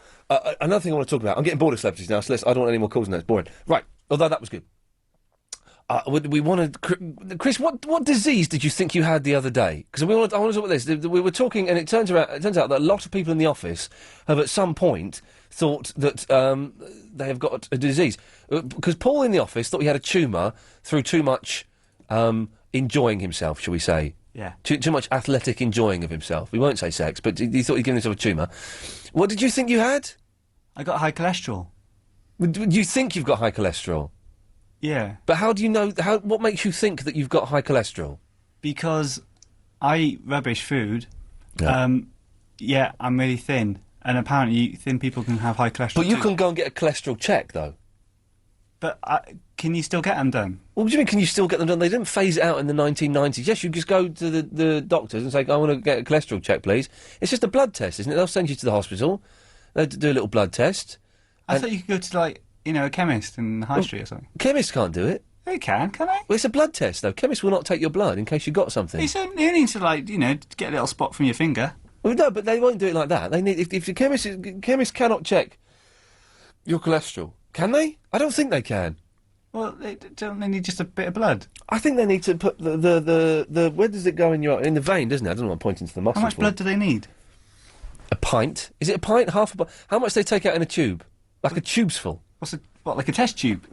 [SPEAKER 3] another thing I want to talk about. I'm getting bored of celebrities now, so I don't want any more calls on that. It's boring. Right. Although that was good. We wanted... Chris, what disease did you think you had the other day? Because I want to talk about this. We were talking, and it turns out that a lot of people in the office have at some point thought that they have got a disease. Because Paul in the office thought he had a tumour through too much enjoying himself, shall we say.
[SPEAKER 2] Yeah.
[SPEAKER 3] Too much athletic enjoying of himself. We won't say sex, but he thought he'd given himself a tumour. What did you think you had?
[SPEAKER 2] I got high cholesterol.
[SPEAKER 3] You think you've got high cholesterol?
[SPEAKER 2] Yeah.
[SPEAKER 3] But how do you know... What makes you think that you've got high cholesterol?
[SPEAKER 2] Because I eat rubbish food.
[SPEAKER 3] Yeah.
[SPEAKER 2] I'm really thin. And apparently thin people can have high cholesterol
[SPEAKER 3] But you can go and get a cholesterol check, though.
[SPEAKER 2] But can you still get them done?
[SPEAKER 3] What do you mean, can you still get them done? They didn't phase it out in the 1990s. Yes, you just go to the doctors and say, I want to get a cholesterol check, please. It's just a blood test, isn't it? They'll send you to the hospital. They'll do a little blood test.
[SPEAKER 2] I thought you could go to, a chemist in the high street or something.
[SPEAKER 3] Chemists can't do it.
[SPEAKER 2] They can they?
[SPEAKER 3] Well, it's a blood test, though. Chemists will not take your blood in case you've got something.
[SPEAKER 2] You need to, get a little spot from your finger.
[SPEAKER 3] Well, no, but they won't do it like that. They need if the chemist cannot check your cholesterol, can they? I don't think they can.
[SPEAKER 2] Well, don't they need just a bit of blood?
[SPEAKER 3] I think they need to put the where does it go in the vein, doesn't it? I don't know. I'm pointing to the muscles.
[SPEAKER 2] How much blood do they need?
[SPEAKER 3] A pint? Is it a pint? Half a pint? How much do they take out in a tube? Like a tube's full?
[SPEAKER 2] Like a test tube?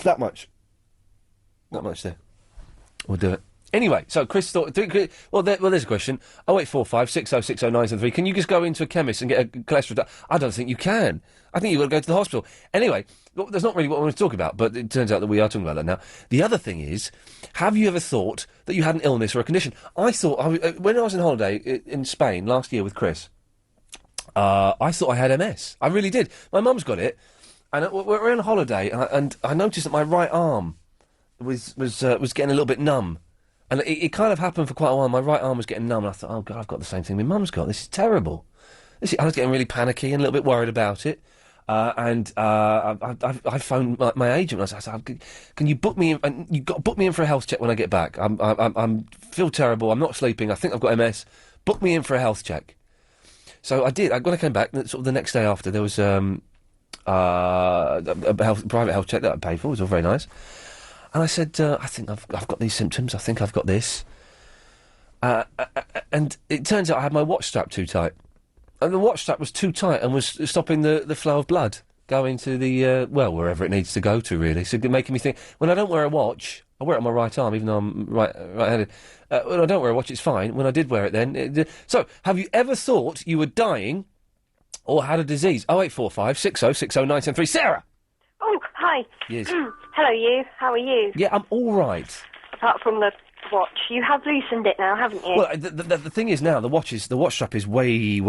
[SPEAKER 3] That much. That much there. We'll do it. Anyway, so Chris thought... there's a question. 0845 6060 973. Can you just go into a chemist and get a cholesterol... I don't think you can. I think you've got to go to the hospital. Anyway, that's not really what I want to talk about, but it turns out that we are talking about that now. The other thing is, have you ever thought that you had an illness or a condition? I thought... when I was on holiday in Spain last year with Chris, I thought I had MS. I really did. My mum's got it, and we're on holiday, and I noticed that my right arm was getting a little bit numb. And it kind of happened for quite a while. My right arm was getting numb, and I thought, oh, God, I've got the same thing my mum's got. This is terrible. I was getting really panicky and a little bit worried about it. I phoned my agent, and I said, can you book me in? And you've got to book me in for a health check when I get back. I'm feel terrible. I'm not sleeping. I think I've got MS. Book me in for a health check. So I did. When I came back, sort of the next day after, there was a private health check that I paid for. It was all very nice. And I said, I think I've got these symptoms. I think I've got this. And it turns out I had my watch strap too tight. And the watch strap was too tight and was stopping the flow of blood going to the, wherever it needs to go to, really. So making me think, when I don't wear a watch, I wear it on my right arm, even though I'm right-handed. When I don't wear a watch, it's fine. When I did wear it then... So, have you ever thought you were dying or had a disease? 0845 6060 973. Sarah!
[SPEAKER 10] Oh, hi.
[SPEAKER 3] Yes.
[SPEAKER 10] Hello, you. How are you?
[SPEAKER 3] Yeah, I'm all right.
[SPEAKER 10] Apart from the watch. You have loosened it now, haven't you?
[SPEAKER 3] Well, the thing is now, the watch strap is way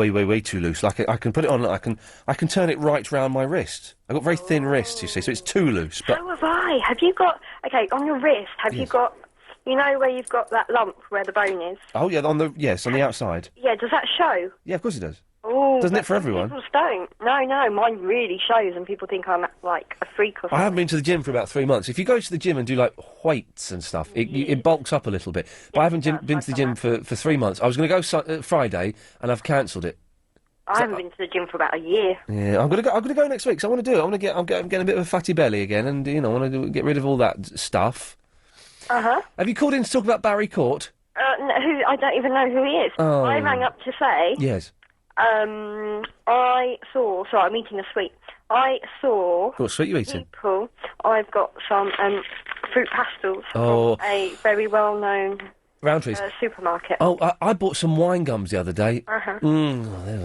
[SPEAKER 3] too loose. Like, I can put it on, I can turn it right round my wrist. I've got very thin wrists, you see, so it's too loose. But
[SPEAKER 10] so have I. Have you got... Okay, on your wrist, have you got... You know where you've got that lump where the bone is?
[SPEAKER 3] Oh, yeah, on the outside.
[SPEAKER 10] Yeah, does that show?
[SPEAKER 3] Yeah, of course it does.
[SPEAKER 10] Oh,
[SPEAKER 3] doesn't it for everyone?
[SPEAKER 10] People don't. No, mine really shows, and people think I'm like a freak or something.
[SPEAKER 3] I haven't been to the gym for about 3 months. If you go to the gym and do like weights and stuff, it bulks up a little bit. But I haven't been to the gym for 3 months. I was going to go Friday, and I've cancelled it.
[SPEAKER 10] I haven't been to the gym for about a year.
[SPEAKER 3] Yeah, I'm gonna go next week. So I want to do it. I'm getting a bit of a fatty belly again, and I want to get rid of all that stuff.
[SPEAKER 10] Uh huh.
[SPEAKER 3] Have you called in to talk about Barry Court?
[SPEAKER 10] No, I don't even know who he is.
[SPEAKER 3] Oh.
[SPEAKER 10] I rang up to say.
[SPEAKER 3] Yes.
[SPEAKER 10] I saw. Sorry, I'm eating a sweet. I saw.
[SPEAKER 3] What sweet you eating?
[SPEAKER 10] People. I've got some fruit pastels
[SPEAKER 3] Oh.
[SPEAKER 10] from a very well-known
[SPEAKER 3] Roundtree's.
[SPEAKER 10] Supermarket.
[SPEAKER 3] Oh, I bought some wine gums the other day.
[SPEAKER 10] Uh-huh.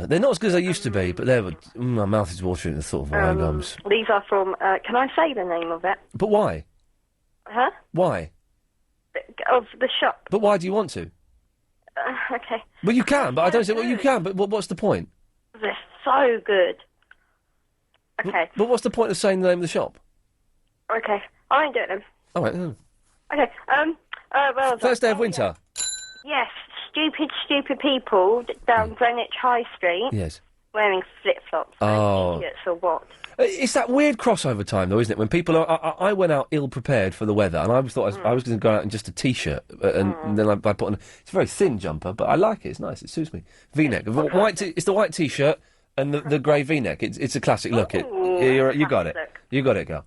[SPEAKER 3] They're not as good as they used to be, but they were. My mouth is watering at the thought of wine gums.
[SPEAKER 10] These are from. Can I say the name of it?
[SPEAKER 3] But why?
[SPEAKER 10] Huh?
[SPEAKER 3] Why?
[SPEAKER 10] Of the shop.
[SPEAKER 3] But why do you want to?
[SPEAKER 10] Okay.
[SPEAKER 3] Well, you can, but I don't say. Well, you can, but what's the point?
[SPEAKER 10] They're so good. Okay.
[SPEAKER 3] But what's the point of saying the name of the shop?
[SPEAKER 10] Okay. I won't do it then.
[SPEAKER 3] All right.
[SPEAKER 10] Okay. Well.
[SPEAKER 3] First day of winter.
[SPEAKER 10] Yes. Stupid people down Greenwich High Street.
[SPEAKER 3] Yes.
[SPEAKER 10] Wearing flip-flops.
[SPEAKER 3] Oh.
[SPEAKER 10] Idiots or what?
[SPEAKER 3] It's that weird crossover time, though, isn't it? When people are. I went out ill-prepared for the weather, and I thought I was going to go out in just a T-shirt, and then I put on. It's a very thin jumper, but I like it. It's nice. It suits me. V-neck. It's the white T-shirt and the grey V-neck. It's a classic look. You got it. You got it, girl.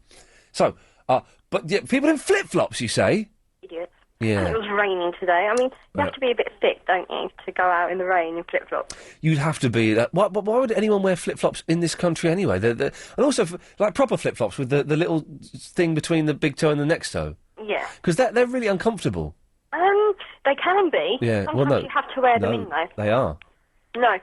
[SPEAKER 3] So, but yeah, people in flip-flops, you say?
[SPEAKER 10] Idiots.
[SPEAKER 3] Yeah.
[SPEAKER 10] And it was raining today. I mean, you have to be a bit thick, don't you, to go out in the rain in flip-flops?
[SPEAKER 3] You'd have to be. Why would anyone wear flip-flops in this country anyway? And also, like proper flip-flops with the little thing between the big toe and the next toe.
[SPEAKER 10] Yeah.
[SPEAKER 3] Because they're really uncomfortable.
[SPEAKER 10] They can be.
[SPEAKER 3] Yeah,
[SPEAKER 10] Sometimes
[SPEAKER 3] well, no.
[SPEAKER 10] you have to wear them in, though.
[SPEAKER 3] They are.
[SPEAKER 10] No.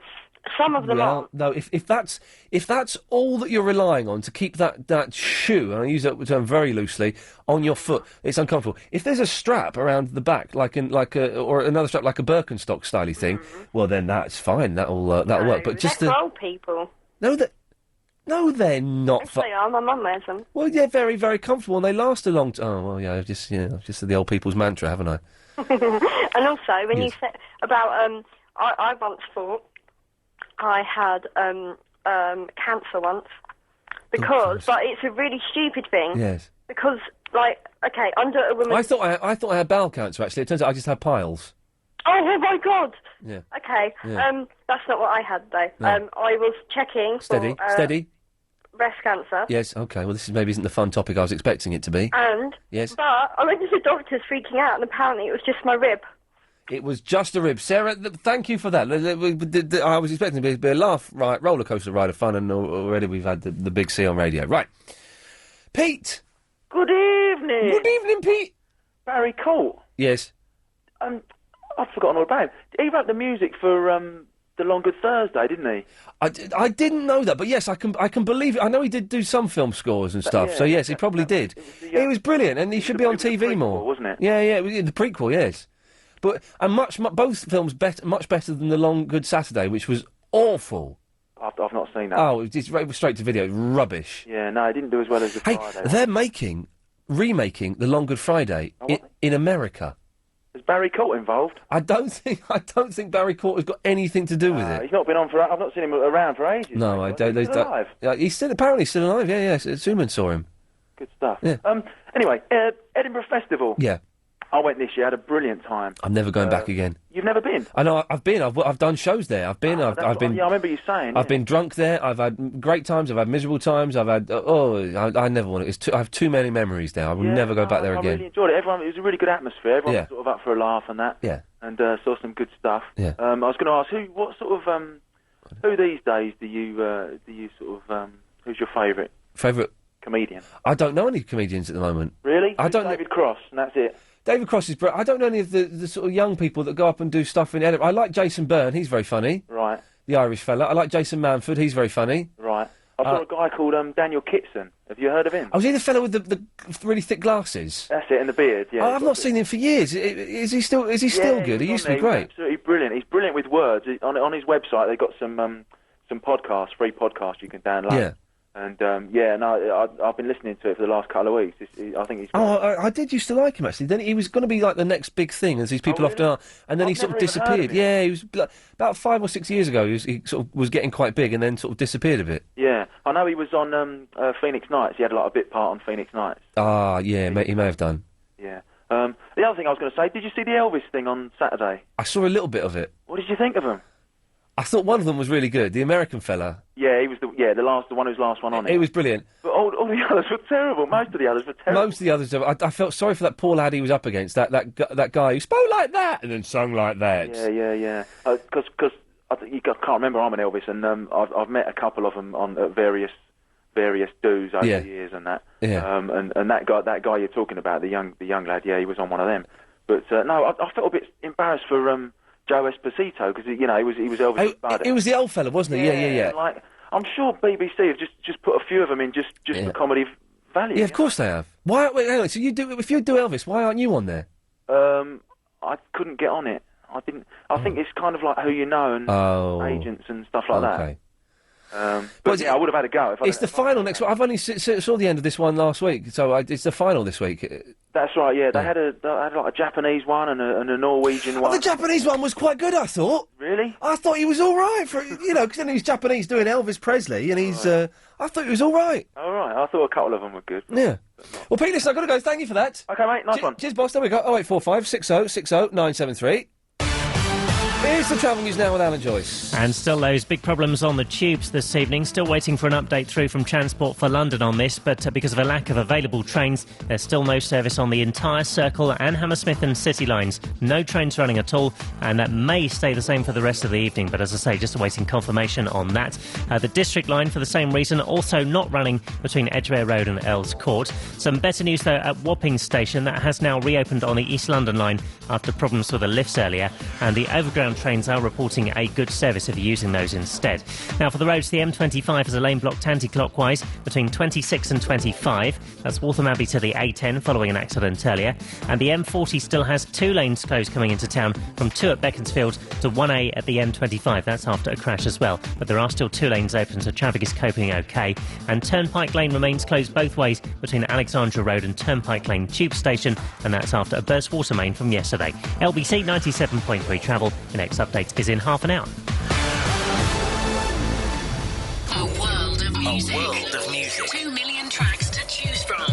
[SPEAKER 10] Some of them aren't.
[SPEAKER 3] No, if that's all that you're relying on to keep that shoe, and I use that term very loosely, on your foot, it's uncomfortable. If there's a strap around the back, or another strap like a Birkenstock styly thing, well then that's fine. That'll work. But just
[SPEAKER 10] they're for old people.
[SPEAKER 3] No, they're not.
[SPEAKER 10] Yes, they are. My mum wears them.
[SPEAKER 3] Well, they're very, very comfortable, and they last a long time. Oh well, yeah. I've just said the old people's mantra, haven't I?
[SPEAKER 10] And also, when you said about I once thought I had cancer once because, but it's a really stupid thing.
[SPEAKER 3] Yes.
[SPEAKER 10] Because, under a woman.
[SPEAKER 3] I thought I had bowel cancer. Actually, it turns out I just had piles.
[SPEAKER 10] Oh my God.
[SPEAKER 3] Yeah.
[SPEAKER 10] Okay.
[SPEAKER 3] Yeah.
[SPEAKER 10] That's not what I had though.
[SPEAKER 3] No.
[SPEAKER 10] I was checking
[SPEAKER 3] Steady.
[SPEAKER 10] for
[SPEAKER 3] Steady.
[SPEAKER 10] breast cancer.
[SPEAKER 3] Yes. Okay. Well, this maybe isn't the fun topic I was expecting it to be.
[SPEAKER 10] And
[SPEAKER 3] yes.
[SPEAKER 10] But I went to the doctors freaking out, and apparently it was just my rib.
[SPEAKER 3] It was just a rib. Sarah, thank you for that. I was expecting it to be a laugh, right, roller coaster ride of fun, and already we've had the big C on radio. Right. Pete!
[SPEAKER 8] Good evening.
[SPEAKER 3] Good evening, Pete.
[SPEAKER 8] Barry Colt.
[SPEAKER 3] Yes.
[SPEAKER 8] I've forgotten all about him. He wrote the music for The Long Good Thursday, didn't he?
[SPEAKER 3] I didn't know that, but yes, I can believe it. I know he did do some film scores and stuff, so yes, he probably did. It was brilliant, and he should be on TV more.
[SPEAKER 8] Wasn't it?
[SPEAKER 3] Yeah, the prequel, yes. But both films much better than The Long Good Saturday, which was awful.
[SPEAKER 8] I've not seen that.
[SPEAKER 3] Oh, it was straight to video. Rubbish.
[SPEAKER 8] Yeah, no, it didn't do as well as the Friday.
[SPEAKER 3] They're remaking The Long Good Friday in America.
[SPEAKER 8] Is Barry Colt involved?
[SPEAKER 3] I don't think Barry Colt has got anything to do with it.
[SPEAKER 8] He's not been on for. I've not seen him around for ages.
[SPEAKER 3] No, I don't.
[SPEAKER 8] He's still alive.
[SPEAKER 3] He's apparently still alive. Yeah. Suman saw him.
[SPEAKER 8] Good stuff.
[SPEAKER 3] Yeah.
[SPEAKER 8] Anyway, Edinburgh Festival.
[SPEAKER 3] Yeah.
[SPEAKER 8] I went this year. Had a brilliant time.
[SPEAKER 3] I'm never going back again.
[SPEAKER 8] You've never been?
[SPEAKER 3] I know. I've been. I've done shows there. I've been. I've been.
[SPEAKER 8] Yeah, I remember you saying.
[SPEAKER 3] I've been drunk there. I've had great times. I've had miserable times. I've had. I never want to. I have too many memories there. I will never go back there again.
[SPEAKER 8] I really enjoyed it. It was a really good atmosphere. Everyone was sort of up for a laugh and that.
[SPEAKER 3] Yeah.
[SPEAKER 8] And saw some good stuff.
[SPEAKER 3] Yeah.
[SPEAKER 8] I was going to ask who these days do you sort of who's your favourite comedian?
[SPEAKER 3] I don't know any comedians at the moment.
[SPEAKER 8] Really?
[SPEAKER 3] I don't.
[SPEAKER 8] David Cross, and that's it.
[SPEAKER 3] David Cross is brilliant. I don't know any of the sort of young people that go up and do stuff in Edinburgh. I like Jason Byrne, he's very funny.
[SPEAKER 8] Right.
[SPEAKER 3] The Irish fella. I like Jason Manford, he's very funny.
[SPEAKER 8] Right. I saw a guy called Daniel Kitson. Have you heard of him?
[SPEAKER 3] Oh, was he the fellow with the really thick glasses?
[SPEAKER 8] That's it, and the beard, yeah.
[SPEAKER 3] I've not seen him for years. Is he still good? He used to be great.
[SPEAKER 8] He's absolutely brilliant. He's brilliant with words. On his website, they've got some podcasts, free podcasts you can download.
[SPEAKER 3] Yeah.
[SPEAKER 8] And, I've been listening to it for the last couple of weeks. I think he's...
[SPEAKER 3] I did used to like him, actually. Then he was going to be like the next big thing, as these people often are. And then he sort of disappeared. Yeah, he was... about 5 or 6 years ago, he sort of was getting quite big and then sort of disappeared a bit.
[SPEAKER 8] Yeah. I know he was on Phoenix Nights. He had a bit part on Phoenix Nights.
[SPEAKER 3] Ah, yeah, he may have done.
[SPEAKER 8] Yeah. The other thing I was going to say, did you see the Elvis thing on Saturday?
[SPEAKER 3] I saw a little bit of it.
[SPEAKER 8] What did you think of him?
[SPEAKER 3] I thought one of them was really good. The American fella.
[SPEAKER 8] Yeah, he was the one who's last one on it.
[SPEAKER 3] It was brilliant.
[SPEAKER 8] But all the others were terrible. Most of the others were terrible.
[SPEAKER 3] Most of the others. I felt sorry for that poor lad he was up against. That guy who spoke like that and then sung like that.
[SPEAKER 8] Yeah. Because I can't remember. I'm an Elvis, and I've met a couple of them on various do's over the years and that.
[SPEAKER 3] Yeah.
[SPEAKER 8] And that guy you're talking about, the young lad. Yeah, he was on one of them. But no, I felt a bit embarrassed for Joe Esposito because he was Elvis' buddy.
[SPEAKER 3] It was the old fella, wasn't he? Yeah.
[SPEAKER 8] Like, I'm sure BBC have just put a few of them in just for comedy value.
[SPEAKER 3] Yeah, of course they have. Why? Wait, hang on. So if you do Elvis, why aren't you on there?
[SPEAKER 8] I couldn't get on it. I didn't. I think it's kind of like Who You Know and agents and stuff like that. But I would have had a go.
[SPEAKER 3] It's the final next week. I've only saw the end of this one last week, so it's the final this week.
[SPEAKER 8] That's right. Yeah, they had like a Japanese one and a Norwegian one.
[SPEAKER 3] The Japanese one was quite good, I thought.
[SPEAKER 8] Really?
[SPEAKER 3] I thought he was all right for because then he's Japanese doing Elvis Presley, and he's. I thought he was all right.
[SPEAKER 8] All right. I thought a couple of them were good.
[SPEAKER 3] Yeah. Well, Pete, listen, I've got to go. Thank you for that.
[SPEAKER 8] Okay, mate. Nice one.
[SPEAKER 3] Cheers, boss. There we go. 0845 60 973. Here's the travel news now with Alan Joyce.
[SPEAKER 4] And still those big problems on the tubes this evening. Still waiting for an update through from Transport for London on this, but because of a lack of available trains, there's still no service on the entire Circle and Hammersmith and City lines. No trains running at all, and that may stay the same for the rest of the evening. But as I say, just awaiting confirmation on that. The District line, for the same reason, also not running between Edgware Road and Earls Court. Some better news, though, at Wapping Station. That has now reopened on the East London line after problems with the lifts earlier, and the overground trains are reporting a good service if you're using those instead. Now for the roads, the M25 is a lane blocked anti-clockwise between 26 and 25. That's Waltham Abbey to the A10 following an accident earlier. And the M40 still has 2 lanes closed coming into town from 2 at Beaconsfield to 1A at the M25. That's after a crash as well. But there are still 2 lanes open, so traffic is coping OK. And Turnpike Lane remains closed both ways between Alexandra Road and Turnpike Lane Tube Station, and that's after a burst water main from yesterday. LBC 97.3 travel. The next update is in half an hour.
[SPEAKER 6] A world of music. 2 million tracks to choose from.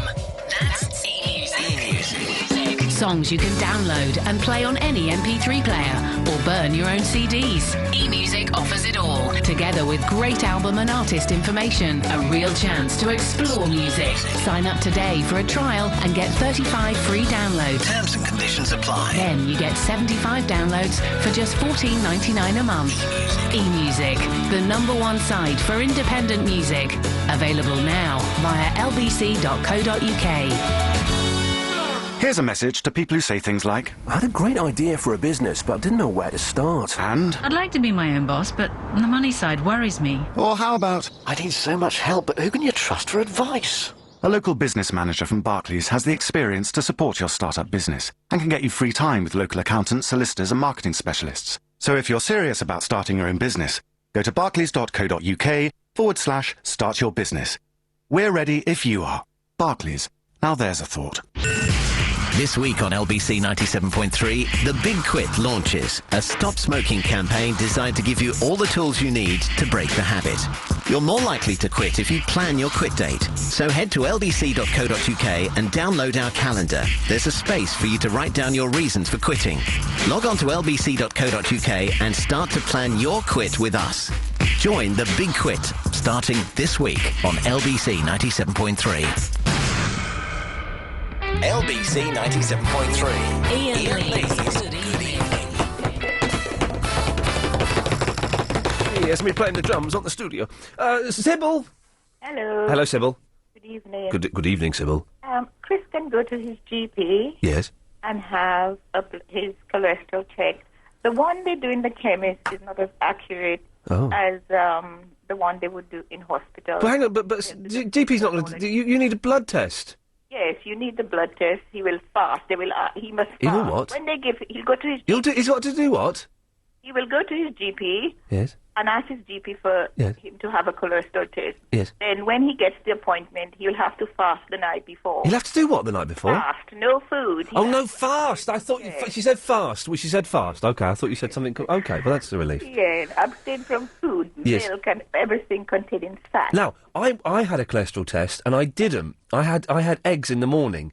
[SPEAKER 6] That's eMusic.
[SPEAKER 11] Songs you can download and play on any MP3 player or burn your own CDs.
[SPEAKER 6] eMusic offers it all.
[SPEAKER 11] Together with great album and artist information, a real chance to explore music. Sign up today for a trial and get 35 free downloads.
[SPEAKER 1] Terms and conditions apply.
[SPEAKER 11] Then you get 75 downloads for just $14.99 a month. eMusic, the #1 site for independent music. Available now via lbc.co.uk.
[SPEAKER 15] Here's a message to people who say things like,
[SPEAKER 20] I had a great idea for a business, but didn't know where to start.
[SPEAKER 15] And?
[SPEAKER 21] I'd like to be my own boss, but the money side worries me.
[SPEAKER 15] Or how about,
[SPEAKER 20] I need so much help, but who can you trust for advice?
[SPEAKER 15] A local business manager from Barclays has the experience to support your startup business and can get you free time with local accountants, solicitors and marketing specialists. So if you're serious about starting your own business, go to barclays.co.uk/start your business. We're ready if you are. Barclays. Now there's a thought.
[SPEAKER 1] This week on LBC 97.3, The Big Quit launches, a stop smoking campaign designed to give you all the tools you need to break the habit. You're more likely to quit if you plan your quit date. So head to lbc.co.uk and download our calendar. There's a space for you to write down your reasons for quitting. Log on to lbc.co.uk and start to plan your quit with us. Join The Big Quit, starting this week on LBC 97.3. LBC 97.3.
[SPEAKER 6] Iain Lee's Good Evening.
[SPEAKER 3] Yes, me playing the drums on the studio. Sybil.
[SPEAKER 24] Hello.
[SPEAKER 3] Hello, Sybil.
[SPEAKER 24] Good evening.
[SPEAKER 3] Good evening, Sybil.
[SPEAKER 24] Chris can go to his GP.
[SPEAKER 3] Yes.
[SPEAKER 24] And have his cholesterol checked. The one they do in the chemist is not as accurate as the one they would do in hospital.
[SPEAKER 3] But hang on, but GP's not going to... You need a blood test.
[SPEAKER 24] Yes, you need the blood test. He will fast. He must fast.
[SPEAKER 3] He will what?
[SPEAKER 24] When they give, he'll go to his.
[SPEAKER 3] He's got to do what?
[SPEAKER 24] He will go to his GP.
[SPEAKER 3] Yes.
[SPEAKER 24] And ask his GP for him to have a cholesterol test.
[SPEAKER 3] Yes.
[SPEAKER 24] Then when he gets the appointment, he'll have to fast the night before.
[SPEAKER 3] He'll have to do what the night before?
[SPEAKER 24] Fast, no food.
[SPEAKER 3] No fast. I thought she said fast. Well, she said fast. Okay, I thought you said something. Okay, well that's a relief.
[SPEAKER 24] Yeah, abstain from food, milk, and everything containing fat.
[SPEAKER 3] Now, I had a cholesterol test and I didn't. I had eggs in the morning.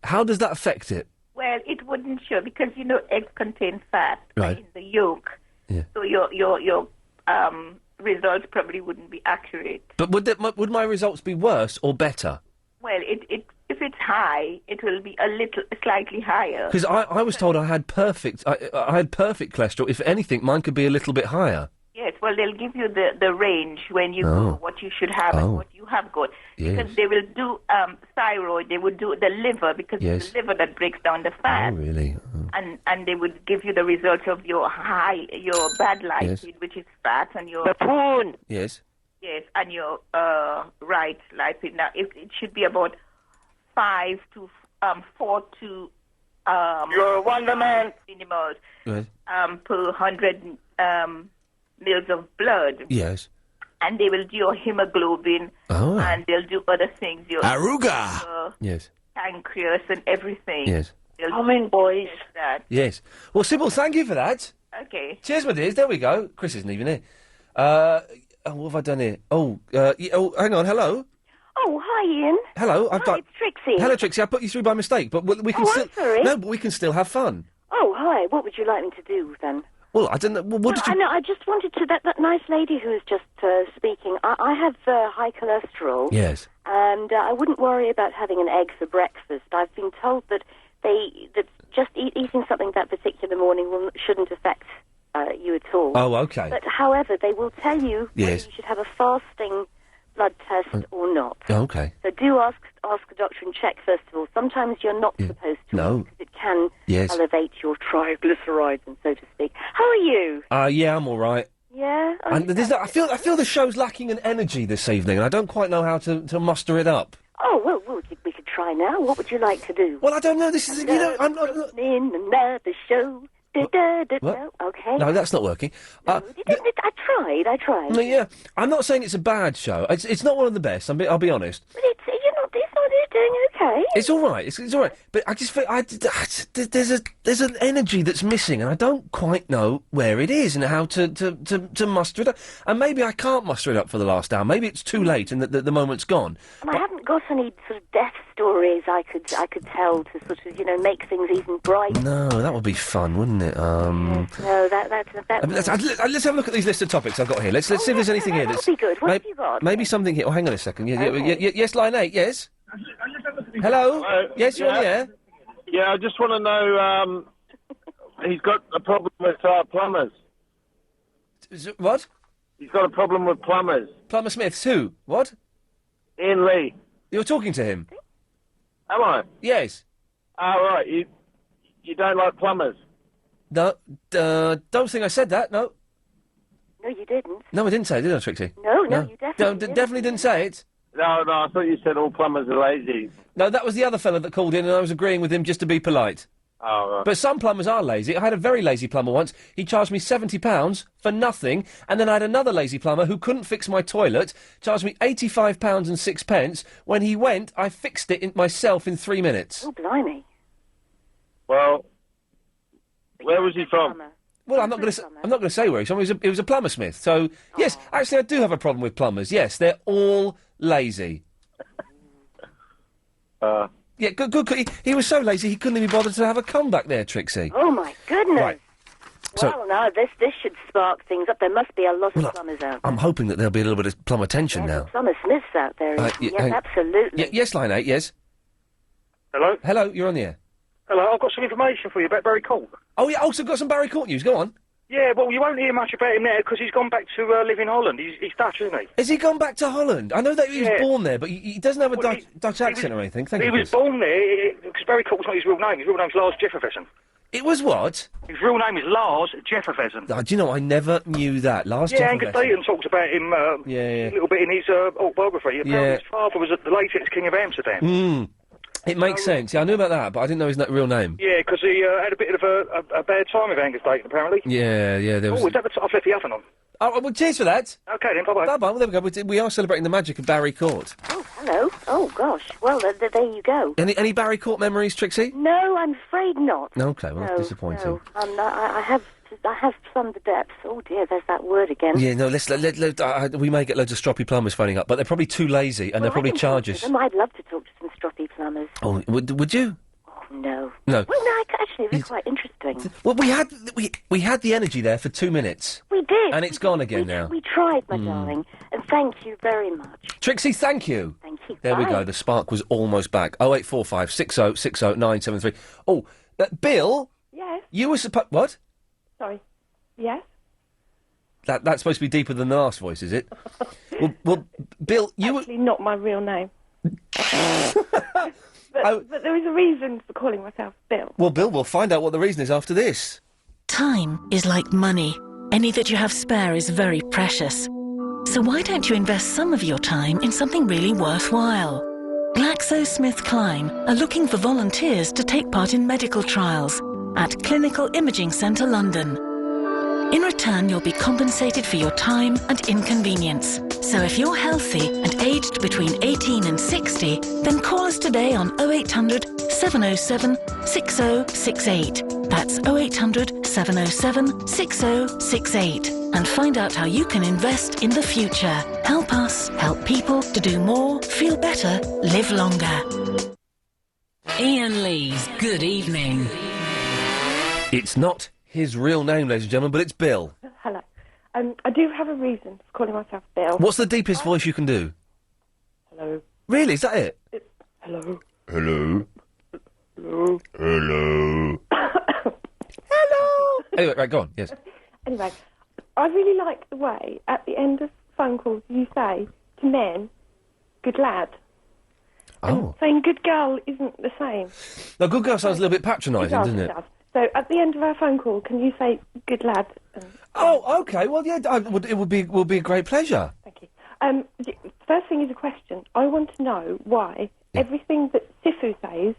[SPEAKER 3] How does that affect it?
[SPEAKER 24] Well, it wouldn't show because eggs contain fat
[SPEAKER 3] in
[SPEAKER 24] the yolk.
[SPEAKER 3] Yeah.
[SPEAKER 24] So your results probably wouldn't be accurate.
[SPEAKER 3] But would my results be worse or better?
[SPEAKER 24] Well, if it's high, it will be slightly higher.
[SPEAKER 3] Because I was told I had perfect cholesterol. If anything, mine could be a little bit higher.
[SPEAKER 24] Yes, well, they'll give you the range when you go, what you should have and what you have got.
[SPEAKER 3] Yes.
[SPEAKER 24] Because they will do thyroid, they would do the liver, because it's the liver that breaks down the fat.
[SPEAKER 3] Oh, really?
[SPEAKER 24] And they would give you the results of your bad lipid, which is fat, and your...
[SPEAKER 7] Bapoon!
[SPEAKER 3] Yes.
[SPEAKER 24] Yes, and your right lipid. Now, it should be about 5 to 4 to...
[SPEAKER 7] You're a wonder man.
[SPEAKER 24] Millimoles,
[SPEAKER 3] Right.
[SPEAKER 24] per 100 mils of blood.
[SPEAKER 3] Yes.
[SPEAKER 24] And they will do your hemoglobin, and they'll do other things. Your
[SPEAKER 3] Aruga! Yes.
[SPEAKER 24] pancreas and everythme.
[SPEAKER 3] Yes.
[SPEAKER 7] Come in, boys.
[SPEAKER 24] That.
[SPEAKER 3] Yes. Well, Sybil, thank you for that.
[SPEAKER 24] Okay.
[SPEAKER 3] Cheers, my dears. There we go. Chris isn't even here. What have I done here? Hang on. Hello.
[SPEAKER 9] Oh, hi, Ian.
[SPEAKER 3] Hello.
[SPEAKER 9] Hi, it's Trixie.
[SPEAKER 3] Hello, Trixie. I put you through by mistake, but we can still.
[SPEAKER 9] I'm sorry.
[SPEAKER 3] No, but we can still have fun.
[SPEAKER 9] Oh, hi. What would you like me to do, then?
[SPEAKER 3] Well, I don't know. What did you?
[SPEAKER 9] I know. I just wanted to... That nice lady who was just speaking, I have high cholesterol.
[SPEAKER 3] Yes.
[SPEAKER 9] And I wouldn't worry about having an egg for breakfast. I've been told that just eating something that particular morning shouldn't affect you at all.
[SPEAKER 3] Oh, okay.
[SPEAKER 9] But, however, they will tell you whether you should have a fasting blood test or not.
[SPEAKER 3] Okay.
[SPEAKER 9] So do ask the doctor and check, first of all. Sometimes you're not supposed to,
[SPEAKER 3] No.
[SPEAKER 9] because it can
[SPEAKER 3] Yes.
[SPEAKER 9] elevate your triglycerides, and so to speak. How are you?
[SPEAKER 3] Yeah, I'm all right.
[SPEAKER 9] Yeah? Oh,
[SPEAKER 3] And I feel the show's lacking in energy this evening, and I don't quite know how to muster it up.
[SPEAKER 9] Oh, well, we could try now. What would you like to do?
[SPEAKER 3] Well, I don't know. This is, I'm not...
[SPEAKER 9] In another show. Da-da-da-da.
[SPEAKER 3] What?
[SPEAKER 9] Okay.
[SPEAKER 3] No, that's not working.
[SPEAKER 9] I tried.
[SPEAKER 3] No, yeah, I'm not saying it's a bad show. It's not one of the best. I'll be honest.
[SPEAKER 9] But it's doing okay.
[SPEAKER 3] It's all right. It's all right. But I just feel there's an energy that's missing, and I don't quite know where it is and how to muster it up. And maybe I can't muster it up for the last hour. Maybe it's too late and the moment's gone.
[SPEAKER 9] And I haven't got any sort of death stories I could tell to sort of make things even brighter.
[SPEAKER 3] No, that would be fun, wouldn't it?
[SPEAKER 9] No,
[SPEAKER 3] Let's have a look at these list of topics I've got here. Let's see if there's anything here that's...
[SPEAKER 9] That'll be good. What have you got?
[SPEAKER 3] Maybe something here... Oh, hang on a second.
[SPEAKER 9] Okay.
[SPEAKER 3] Yes, line 8, yes? Hello? Yes, you're on the air?
[SPEAKER 12] Yeah, I just want to know, he's got a problem with plumbers.
[SPEAKER 3] What?
[SPEAKER 12] He's got a problem with plumbers.
[SPEAKER 3] Plumber Smiths, who? What?
[SPEAKER 12] Ian Lee.
[SPEAKER 3] You're talking to him?
[SPEAKER 12] Am I?
[SPEAKER 3] Yes.
[SPEAKER 12] Oh, right. You don't like plumbers?
[SPEAKER 3] No, don't think I said that, no.
[SPEAKER 9] No, you didn't.
[SPEAKER 3] No, I didn't say it, did I, Trixie?
[SPEAKER 9] No, you definitely didn't.
[SPEAKER 3] Definitely didn't say it.
[SPEAKER 12] No, I thought you said all plumbers are lazy.
[SPEAKER 3] No, that was the other fella that called in, and I was agreeing with him just to be polite.
[SPEAKER 12] Oh, right.
[SPEAKER 3] But some plumbers are lazy. I had a very lazy plumber once. He charged me £70 for nothing, and then I had another lazy plumber who couldn't fix my toilet, charged me £85 and 6p. When he went, I fixed it myself in 3 minutes.
[SPEAKER 9] Oh, blimey.
[SPEAKER 12] Well, where was he from?
[SPEAKER 3] Well, I'm not going to say where he's from. He was a plumber smith. So yes, actually, I do have a problem with plumbers. Yes, they're all lazy. Yeah, good. He was so lazy he couldn't even bother to have a comeback there, Trixie.
[SPEAKER 9] Oh my goodness.
[SPEAKER 3] Right. So-
[SPEAKER 9] Well, now this should spark things up. There must be a lot of plumbers out there.
[SPEAKER 3] I'm hoping that there'll be a little bit of plumber tension now.
[SPEAKER 9] Plumber Smiths out there. Yes, absolutely.
[SPEAKER 3] Yes, line 8, yes.
[SPEAKER 13] Hello?
[SPEAKER 3] Hello, you're on the air.
[SPEAKER 13] Hello, I've got some information for you about Barry Court.
[SPEAKER 3] Oh, yeah, also got some Barry Court news. Go on.
[SPEAKER 13] Yeah, well, you won't hear much about him there because he's gone back to live in Holland. He's Dutch, isn't he?
[SPEAKER 3] Has he gone back to Holland? I know that he was born there, but he doesn't have a Dutch accent or anything.
[SPEAKER 13] He was born there because Barry Court was not his real name. His real name's Lars Jefferson.
[SPEAKER 3] It was what?
[SPEAKER 13] His real name is Lars Jefferson.
[SPEAKER 3] Do you know, I never knew that. Lars
[SPEAKER 13] Yeah,
[SPEAKER 3] Jefferson.
[SPEAKER 13] Angus Dayton talks about him a little bit in his autobiography. Apparently his father was the latex king of Amsterdam.
[SPEAKER 3] It makes sense. Yeah, I knew about that, but I didn't know his real name.
[SPEAKER 13] Yeah, because he had a bit of a bad time with Angus Dayton, apparently.
[SPEAKER 3] Yeah, there was...
[SPEAKER 13] Oh, I've left the oven on.
[SPEAKER 3] Oh, well, cheers for that.
[SPEAKER 13] OK, then, bye-bye.
[SPEAKER 3] Bye-bye. Well, there we go. We are celebrating the magic of Barry Court.
[SPEAKER 9] Oh, hello. Oh, gosh. Well, there you go.
[SPEAKER 3] Any Barry Court memories, Trixie?
[SPEAKER 9] No, I'm afraid not.
[SPEAKER 3] OK, well, that's disappointing.
[SPEAKER 9] No. I have plumbed the depths. Oh, dear, there's that word again.
[SPEAKER 3] Yeah, no, we may get loads of stroppy plumbers phoning up, but they're probably too lazy, and they'll probably charge us.
[SPEAKER 9] I'd love to talk to some stroppy plumbers.
[SPEAKER 3] Oh, would you?
[SPEAKER 9] Oh, no.
[SPEAKER 3] No.
[SPEAKER 9] Well, no, actually, they're quite interesting.
[SPEAKER 3] Well, we had the energy there for 2 minutes.
[SPEAKER 9] We did.
[SPEAKER 3] And it's gone again now.
[SPEAKER 9] We tried, my darling, and thank you very much.
[SPEAKER 3] Trixie, thank you.
[SPEAKER 9] Thank you.
[SPEAKER 3] There we
[SPEAKER 9] Bye.
[SPEAKER 3] go. The spark was almost back. 0845 60 60 973. Oh, Bill?
[SPEAKER 14] Yes.
[SPEAKER 3] You were supposed... What?
[SPEAKER 14] Sorry. Yes?
[SPEAKER 3] That's supposed to be deeper than the last voice, is it? well, Bill, you were...
[SPEAKER 14] Actually, not my real name. But there is a reason for calling myself Bill.
[SPEAKER 3] Well, Bill, we'll find out what the reason is after this.
[SPEAKER 16] Time is like money. Any that you have spare is very precious. So why don't you invest some of your time in something really worthwhile? GlaxoSmithKline are looking for volunteers to take part in medical trials at Clinical Imaging Centre London. In return, you'll be compensated for your time and inconvenience. So if you're healthy and aged between 18 and 60, then call us today on 0800 707 6068. That's 0800 707 6068. And find out how you can invest in the future. Help us help people to do more, feel better, live longer.
[SPEAKER 11] Iain Lee's Good Evening.
[SPEAKER 3] It's not his real name, ladies and gentlemen, but it's Bill.
[SPEAKER 14] Hello. I do have a reason for calling myself Bill.
[SPEAKER 3] What's the deepest voice you can do?
[SPEAKER 14] Hello.
[SPEAKER 3] Really, is that it?
[SPEAKER 14] Hello.
[SPEAKER 3] Hello.
[SPEAKER 14] Hello.
[SPEAKER 3] Hello.
[SPEAKER 14] Hello.
[SPEAKER 3] Anyway, right, go on, yes.
[SPEAKER 14] Anyway, I really like the way at the end of phone calls you say to men, good lad.
[SPEAKER 3] Oh.
[SPEAKER 14] Saying good girl isn't the same.
[SPEAKER 3] Now, good girl sounds a little bit patronising, doesn't it?
[SPEAKER 14] does. So at the end of our phone call, can you say good lad?
[SPEAKER 3] Oh, okay. Well, yeah, it would be a great pleasure.
[SPEAKER 14] First thing is a question. I want to know why everything that Sifu says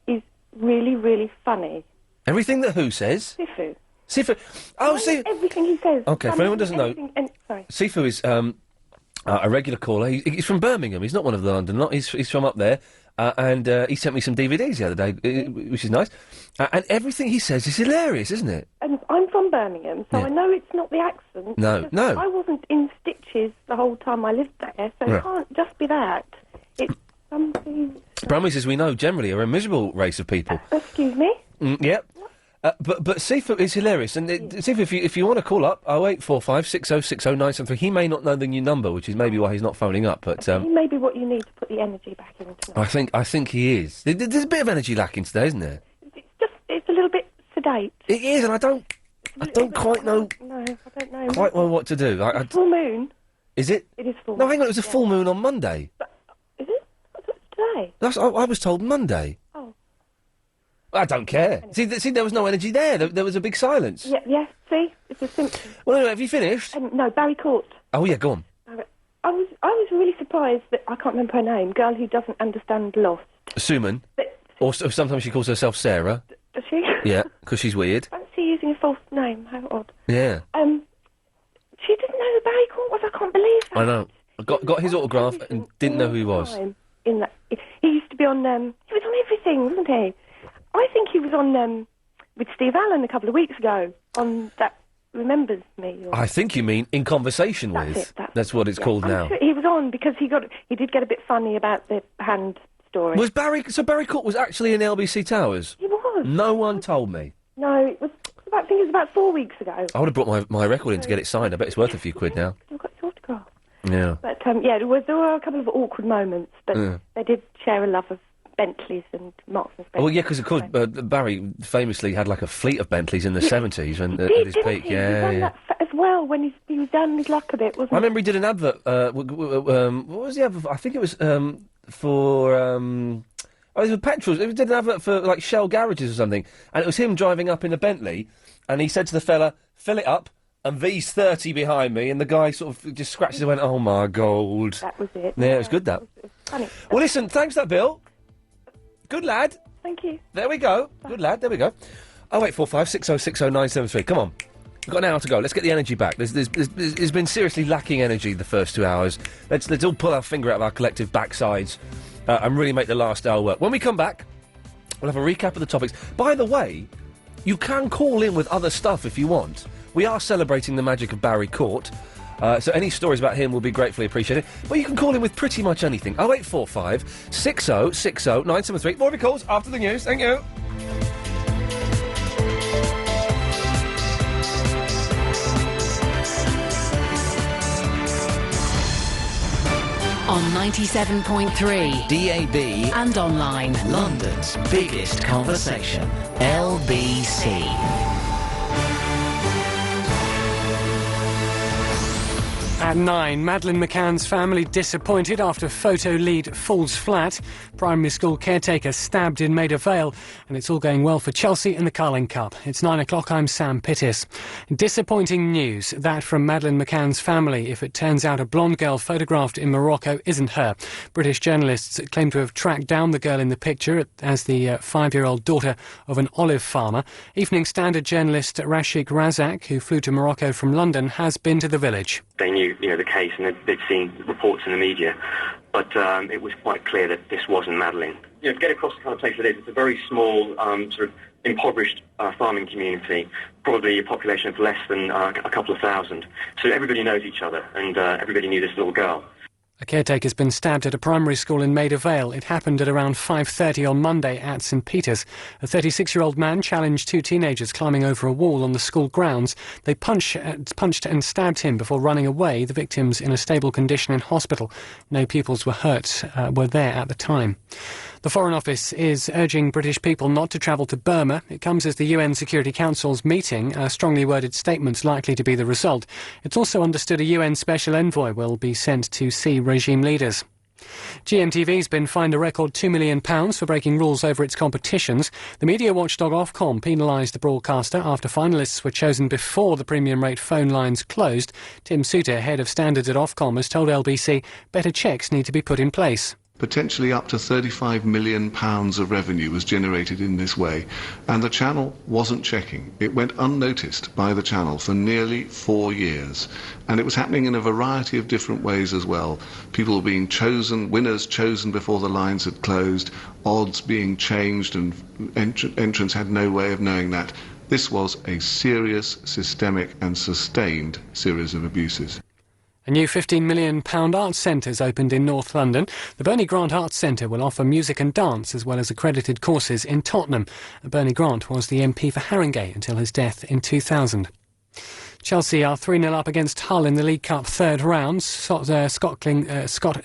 [SPEAKER 14] is really, really funny.
[SPEAKER 3] Everything that who says?
[SPEAKER 14] Sifu.
[SPEAKER 3] Sifu. Oh, see.
[SPEAKER 14] Everything he says.
[SPEAKER 3] Okay, for anyone who doesn't know,
[SPEAKER 14] sorry.
[SPEAKER 3] Sifu is a regular caller. He's from Birmingham. He's not one of the London lot. He's from up there. And he sent me some DVDs the other day, which is nice. And everything he says is hilarious, isn't it?
[SPEAKER 14] And I'm from Birmingham, so I know it's not the accent.
[SPEAKER 3] No,
[SPEAKER 14] because
[SPEAKER 3] no.
[SPEAKER 14] I wasn't in stitches the whole time I lived there, so
[SPEAKER 3] Right.
[SPEAKER 14] it can't just be that. It's something...
[SPEAKER 3] Brummies, as we know, generally are a miserable race of people.
[SPEAKER 14] Excuse me?
[SPEAKER 3] Yep. But Sifu is hilarious, and Sifu, if you want to call up 0845 60 60 973, he may not know the new number, which is maybe why he's not phoning up. But
[SPEAKER 14] He may be what you need to put the energy back into.
[SPEAKER 3] I think he is. There's a bit of energy lacking today, isn't there?
[SPEAKER 14] It's a little bit sedate.
[SPEAKER 3] It is, and I don't quite know
[SPEAKER 14] No, I don't know.
[SPEAKER 3] quite well what to do.
[SPEAKER 14] It's full moon.
[SPEAKER 3] Is it?
[SPEAKER 14] It is full
[SPEAKER 3] No,
[SPEAKER 14] moon.
[SPEAKER 3] hang on, it was a full moon on Monday.
[SPEAKER 14] Is it? I thought it was today.
[SPEAKER 3] I was told Monday.
[SPEAKER 14] Oh.
[SPEAKER 3] I don't care. See, there was no energy there. There was a big silence.
[SPEAKER 14] Yeah, see? It's a symptom.
[SPEAKER 3] Well, anyway, have you finished?
[SPEAKER 14] No, Barry Court.
[SPEAKER 3] Oh, yeah, go on.
[SPEAKER 14] I was really surprised that I can't remember her name. Girl who doesn't understand Lost.
[SPEAKER 3] Suman. Or sometimes she calls herself Sarah.
[SPEAKER 14] Does she?
[SPEAKER 3] Yeah, because she's weird.
[SPEAKER 14] Fancy using a false name. How odd.
[SPEAKER 3] Yeah,
[SPEAKER 14] She didn't know who Barry Court was. I can't believe that.
[SPEAKER 3] I know. I got his autograph and didn't know who he was.
[SPEAKER 14] In that, he used to be on. He was on everything, wasn't he? I think he was on with Steve Allen a couple of weeks ago on that Remembers Me.
[SPEAKER 3] I think you mean In Conversation With. That's what it's called now.
[SPEAKER 14] Sure he was on because he did get a bit funny about the hand story.
[SPEAKER 3] Was Barry Court was actually in LBC Towers?
[SPEAKER 14] He was.
[SPEAKER 3] No one told me.
[SPEAKER 14] No, it was. I think it was about 4 weeks ago.
[SPEAKER 3] I would have brought my record in to get it signed. I bet it's worth a few quid now.
[SPEAKER 14] I've got his autograph.
[SPEAKER 3] Yeah.
[SPEAKER 14] But there were a couple of awkward moments, but they did share a love of Bentleys and Marks and Spencer.
[SPEAKER 3] Well, yeah, because of course Barry famously had like a fleet of Bentleys in the 70s when at his peak.
[SPEAKER 14] He done that as well when he was down his luck a bit, wasn't
[SPEAKER 3] I remember he did an advert. What was the advert? I think it was for. Oh, it was petrol. He did an advert for like Shell garages or something, and it was him driving up in a Bentley, and he said to the fella, "Fill it up." And V's 30 behind me, and the guy sort of just scratches and went, "Oh my God."
[SPEAKER 14] That was it.
[SPEAKER 3] Yeah, it was good, that.
[SPEAKER 14] Funny.
[SPEAKER 3] Well, listen, thanks for that, Bill. Good lad.
[SPEAKER 14] Thank you.
[SPEAKER 3] There we go. Good lad, there we go. 0845 60 60 973. Come on. We've got an hour to go. Let's get the energy back. There's been seriously lacking energy the first 2 hours. Let's all pull our finger out of our collective backsides and really make the last hour work. When we come back, we'll have a recap of the topics. By the way, you can call in with other stuff if you want. We are celebrating the magic of Barry Court, so any stories about him will be gratefully appreciated. But you can call in with pretty much anything. 0845 60 60 973. More of your calls after the news. Thank you.
[SPEAKER 11] 97.3.
[SPEAKER 1] DAB.
[SPEAKER 11] And online.
[SPEAKER 1] London's biggest conversation. LBC.
[SPEAKER 5] At 9, Madeleine McCann's family disappointed after photo lead falls flat. Primary school caretaker stabbed in Maida Vale. And it's all going well for Chelsea in the Carling Cup. It's 9 o'clock, I'm Sam Pittis. Disappointing news, that from Madeleine McCann's family, if it turns out a blonde girl photographed in Morocco isn't her. British journalists claim to have tracked down the girl in the picture as the 5-year-old daughter of an olive farmer. Evening Standard journalist Rashik Razak, who flew to Morocco from London, has been to the village.
[SPEAKER 17] They knew, the case, and they'd seen reports in the media, but it was quite clear that this wasn't Madeleine. To get across the kind of place it is, it's a very small, sort of impoverished farming community, probably a population of less than a couple of thousand. So everybody knows each other, and everybody knew this little girl.
[SPEAKER 5] A caretaker's been stabbed at a primary school in Maida Vale. It happened at around 5:30 on Monday at St Peter's. A 36-year-old man challenged two teenagers climbing over a wall on the school grounds. They punched and stabbed him before running away. The victim's in a stable condition in hospital. No pupils were there at the time. The Foreign Office is urging British people not to travel to Burma. It comes as the UN Security Council's meeting. A strongly worded statement's likely to be the result. It's also understood a UN Special Envoy will be sent to see regime leaders. GMTV's been fined a record £2 million for breaking rules over its competitions. The media watchdog Ofcom penalised the broadcaster after finalists were chosen before the premium rate phone lines closed. Tim Souter, head of standards at Ofcom, has told LBC better checks need to be put in place.
[SPEAKER 18] Potentially up to £35 million of revenue was generated in this way, and the channel wasn't checking. It went unnoticed by the channel for nearly 4 years, and it was happening in a variety of different ways as well. People being chosen, winners chosen before the lines had closed, odds being changed, and entrants had no way of knowing that. This was a serious, systemic and sustained series of abuses.
[SPEAKER 5] A new £15 million arts centre's opened in North London. The Bernie Grant Arts Centre will offer music and dance as well as accredited courses in Tottenham. Bernie Grant was the MP for Haringey until his death in 2000. Chelsea are 3-0 up against Hull in the League Cup third round. Scott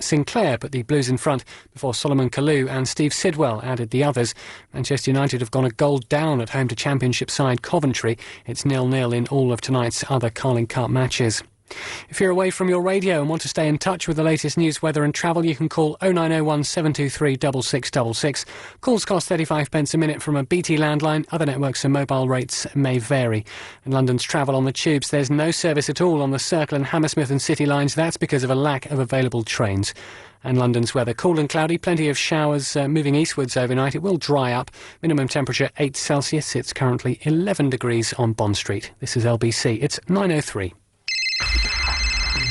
[SPEAKER 5] Sinclair put the Blues in front before Solomon Kalou and Steve Sidwell added the others. Manchester United have gone a goal down at home to Championship side Coventry. It's 0-0 in all of tonight's other Carling Cup matches. If you're away from your radio and want to stay in touch with the latest news, weather and travel, you can call 0901 723 6666. Calls cost 35p a minute from a BT landline. Other networks and mobile rates may vary. And London's travel on the tubes, there's no service at all on the Circle and Hammersmith and City lines. That's because of a lack of available trains. And London's weather, cool and cloudy, plenty of showers moving eastwards overnight. It will dry up. Minimum temperature 8 Celsius. It's currently 11 degrees on Bond Street. This is LBC. It's 9:03.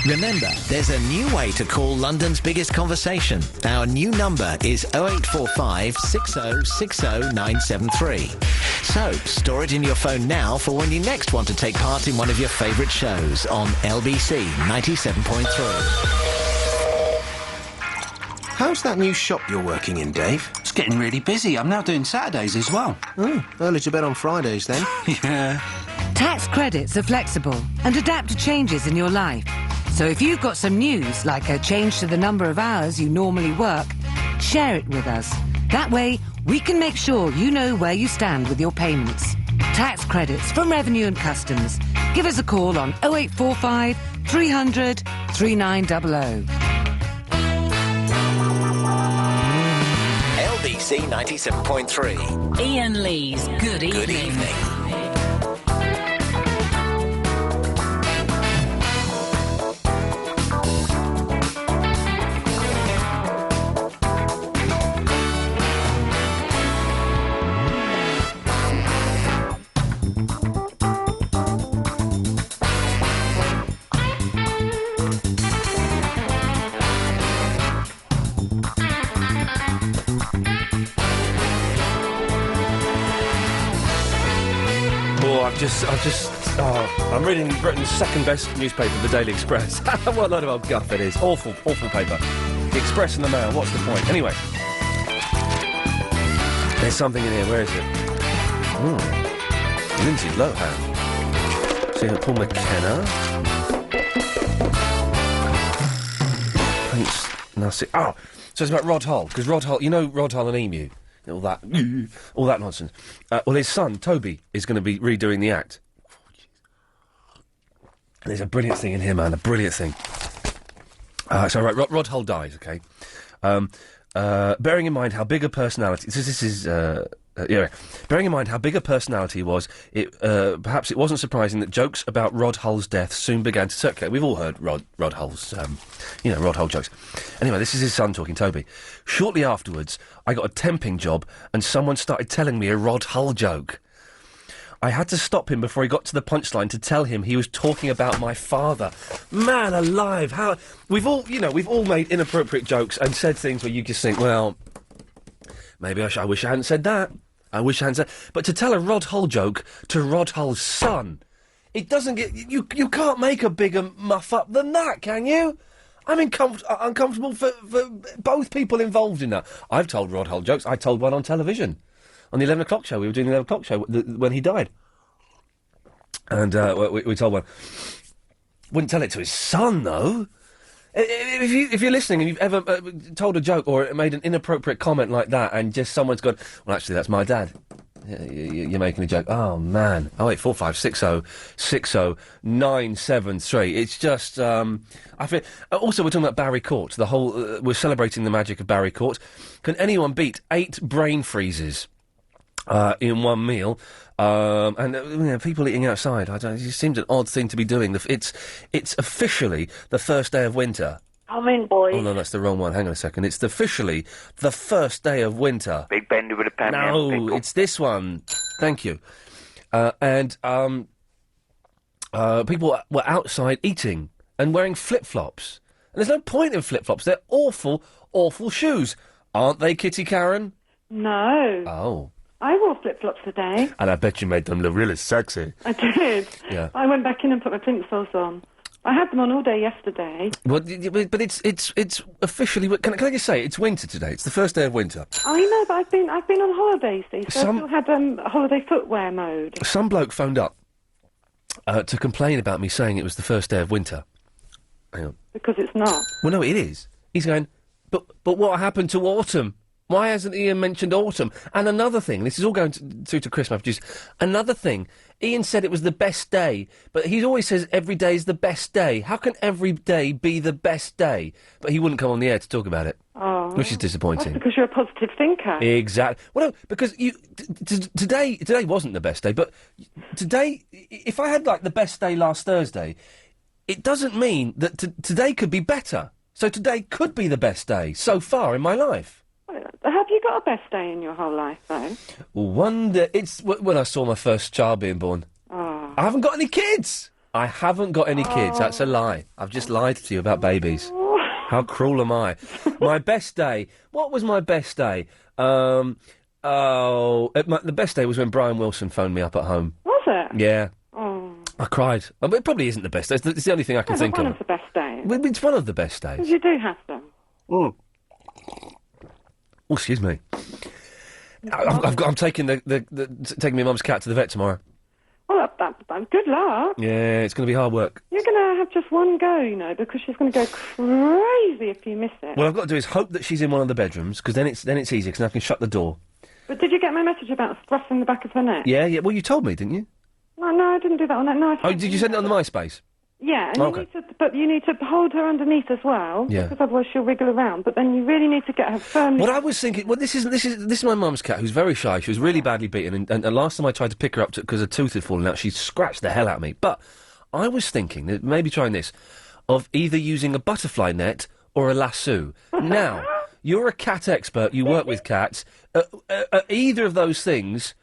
[SPEAKER 1] Remember, there's a new way to call London's biggest conversation. Our new number is 0845 6060 973. So, store it in your phone now for when you next want to take part in one of your favourite shows on LBC 97.3.
[SPEAKER 20] How's that new shop you're working in, Dave?
[SPEAKER 19] It's getting really busy. I'm now doing Saturdays as well.
[SPEAKER 20] Oh, early to bed on Fridays then.
[SPEAKER 19] Yeah.
[SPEAKER 22] Tax credits are flexible and adapt to changes in your life. So if you've got some news, like a change to the number of hours you normally work, share it with us. That way, we can make sure you know where you stand with your payments. Tax credits from Revenue and Customs. Give us a call on 0845 300 3900.
[SPEAKER 1] LBC 97.3.
[SPEAKER 11] Iain Lee's Good Evening.
[SPEAKER 1] Good evening.
[SPEAKER 3] I'm reading Britain's second best newspaper, the Daily Express. What a load of old guff it is. Awful paper. The Express and the Mail, what's the point? Anyway. There's something in here, where is it? Lindsay Lohan. See her, Paul McKenna. Prince Now, see, so it's about Rod Hull, because Rod Hull, you know Rod Hull and Emu, all that nonsense. Well, his son, Toby, is going to be redoing the act. There's a brilliant thing in here, man, a brilliant thing. Rod Hull dies, okay? Bearing in mind how big a personality... Bearing in mind how big a personality he was, perhaps it wasn't surprising that jokes about Rod Hull's death soon began to circulate. We've all heard Rod Hull's, Rod Hull jokes. Anyway, this is his son talking, Toby. Shortly afterwards, I got a temping job and someone started telling me a Rod Hull joke. I had to stop him before he got to the punchline to tell him he was talking about my father. Man alive, how... We've all made inappropriate jokes and said things where you just think, well, maybe I wish I hadn't said that. I wish I hadn't said... But to tell a Rod Hull joke to Rod Hull's son, it doesn't get... You can't make a bigger muff-up than that, can you? I'm uncomfortable for both people involved in that. I've told Rod Hull jokes. I told one on television. On the 11 o'clock show. We were doing the 11 o'clock show when he died. And we told one. Wouldn't tell it to his son, though. If you're listening and you've ever told a joke or made an inappropriate comment like that and just someone's gone, well, actually, that's my dad. You're making a joke. Oh, man. 08456060973. It's just... I feel... Also, we're talking about Barry Court. The whole... we're celebrating the magic of Barry Court. Can anyone beat 8 brain freezes in one meal? People eating outside. It just seems an odd thing to be doing. It's officially the first day of winter.
[SPEAKER 7] Come in, boys.
[SPEAKER 3] Oh, no, that's the wrong one. Hang on a second. It's officially the first day of winter.
[SPEAKER 7] Big Bendy with a pen.
[SPEAKER 3] No, it's this one. Thank you. People were outside eating and wearing flip-flops. And there's no point in flip-flops. They're awful, awful shoes. Aren't they, Kitty Karen?
[SPEAKER 2] No.
[SPEAKER 3] Oh.
[SPEAKER 2] I wore flip-flops today.
[SPEAKER 3] And I bet you made them look really sexy.
[SPEAKER 2] I did.
[SPEAKER 3] Yeah.
[SPEAKER 2] I went back in and put my plimsolls on. I had them on all day yesterday.
[SPEAKER 3] Well, but it's officially... Can I just say, it's winter today. It's the first day of winter.
[SPEAKER 2] I know, but I've been on holiday, see, so I still had holiday footwear mode.
[SPEAKER 3] Some bloke phoned up to complain about me saying it was the first day of winter. Hang on.
[SPEAKER 2] Because it's not.
[SPEAKER 3] Well, no, it is. He's going, but what happened to autumn? Why hasn't Iain mentioned autumn? And another thing, this is all going through to Chris, my producer. Another thing, Iain said it was the best day, but he always says every day is the best day. How can every day be the best day? But he wouldn't come on the air to talk about it.
[SPEAKER 2] Oh.
[SPEAKER 3] Which is disappointing.
[SPEAKER 2] That's because you're a positive thinker.
[SPEAKER 3] Exactly. Well, no, because today wasn't the best day, but today, if I had, the best day last Thursday, it doesn't mean that today could be better. So today could be the best day so far in my life.
[SPEAKER 2] Have you got a best day in your whole life, though?
[SPEAKER 3] It's when I saw my first child being born.
[SPEAKER 2] Oh.
[SPEAKER 3] I haven't got any kids. I haven't got any kids. That's a lie. I've just lied to you about babies. How cruel am I? My best day. What was my best day? The best day was when Brian Wilson phoned me up at home.
[SPEAKER 2] Was it?
[SPEAKER 3] Yeah.
[SPEAKER 2] Oh.
[SPEAKER 3] I cried. But it probably isn't the best day. It's the only thing I can think
[SPEAKER 2] one
[SPEAKER 3] of.
[SPEAKER 2] One of the best days.
[SPEAKER 3] It's one of the best days.
[SPEAKER 2] Because you do have them.
[SPEAKER 3] Oh, excuse me. I'm taking taking my mum's cat to the vet tomorrow.
[SPEAKER 2] Well, good luck.
[SPEAKER 3] Yeah, it's going to be hard work.
[SPEAKER 2] You're going to have just one go, because she's going to go crazy if you miss it.
[SPEAKER 3] What I've got to do is hope that she's in one of the bedrooms, because then it's easy, because I can shut the door.
[SPEAKER 2] But did you get my message about thrusting the back of her neck?
[SPEAKER 3] Yeah. Well, you told me, didn't you?
[SPEAKER 2] No, I didn't do that on that. No.
[SPEAKER 3] Did you send it on the MySpace?
[SPEAKER 2] Yeah, and
[SPEAKER 3] okay.
[SPEAKER 2] you need to hold her underneath as well.
[SPEAKER 3] Yeah.
[SPEAKER 2] Because otherwise she'll wriggle around. But then you really need to get her firmly.
[SPEAKER 3] What I was thinking, this is my mum's cat, who's very shy. She was really badly beaten, and last time I tried to pick her up because her tooth had fallen out, she scratched the hell out of me. But I was thinking that maybe trying this, of either using a butterfly net or a lasso. Now, you're a cat expert. You work with cats. Are either of those things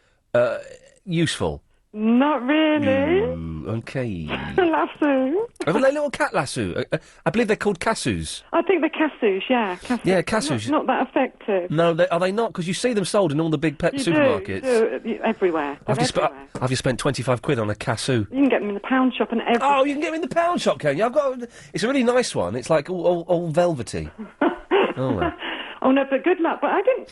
[SPEAKER 3] useful?
[SPEAKER 2] Not really.
[SPEAKER 3] Okay.
[SPEAKER 2] Lasso.
[SPEAKER 3] A little cat lasso. I believe they're called cassus.
[SPEAKER 2] I think they're cassus, yeah. Cassus.
[SPEAKER 3] Yeah, cassus.
[SPEAKER 2] Not that effective.
[SPEAKER 3] No, are they not? Because you see them sold in all the big pet supermarkets.
[SPEAKER 2] You do, everywhere.
[SPEAKER 3] I've just spent 25 quid on a cassu.
[SPEAKER 2] You can get them in the pound shop and everything.
[SPEAKER 3] Oh, you can get them in the pound shop, can you? It's a really nice one. It's like all velvety. Oh, well.
[SPEAKER 2] Oh, no, but good luck. But I didn't...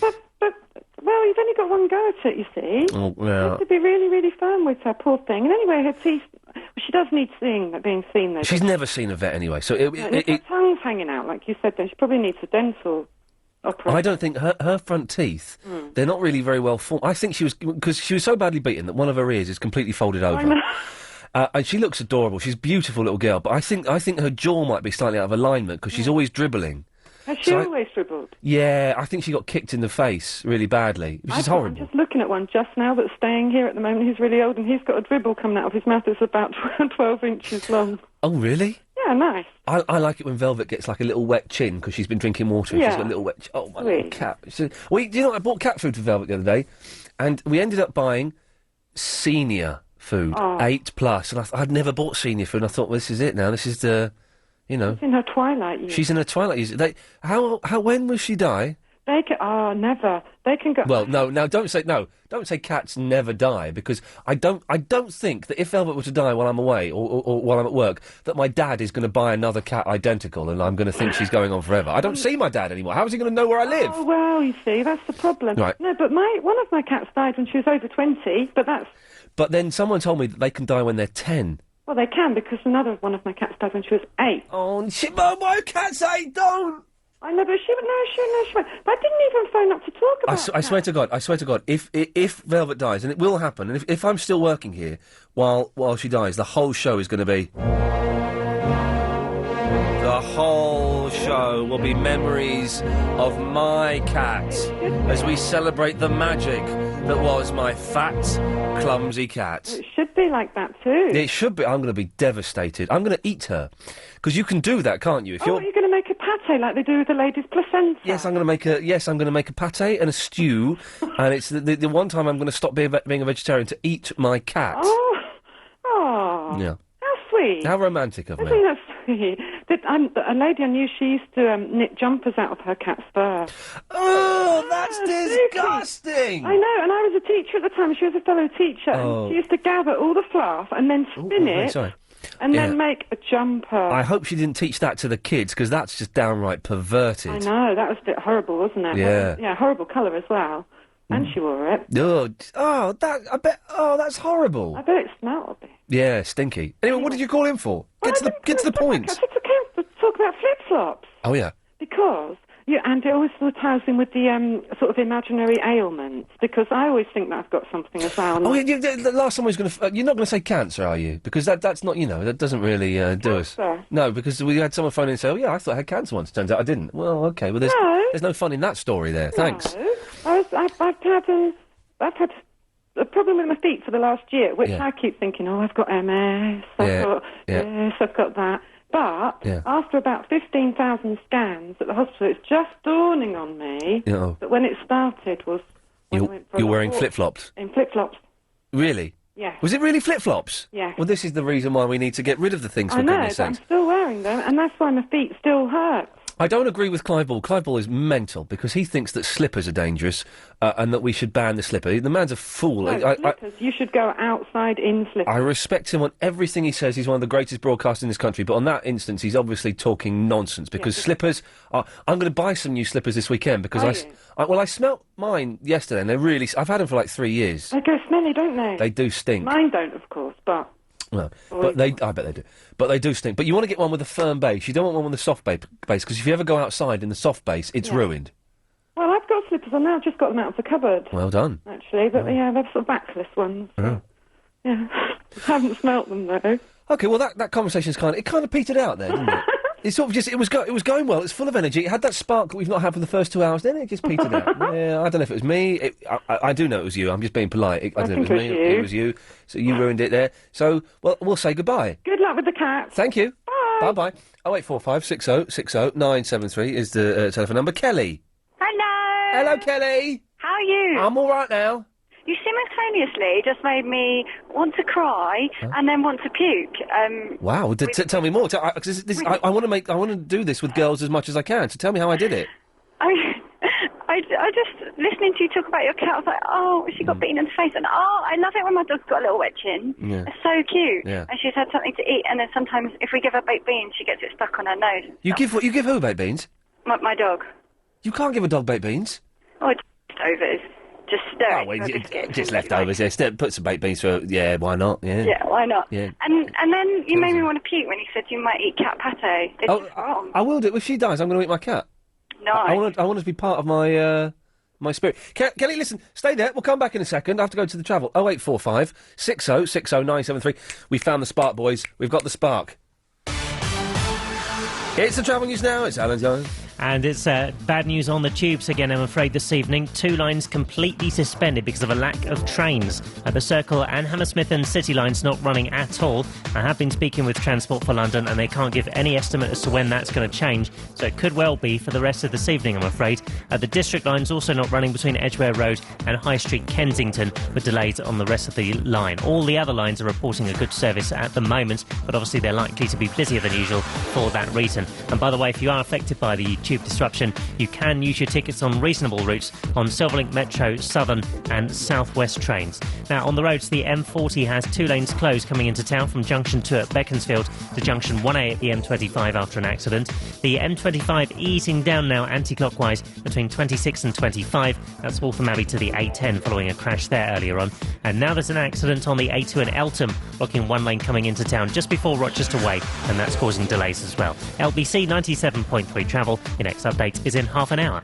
[SPEAKER 2] Well, you've only got one go at it, you see.
[SPEAKER 3] Oh, yeah.
[SPEAKER 2] You have to be really, really firm with her, poor thing. And anyway, her teeth... she does need being seen, though.
[SPEAKER 3] She's never seen a vet anyway, so
[SPEAKER 2] her tongue's hanging out, like you said, then she probably needs a dental operation.
[SPEAKER 3] I don't think her front teeth, they're not really very well formed. I think because she was so badly beaten that one of her ears is completely folded over.
[SPEAKER 2] I know.
[SPEAKER 3] And she looks adorable. She's a beautiful little girl, but I think her jaw might be slightly out of alignment because she's always dribbling.
[SPEAKER 2] Has she always dribbled?
[SPEAKER 3] Yeah, I think she got kicked in the face really badly, which is horrible.
[SPEAKER 2] I'm just looking at one just now that's staying here at the moment. He's really old and he's got a dribble coming out of his mouth that's about 12 inches long.
[SPEAKER 3] Oh, really?
[SPEAKER 2] Yeah, nice.
[SPEAKER 3] I like it when Velvet gets like a little wet chin because she's been drinking water and she's got a little wet oh, my little cat. Do you know, I bought cat food for Velvet the other day and we ended up buying senior food, 8+, and I'd never bought senior food and I thought, well, this is it now, this is the... You know,
[SPEAKER 2] she's in her twilight years.
[SPEAKER 3] She's in her twilight years. When will she die?
[SPEAKER 2] Never. They can go.
[SPEAKER 3] Well, no, don't say cats never die because I don't think that if Velvet were to die while I'm away or while I'm at work, that my dad is going to buy another cat identical and I'm going to think she's going on forever. I don't see my dad anymore. How is he going to know where I live?
[SPEAKER 2] Oh well, you see, that's the problem.
[SPEAKER 3] Right.
[SPEAKER 2] No, but one of my cats died when she was over 20.
[SPEAKER 3] But then someone told me that they can die when they're 10.
[SPEAKER 2] Well, they can, because another one of my cats died when she was 8.
[SPEAKER 3] Oh, my cat's 8, don't!
[SPEAKER 2] I know, but she went. But I didn't even phone up to talk about it.
[SPEAKER 3] I swear to God, if Velvet dies, and it will happen, and if I'm still working here while she dies, the whole show is going to be... The whole show will be memories of my cat as we celebrate the magic that was my fat, clumsy cat.
[SPEAKER 2] It should be like that too.
[SPEAKER 3] It should be. I'm going to be devastated. I'm going to eat her. Because you can do that, can't you? If
[SPEAKER 2] you're going to make a pâté like they do with the lady's placenta?
[SPEAKER 3] Yes, I'm going to make a pâté and a stew. And it's the one time I'm going to stop being a vegetarian to eat my cat.
[SPEAKER 2] Oh.
[SPEAKER 3] Yeah.
[SPEAKER 2] How sweet.
[SPEAKER 3] How romantic of me.
[SPEAKER 2] I think that's sweet. A lady I knew, she used to knit jumpers out of her cat's fur.
[SPEAKER 3] Oh, that's disgusting!
[SPEAKER 2] I know, and I was a teacher at the time. She was a fellow teacher, and she used to gather all the fluff and then spin it, and then make a jumper.
[SPEAKER 3] I hope she didn't teach that to the kids, because that's just downright perverted.
[SPEAKER 2] I know, that was a bit horrible, wasn't it?
[SPEAKER 3] Yeah.
[SPEAKER 2] Horrible colour as well. And she wore it.
[SPEAKER 3] That's horrible.
[SPEAKER 2] I bet it smelled a bit.
[SPEAKER 3] Yeah, stinky. Anyway, what did you call in for? Get to the point.
[SPEAKER 2] I said to talk about flip-flops.
[SPEAKER 3] Oh, yeah.
[SPEAKER 2] Because, and it always sort of ties in with the sort of imaginary ailments, because I always think that I've got something as well.
[SPEAKER 3] Oh, the last time I was going to... you're not going to say cancer, are you? Because that's not, that doesn't really do us. No, because we had someone phone in and say, oh, yeah, I thought I had cancer once. Turns out I didn't. Well, OK, well, there's no fun in that story there. Thanks.
[SPEAKER 2] No. I've had a problem with my feet for the last year, which I keep thinking, I've got MS, I've got this, I've got that. But after about 15,000 scans at the hospital, it's just dawning on me that when it started was...
[SPEAKER 3] You're wearing flip-flops?
[SPEAKER 2] In flip-flops.
[SPEAKER 3] Really?
[SPEAKER 2] Yeah.
[SPEAKER 3] Was it really flip-flops?
[SPEAKER 2] Yeah.
[SPEAKER 3] Well, this is the reason why we need to get rid of the things, for goodness sakes.
[SPEAKER 2] I know, but I'm still wearing them, and that's why my feet still hurt.
[SPEAKER 3] I don't agree with Clive Ball. Clive Ball is mental because he thinks that slippers are dangerous and that we should ban the slipper. The man's a fool.
[SPEAKER 2] No, slippers. You should go outside in slippers.
[SPEAKER 3] I respect him on everything he says. He's one of the greatest broadcasters in this country. But on that instance, he's obviously talking nonsense because slippers are... I'm going to buy some new slippers this weekend because I smelt mine yesterday and they're really... I've had them for like 3 years.
[SPEAKER 2] They go smelly, don't they?
[SPEAKER 3] They do stink.
[SPEAKER 2] Mine don't, of course, but...
[SPEAKER 3] No, but I bet they do. But they do stink. But you want to get one with a firm base. You don't want one with a soft base, because if you ever go outside in the soft base, it's ruined.
[SPEAKER 2] Well, I've got slippers on now. I've just got them out of the cupboard.
[SPEAKER 3] Well done.
[SPEAKER 2] Actually, but they're sort of backless ones. So. Yeah. I haven't smelt them, though.
[SPEAKER 3] OK, well, that conversation's kind of petered out there, didn't it? It's sort of just, it was going well. It's full of energy. It had that spark that we've not had for the first 2 hours. Then it just petered out. Yeah, I don't know if it was me. I do know it was you. I'm just being polite. I don't know if it was me. It was you. So you ruined it there. So, well, we'll say goodbye.
[SPEAKER 2] Good luck with the cat.
[SPEAKER 3] Thank you.
[SPEAKER 2] Bye.
[SPEAKER 3] Bye-bye. 0845 60 60 973 is the telephone number. Kelly.
[SPEAKER 4] Hello.
[SPEAKER 3] Hello, Kelly.
[SPEAKER 4] How are you?
[SPEAKER 3] I'm all right now.
[SPEAKER 4] You simultaneously just made me want to cry and then want to puke.
[SPEAKER 3] Wow, tell me more. I want to do this with girls as much as I can. So tell me how I did it.
[SPEAKER 4] I just listening to you talk about your cat. I was like, she got beaten in the face, and I love it when my dog's got a little wet chin.
[SPEAKER 3] Yeah.
[SPEAKER 4] It's so cute.
[SPEAKER 3] Yeah.
[SPEAKER 4] And she's had something to eat, and then sometimes if we give her baked beans, she gets it stuck on her nose.
[SPEAKER 3] You give who baked beans?
[SPEAKER 4] My dog.
[SPEAKER 3] You can't give a dog baked beans.
[SPEAKER 4] Oh, it's overs. just stir it
[SPEAKER 3] well,
[SPEAKER 4] to a biscuit.
[SPEAKER 3] just leftovers. Yeah, put some baked beans through. Yeah, why not? Yeah.
[SPEAKER 4] Yeah, why not?
[SPEAKER 3] Yeah.
[SPEAKER 4] And then you made me want to puke when you said you might eat cat pate. It's wrong.
[SPEAKER 3] I will do. If she dies, I'm going to eat my cat.
[SPEAKER 4] No.
[SPEAKER 3] I want her to be part of my my spirit. Kelly, listen, stay there. We'll come back in a second. I have to go to the travel. 0845 60 60 973. We found the spark, boys. We've got the spark. It's the travel news now. It's Alan Jones.
[SPEAKER 8] And it's bad news on the tubes again, I'm afraid, this evening. 2 lines completely suspended because of a lack of trains. The Circle and Hammersmith and City lines not running at all. I have been speaking with Transport for London and they can't give any estimate as to when that's going to change. So it could well be for the rest of this evening, I'm afraid. The District line's also not running between Edgware Road and High Street, Kensington, with delays on the rest of the line. All the other lines are reporting a good service at the moment, but obviously they're likely to be busier than usual for that reason. And by the way, if you are affected by the tube disruption, you can use your tickets on reasonable routes on Silverlink Metro, Southern and South West trains. Now, on the roads, the M40 has 2 lanes closed coming into town from Junction 2 at Beaconsfield to Junction 1A at the M25 after an accident. The M25 easing down now anti-clockwise between 26 and 25. That's Waltham Abbey to the A10 following a crash there earlier on. And now there's an accident on the A2 in Eltham, blocking 1 lane coming into town just before Rochester Way, and that's causing delays as well. LBC 97.3 travel. Your next update is in half an hour.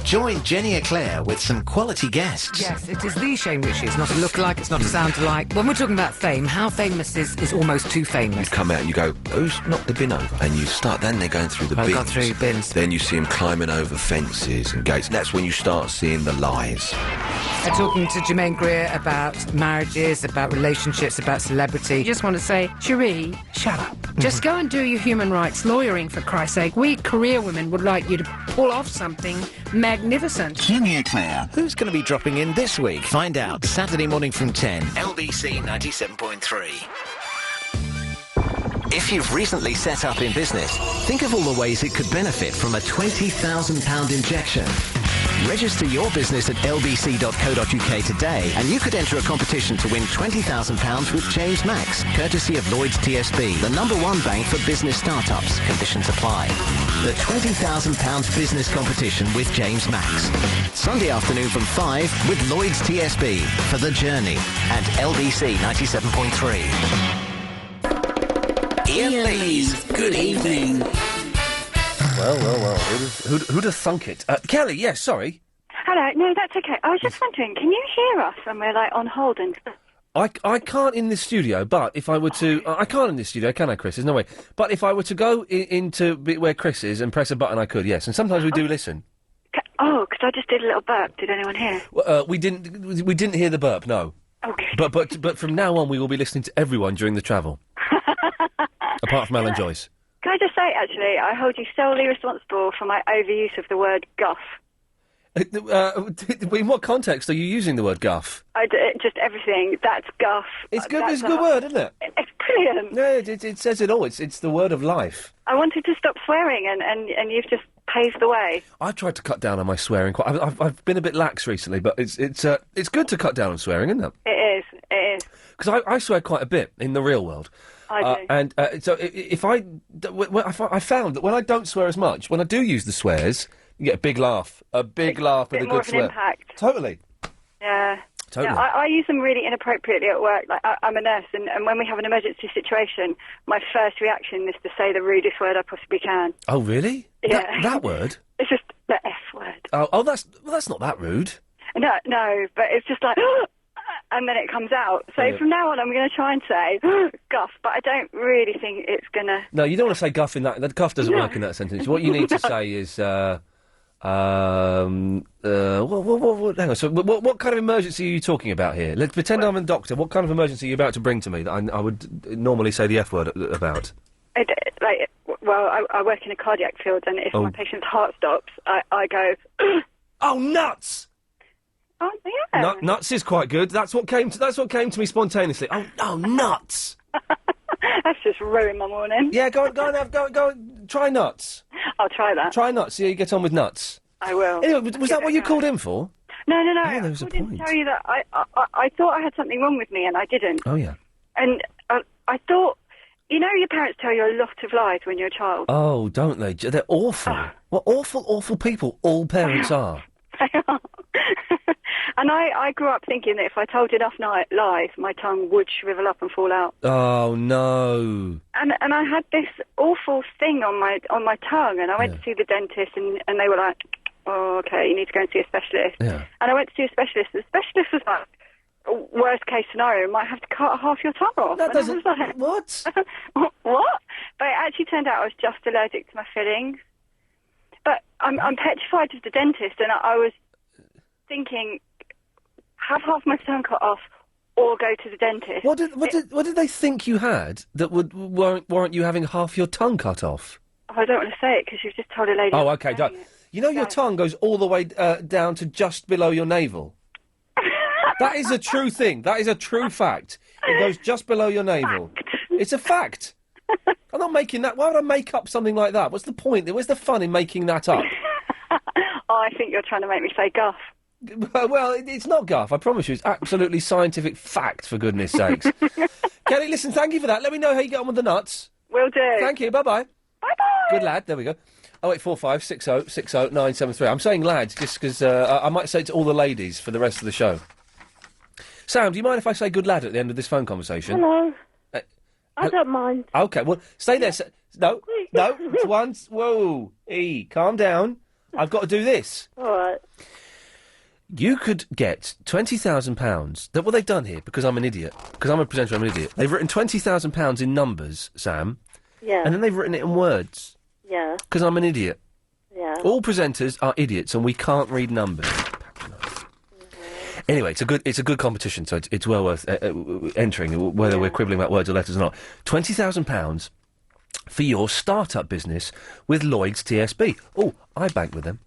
[SPEAKER 1] Join Jenny Eclair with some quality guests.
[SPEAKER 22] Yes, it is the Shane Ritchie. It's not a look-alike, it's not a sound-alike. When we're talking about fame, how famous is almost too famous.
[SPEAKER 10] You come out and you go, who's knocked the bin over? And you start, then they're going through the bins.
[SPEAKER 22] Gone through bins.
[SPEAKER 10] Then you see them climbing over fences and gates. That's when you start seeing the lies.
[SPEAKER 22] They're talking to Jermaine Greer about marriages, about relationships, about celebrity.
[SPEAKER 21] I just want to say, Cherie, shut up. Just go and do your human rights lawyering, for Christ's sake. We career women would like you to pull off something magnificent.
[SPEAKER 1] Jenny Eclair. Who's going to be dropping in this week? Find out Saturday morning from 10. LBC 97.3. If you've recently set up in business, think of all the ways it could benefit from a £20,000 injection. Register your business at lbc.co.uk today and you could enter a competition to win £20,000 with James Max, courtesy of Lloyds TSB, the #1 bank for business startups. Conditions apply. The £20,000 business competition with James Max. Sunday afternoon from 5 with Lloyds TSB for The Journey and LBC 97.3. Iain Lee's Good Evening.
[SPEAKER 3] Well. Who'd have thunk it? Kelly, yes, sorry.
[SPEAKER 4] Hello, no, that's okay. I was just wondering, can you hear us when we're, on hold and stuff?
[SPEAKER 3] I can't in the studio, but if I were to... I can't in the studio, can I, Chris? There's no way. But if I were to go into where Chris is and press a button, I could, yes. And sometimes we do listen.
[SPEAKER 4] Because I just did a little burp. Did anyone hear?
[SPEAKER 3] We didn't hear the burp, no.
[SPEAKER 4] Okay.
[SPEAKER 3] But from now on, we will be listening to everyone during the travel. Apart from Alan Joyce.
[SPEAKER 4] Can I just say, actually, I hold you solely responsible for my overuse of the word guff.
[SPEAKER 3] In what context are you using the word guff?
[SPEAKER 4] Just everything. That's guff.
[SPEAKER 3] It's good. It's a good word, isn't it?
[SPEAKER 4] It's brilliant.
[SPEAKER 3] No, it says it all. It's the word of life.
[SPEAKER 4] I wanted to stop swearing, and you've just paved the way.
[SPEAKER 3] I tried to cut down on my swearing. I've been a bit lax recently, but it's good to cut down on swearing, isn't it?
[SPEAKER 4] It is.
[SPEAKER 3] Because I swear quite a bit in the real world.
[SPEAKER 4] I do.
[SPEAKER 3] And so if I found that when I don't swear as much, when I do use the swears, you get a big laugh with a good
[SPEAKER 4] more of
[SPEAKER 3] swear.
[SPEAKER 4] An impact.
[SPEAKER 3] Totally.
[SPEAKER 4] Yeah.
[SPEAKER 3] Totally.
[SPEAKER 4] Yeah, I use them really inappropriately at work. Like I'm a nurse, and when we have an emergency situation, my first reaction is to say the rudest word I possibly can.
[SPEAKER 3] Oh, really?
[SPEAKER 4] Yeah.
[SPEAKER 3] That word?
[SPEAKER 4] It's just the F word.
[SPEAKER 3] Oh, that's not that rude.
[SPEAKER 4] No, but it's just like, and then it comes out. So from now on, I'm going to try and say guff, but I don't really think it's going to...
[SPEAKER 3] No, you don't want to say guff in that. That guff doesn't work in that sentence. What you need to say is... hang on. So, what kind of emergency are you talking about here? Let's pretend I'm a doctor. What kind of emergency are you about to bring to me that I would normally say the F word about?
[SPEAKER 4] I work in a cardiac field, and if my patient's heart stops, I go...
[SPEAKER 3] Oh, nuts!
[SPEAKER 4] Oh, yeah.
[SPEAKER 3] Nuts is quite good. That's what came to me spontaneously. Oh, nuts!
[SPEAKER 4] That's just ruined my morning.
[SPEAKER 3] Yeah, go on. Try nuts.
[SPEAKER 4] I'll try that.
[SPEAKER 3] Try nuts. See how you get on with nuts.
[SPEAKER 4] I will.
[SPEAKER 3] Anyway, was that what you called in for?
[SPEAKER 4] No.
[SPEAKER 3] Oh, there was a
[SPEAKER 4] I didn't
[SPEAKER 3] point.
[SPEAKER 4] tell you that I thought I had something wrong with me, and I didn't.
[SPEAKER 3] Oh, yeah.
[SPEAKER 4] And I thought, your parents tell you a lot of lies when you're a child.
[SPEAKER 3] Oh, don't they? They're awful. What awful people all parents are.
[SPEAKER 4] They are. And I grew up thinking that if I told enough lies, my tongue would shrivel up and fall out.
[SPEAKER 3] Oh, no.
[SPEAKER 4] And I had this awful thing on my tongue, and I went to see the dentist, and they were like, "Oh, okay, you need to go and see a specialist."
[SPEAKER 3] Yeah.
[SPEAKER 4] And I went to see a specialist. The specialist was like, "Worst case scenario, you might have to cut half your tongue off."
[SPEAKER 3] That doesn't...
[SPEAKER 4] Like,
[SPEAKER 3] what?
[SPEAKER 4] What? But it actually turned out I was just allergic to my fillings. But I'm petrified of the dentist, and I was thinking, have half my tongue cut off, or go to the dentist.
[SPEAKER 3] What did they think you had that would warrant you having half your tongue cut off?
[SPEAKER 4] I don't want to say it because you've just told a lady.
[SPEAKER 3] Oh, okay. You know your tongue goes all the way down to just below your navel. That is a true thing. That is a true fact. It goes just below your navel. It's a fact. I'm not making that. Why would I make up something like that? What's the point? Where's the fun in making that up?
[SPEAKER 4] Oh, I think you're trying to make me say guff.
[SPEAKER 3] Well, it's not guff, I promise you. It's absolutely scientific fact, for goodness sakes. Kelly, listen, thank you for that. Let me know how you get on with the nuts.
[SPEAKER 4] Will do.
[SPEAKER 3] Thank you, bye-bye.
[SPEAKER 4] Bye-bye.
[SPEAKER 3] Good lad, there we go. 0845 60 60 973. I'm saying lads just because I might say it to all the ladies for the rest of the show. Sam, do you mind if I say good lad at the end of this phone conversation?
[SPEAKER 6] Hello. I don't mind.
[SPEAKER 3] OK, well, stay there. No, it's once. Whoa, calm down. I've got to do this.
[SPEAKER 6] All right.
[SPEAKER 3] You could get £20,000. What they've done here, because I'm an idiot, because I'm a presenter, I'm an idiot. They've written £20,000 in numbers, Sam.
[SPEAKER 6] Yeah.
[SPEAKER 3] And then they've written it in words.
[SPEAKER 6] Yeah.
[SPEAKER 3] Because I'm an idiot.
[SPEAKER 6] Yeah.
[SPEAKER 3] All presenters are idiots, and we can't read numbers. Anyway, it's a good competition, so it's well worth entering, whether we're quibbling about words or letters or not. £20,000 for your start-up business with Lloyds TSB. Oh, I bank with them.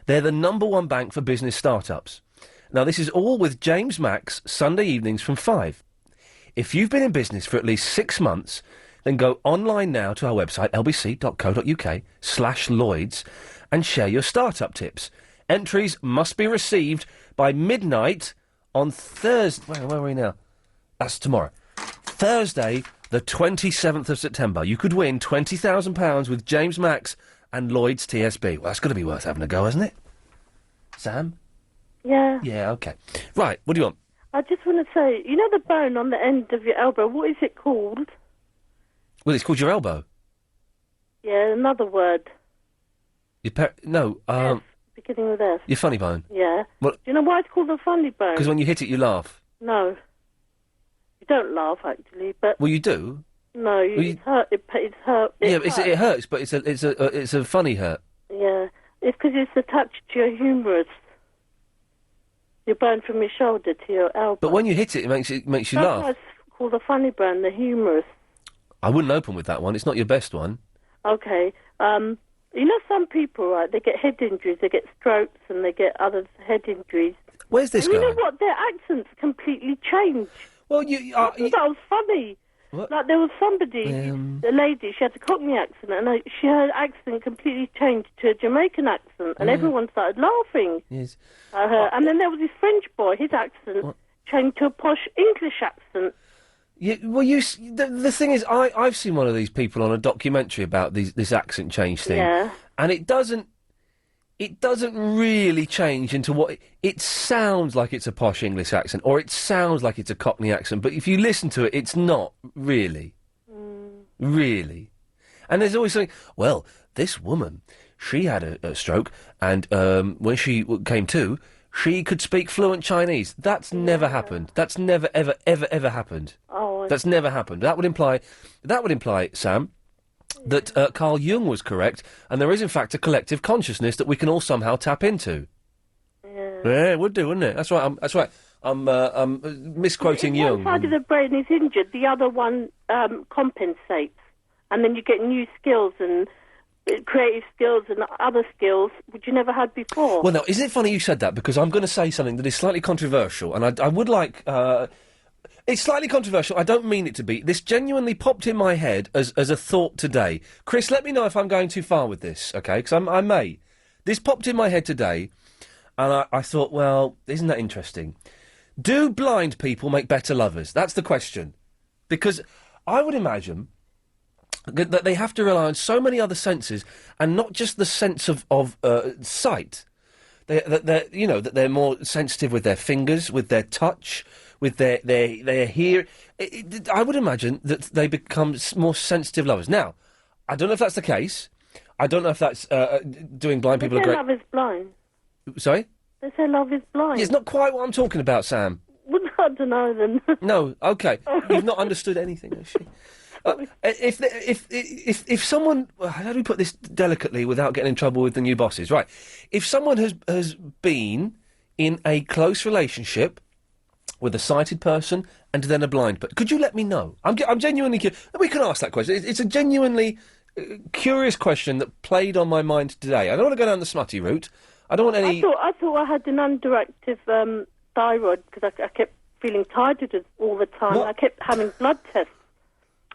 [SPEAKER 3] They're the #1 bank for business startups. Now, this is all with James Max, Sunday evenings from 5. If you've been in business for at least 6 months, then go online now to our website, lbc.co.uk/Lloyds, and share your startup tips. Entries must be received by midnight on Thursday. Where are we now? That's tomorrow. Thursday, the 27th of September. You could win £20,000 with James Max and Lloyds TSB. Well, that's got to be worth having a go, hasn't it? Sam?
[SPEAKER 6] Yeah.
[SPEAKER 3] Yeah, OK. Right, what do you want?
[SPEAKER 6] I just want to say, you know the bone on the end of your elbow, what is it called?
[SPEAKER 3] Well, it's called your elbow.
[SPEAKER 6] Yeah, another word.
[SPEAKER 3] No,
[SPEAKER 6] Beginning with S.
[SPEAKER 3] your funny bone.
[SPEAKER 6] Yeah.
[SPEAKER 3] What?
[SPEAKER 6] Do you know why it's called a funny bone?
[SPEAKER 3] Because when you hit it, you laugh.
[SPEAKER 6] No. You don't laugh, actually, but...
[SPEAKER 3] Well, you do.
[SPEAKER 6] No, it's hurt. It's hurt.
[SPEAKER 3] Yeah, it hurts, but it's a funny hurt.
[SPEAKER 6] Yeah. It's because it's attached to your humerus. Your bone from your shoulder to your elbow.
[SPEAKER 3] But when you hit it, it makes you laugh.
[SPEAKER 6] That's why it's called a funny bone, the humerus.
[SPEAKER 3] I wouldn't open with that one. It's not your best one.
[SPEAKER 6] Okay. You know some people, right, they get head injuries, they get strokes, and they get other head injuries.
[SPEAKER 3] Where's this
[SPEAKER 6] and
[SPEAKER 3] going?
[SPEAKER 6] You know what? Their accents completely change.
[SPEAKER 3] Well,
[SPEAKER 6] I thought that was funny.
[SPEAKER 3] What?
[SPEAKER 6] Like, there was somebody, a lady, she had a Cockney accent, and her accent completely changed to a Jamaican accent, and everyone started laughing
[SPEAKER 3] yes.
[SPEAKER 6] at her. And then there was this French boy, his accent changed to a posh English accent.
[SPEAKER 3] Yeah, well, the thing is, I've seen one of these people on a documentary about this accent change thing, and it doesn't really change into what it sounds like. It's a posh English accent, or it sounds like it's a Cockney accent. But if you listen to it, it's not really, really. And there's always something. Well, this woman, she had a stroke, and when she came to, she could speak fluent Chinese. That's never happened. That's never, ever, ever, ever happened.
[SPEAKER 6] Oh,
[SPEAKER 3] that's never happened. That would imply, Sam, that Carl Jung was correct, and there is in fact a collective consciousness that we can all somehow tap into. Yeah, it would do, wouldn't it? That's right. I'm misquoting Jung.
[SPEAKER 6] If one side of the brain is injured, the other one compensates, and then you get new skills and creative skills and other skills which you never had before.
[SPEAKER 3] Well, now, isn't it funny you said that? Because I'm going to say something that is slightly controversial, and I would like... it's slightly controversial. I don't mean it to be. This genuinely popped in my head as a thought today. Chris, let me know if I'm going too far with this, OK? Because I may. This popped in my head today, and I thought, well, isn't that interesting? Do blind people make better lovers? That's the question. Because I would imagine that they have to rely on so many other senses, and not just the sense of sight. that they're more sensitive with their fingers, with their touch, with their hear. I would imagine that they become more sensitive lovers. Now, I don't know if that's the case. I don't know if that's doing blind people a great...
[SPEAKER 6] love is blind.
[SPEAKER 3] Sorry?
[SPEAKER 6] They say love is blind.
[SPEAKER 3] It's not quite what I'm talking about, Sam.
[SPEAKER 6] Well, I don't know then.
[SPEAKER 3] No, okay. You've not understood anything, has she? If someone... How do we put this delicately without getting in trouble with the new bosses? Right. If someone has been in a close relationship with a sighted person and then a blind person, could you let me know? I'm genuinely curious. We can ask that question. It's a genuinely curious question that played on my mind today. I don't want to go down the smutty route. I don't want any...
[SPEAKER 6] I thought I had an underactive thyroid because I kept feeling tired all the time.
[SPEAKER 3] What?
[SPEAKER 6] I kept having blood tests.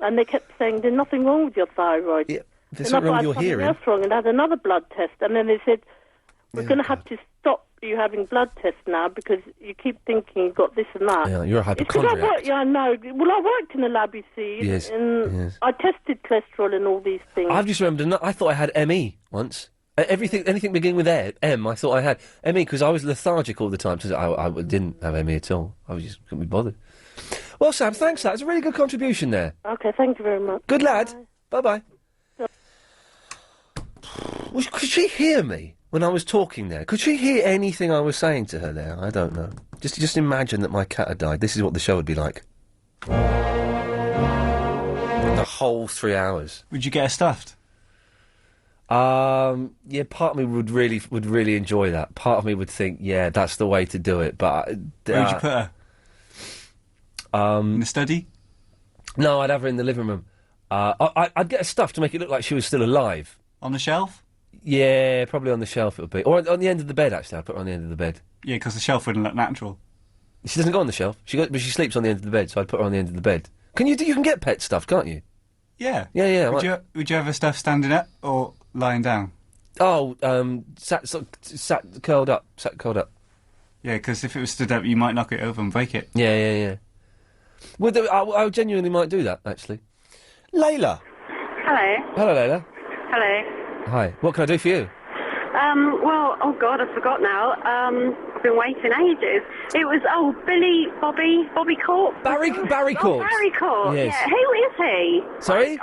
[SPEAKER 6] And they kept saying, there's nothing wrong with your thyroid.
[SPEAKER 3] Yeah, there's something wrong with your hearing.
[SPEAKER 6] Else wrong, and I had another blood test. And then they said, we're going to have to stop you having blood tests now because you keep thinking you've got this and that.
[SPEAKER 3] Yeah, you're a hypochondriac.
[SPEAKER 6] I know. Well, I worked in a lab, you see.
[SPEAKER 3] Yes,
[SPEAKER 6] and I tested cholesterol and all these things.
[SPEAKER 3] I've just remembered, I thought I had ME once. Anything beginning with M, I thought I had ME because I was lethargic all the time. So I didn't have ME at all. I just couldn't be bothered. Well, Sam, thanks for that. It's a really good contribution there.
[SPEAKER 6] Okay, thank you very much.
[SPEAKER 3] Good lad. Bye-bye. Well, could she hear me when I was talking there? Could she hear anything I was saying to her there? I don't know. Just imagine that my cat had died. This is what the show would be like. The whole 3 hours.
[SPEAKER 12] Would you get her stuffed?
[SPEAKER 3] Yeah, part of me would really enjoy that. Part of me would think, yeah, that's the way to do it. But
[SPEAKER 12] where would you put her? In the study?
[SPEAKER 3] No, I'd have her in the living room. I'd get her stuffed to make it look like she was still alive.
[SPEAKER 12] On the shelf?
[SPEAKER 3] Yeah, probably on the shelf it would be. Or on the end of the bed, actually. I'd put her on the end of the bed.
[SPEAKER 12] Yeah, because the shelf wouldn't look natural.
[SPEAKER 3] She doesn't go on the shelf. But she sleeps on the end of the bed, so I'd put her on the end of the bed. You can get pet stuff, can't you?
[SPEAKER 12] Yeah.
[SPEAKER 3] Yeah.
[SPEAKER 12] Would you have her stuff standing up or lying down?
[SPEAKER 3] Oh, sat curled up.
[SPEAKER 12] Yeah, because if it was stood up, you might knock it over and break it.
[SPEAKER 3] Yeah. Well, I genuinely might do that, actually. Layla.
[SPEAKER 15] Hello.
[SPEAKER 3] Hello, Layla.
[SPEAKER 15] Hello.
[SPEAKER 3] Hi. What can I do for you?
[SPEAKER 15] Well, oh God, I forgot now. I've been waiting ages. It was, Bobby Court.
[SPEAKER 3] Barry Court.
[SPEAKER 15] Oh, Barry Court.
[SPEAKER 3] Yes.
[SPEAKER 15] Yeah. Who is he?
[SPEAKER 3] Sorry?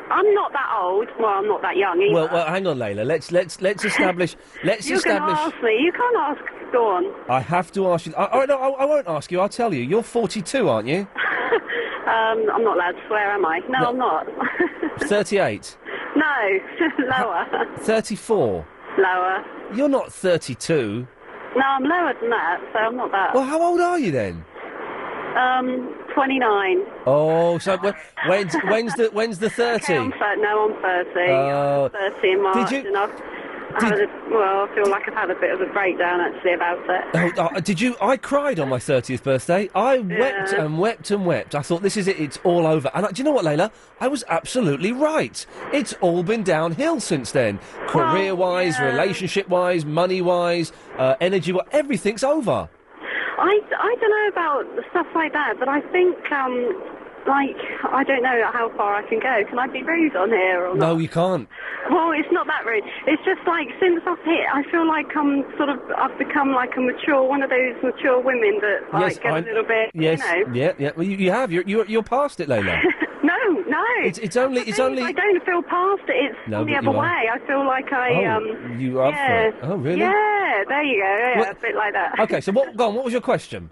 [SPEAKER 15] I'm not that old. Well, I'm not that young either.
[SPEAKER 3] Well, hang on, Layla. Let's establish.
[SPEAKER 15] You're going to ask me. You can't ask. Go on.
[SPEAKER 3] I have to ask you. No, I won't ask you. I'll tell you. You're 42, aren't you?
[SPEAKER 15] I'm not allowed to swear, am I? No, I'm not.
[SPEAKER 3] 38.
[SPEAKER 15] No, lower.
[SPEAKER 3] 34.
[SPEAKER 15] Lower.
[SPEAKER 3] You're not 32.
[SPEAKER 15] No, I'm lower than that, so I'm not that.
[SPEAKER 3] Well, how old are you then?
[SPEAKER 15] 29.
[SPEAKER 3] Oh, so when's the 30?
[SPEAKER 15] Okay, I'm 30. I'm 30 in March.
[SPEAKER 3] Did you?
[SPEAKER 15] And I feel like I've had a bit of a breakdown actually about it.
[SPEAKER 3] Did you? I cried on my 30th birthday. I wept and wept and wept. I thought, this is it. It's all over. And do you know what, Layla? I was absolutely right. It's all been downhill since then. Career-wise, relationship-wise, money-wise, energy-wise, everything's over.
[SPEAKER 15] I don't know about stuff like that, but I think, I don't know how far I can go. Can I be rude on here or not?
[SPEAKER 3] No, you can't.
[SPEAKER 15] Well, it's not that rude. It's just like, since I've hit, I feel like I've become like a one of those mature women that, get a little bit,
[SPEAKER 3] yes,
[SPEAKER 15] you know.
[SPEAKER 3] Yeah. Well, you have. You're past it, Layla.
[SPEAKER 15] No.
[SPEAKER 3] It's only.
[SPEAKER 15] I don't feel past it. It's the other way. I feel like
[SPEAKER 3] you are.
[SPEAKER 15] Yeah.
[SPEAKER 3] Oh, really?
[SPEAKER 15] Yeah. There you go. Yeah, a bit like that.
[SPEAKER 3] Okay. So what? Go on. What was your question?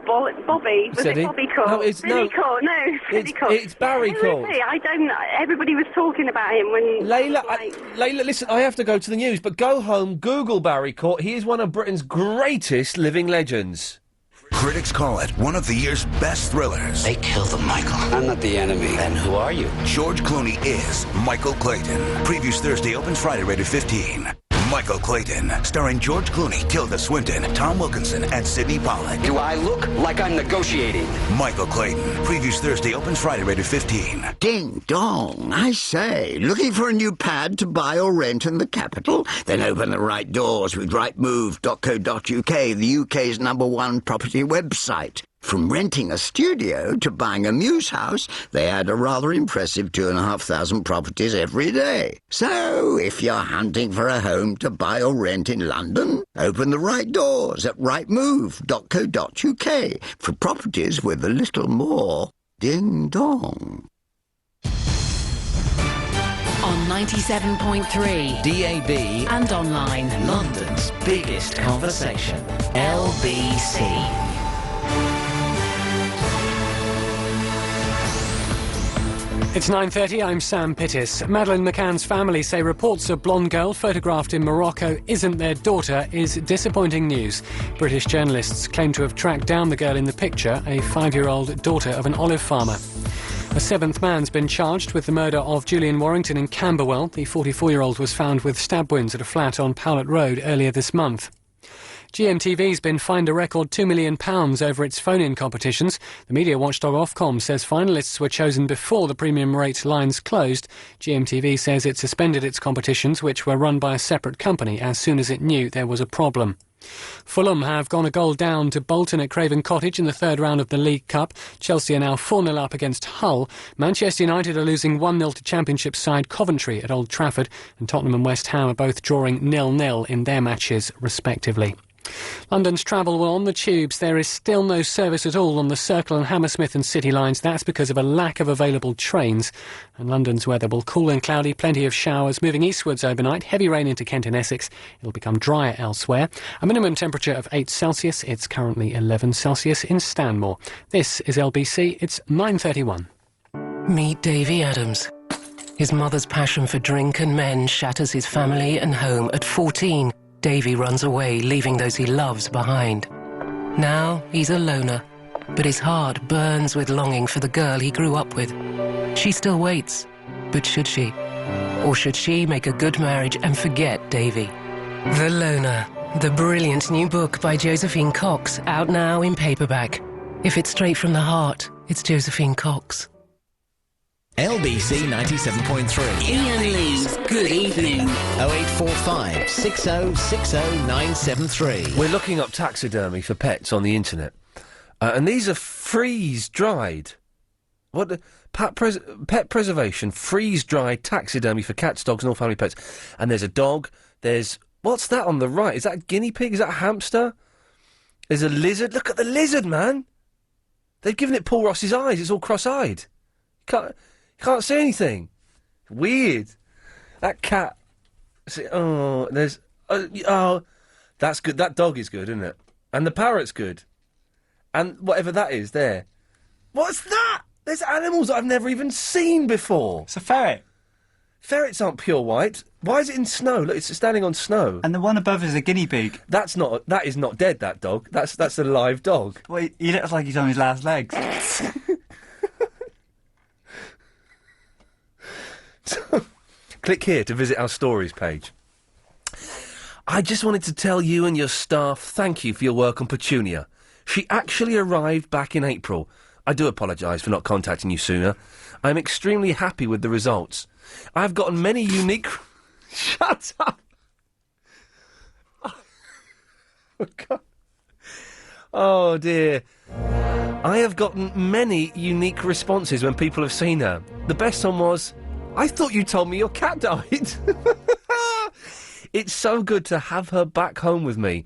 [SPEAKER 15] Bobby. Was it Bobby Court?
[SPEAKER 3] No, it's
[SPEAKER 15] Billy Court. No, Billy Court.
[SPEAKER 3] It's Barry Court.
[SPEAKER 15] I don't know. Everybody was talking about him when...
[SPEAKER 3] Layla, listen, I have to go to the news, but go home, Google Barry Court. He is one of Britain's greatest living legends.
[SPEAKER 10] Critics call it one of the year's best thrillers.
[SPEAKER 23] They killed them, Michael. I'm not the enemy. Then who are you?
[SPEAKER 10] George Clooney is Michael Clayton. Previews Thursday, opens Friday, rated 15. Michael Clayton, starring George Clooney, Tilda Swinton, Tom Wilkinson, and Sidney Pollack.
[SPEAKER 23] Do I look like I'm negotiating?
[SPEAKER 10] Michael Clayton. Previews Thursday, opens Friday, rated 15.
[SPEAKER 24] Ding dong, I say. Looking for a new pad to buy or rent in the capital? Then open the right doors with rightmove.co.uk, the UK's #1 property website. From renting a studio to buying a muse house, they add a rather impressive 2,500 properties every day. So, if you're hunting for a home to buy or rent in London, open the right doors at rightmove.co.uk for properties with a little more ding-dong.
[SPEAKER 11] On 97.3
[SPEAKER 1] DAB
[SPEAKER 11] and online,
[SPEAKER 1] London's biggest conversation. LBC.
[SPEAKER 5] It's 9:30, I'm Sam Pittis. Madeleine McCann's family say reports of blonde girl photographed in Morocco isn't their daughter is disappointing news. British journalists claim to have tracked down the girl in the picture, a 5-year-old daughter of an olive farmer. A seventh man's been charged with the murder of Julian Warrington in Camberwell. The 44-year-old was found with stab wounds at a flat on Powlett Road earlier this month. GMTV's been fined a record £2 million over its phone-in competitions. The media watchdog Ofcom says finalists were chosen before the premium rate lines closed. GMTV says it suspended its competitions, which were run by a separate company, as soon as it knew there was a problem. Fulham have gone a goal down to Bolton at Craven Cottage in the third round of the League Cup. Chelsea are now 4-0 up against Hull. Manchester United are losing 1-0 to Championship side Coventry at Old Trafford, and Tottenham and West Ham are both drawing 0-0 in their matches, respectively. London's travel will on the tubes. There is still no service at all on the Circle and Hammersmith and City lines. That's because of a lack of available trains. And London's weather will cool and cloudy, plenty of showers, moving eastwards overnight, heavy rain into Kent and Essex. It'll become drier elsewhere. A minimum temperature of 8 Celsius. It's currently 11 Celsius in Stanmore. This is LBC. It's 9:31.
[SPEAKER 9] Meet Davy Adams. His mother's passion for drink and men shatters his family and home at 14. Davy runs away, leaving those he loves behind. Now he's a loner, but his heart burns with longing for the girl he grew up with. She still waits, but should she? Or should she make a good marriage and forget Davy? The Loner, the brilliant new book by Josephine Cox, out now in paperback. If it's straight from the heart, it's Josephine Cox.
[SPEAKER 1] LBC 97.3.
[SPEAKER 11] Iain Lee's Good Evening.
[SPEAKER 1] 0845 6060 973.
[SPEAKER 3] We're looking up taxidermy for pets on the internet. And these are freeze-dried. Pet preservation, freeze-dried taxidermy for cats, dogs and all family pets. And there's a dog. There's... What's that on the right? Is that a guinea pig? Is that a hamster? There's a lizard. Look at the lizard, man. They've given it Paul Ross's eyes. It's all cross-eyed. Can't see anything. Weird. That cat. Oh, there's. Oh, that's good. That dog is good, isn't it? And the parrot's good. And whatever that is there. What's that? There's animals that I've never even seen before.
[SPEAKER 12] It's a ferret.
[SPEAKER 3] Ferrets aren't pure white. Why is it in snow? Look, it's standing on snow.
[SPEAKER 12] And the one above is a guinea pig.
[SPEAKER 3] That is not dead, that dog. That's a live dog.
[SPEAKER 12] Well, he looks like he's on his last legs.
[SPEAKER 3] Click here to visit our stories page. I just wanted to tell you and your staff thank you for your work on Petunia. She actually arrived back in April. I do apologise for not contacting you sooner. I'm extremely happy with the results. I've gotten many unique... Shut up! Oh, God. Oh, dear. I have gotten many unique responses when people have seen her. The best one was... I thought you told me your cat died. It's so good to have her back home with me.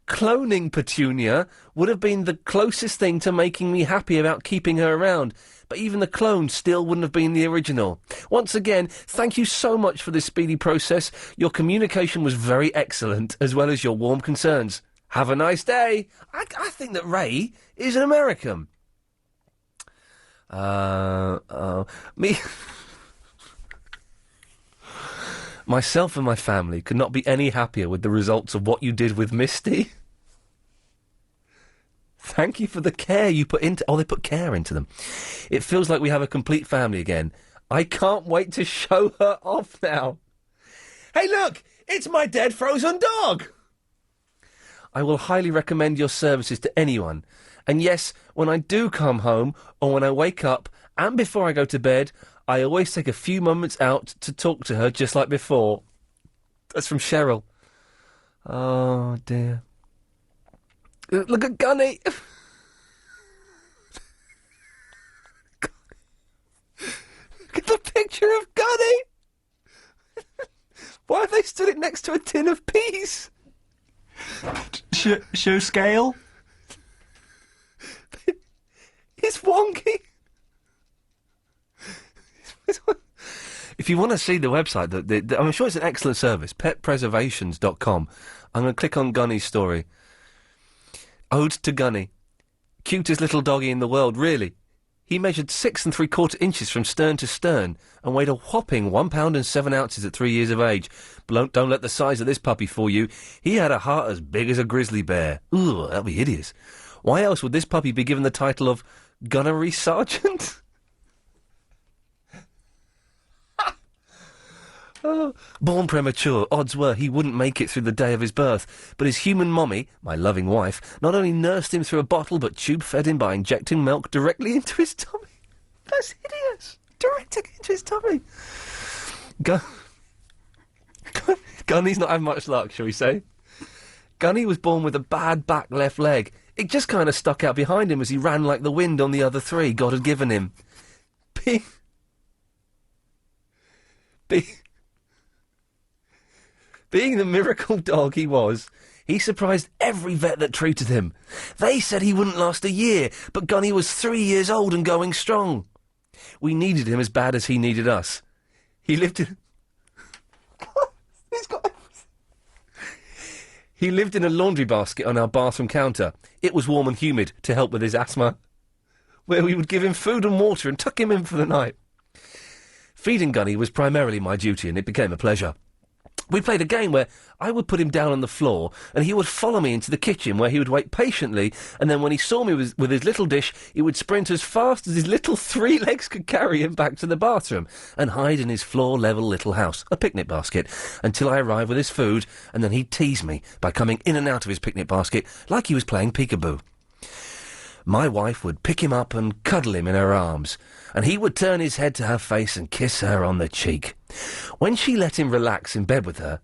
[SPEAKER 3] Cloning Petunia would have been the closest thing to making me happy about keeping her around, but even the clone still wouldn't have been the original. Once again, thank you so much for this speedy process. Your communication was very excellent, as well as your warm concerns. Have a nice day. I think that Ray is an American. Me... Myself and my family could not be any happier with the results of what you did with Misty. Thank you for the care you put into... Oh, they put care into them. It feels like we have a complete family again. I can't wait to show her off now. Hey, look! It's my dead frozen dog! I will highly recommend your services to anyone. And yes, when I do come home, or when I wake up, and before I go to bed... I always take a few moments out to talk to her just like before. That's from Cheryl. Oh, dear. Look at Gunny. next to a tin of peas.
[SPEAKER 12] Show scale.
[SPEAKER 3] It's wonky. If you want to see the website, I'm sure it's an excellent service, petpreservations.com. I'm going to click on Gunny's story. Ode to Gunny. Cutest little doggy in the world, really. He measured 6 3/4 inches from stern to stern and weighed a whopping 1 pound and 7 ounces at 3 years of age. But don't let the size of this puppy fool you. He had a heart as big as a grizzly bear. Ooh, that'd be hideous. Why else would this puppy be given the title of Gunnery Sergeant? Oh. Born premature, odds were he wouldn't make it through the day of his birth. But his human mommy, my loving wife, not only nursed him through a bottle, but tube-fed him by injecting milk directly into his tummy. That's hideous. Directly into his tummy. Gunny's not had much luck, shall we say. Gunny was born with a bad back left leg. It just kind of stuck out behind him as he ran like the wind on the other three God had given him. Being the miracle dog he was, he surprised every vet that treated him. They said he wouldn't last a year, but Gunny was 3 years old and going strong. We needed him as bad as he needed us. He lived in... He lived in a laundry basket on our bathroom counter. It was warm and humid to help with his asthma, where we would give him food and water and tuck him in for the night. Feeding Gunny was primarily my duty, and it became a pleasure. We played a game where I would put him down on the floor and he would follow me into the kitchen where he would wait patiently, and then when he saw me with his little dish, he would sprint as fast as his little 3 legs could carry him back to the bathroom and hide in his floor-level little house, a picnic basket, until I arrived with his food, and then he'd tease me by coming in and out of his picnic basket like he was playing peekaboo. My wife would pick him up and cuddle him in her arms, and he would turn his head to her face and kiss her on the cheek. When she let him relax in bed with her,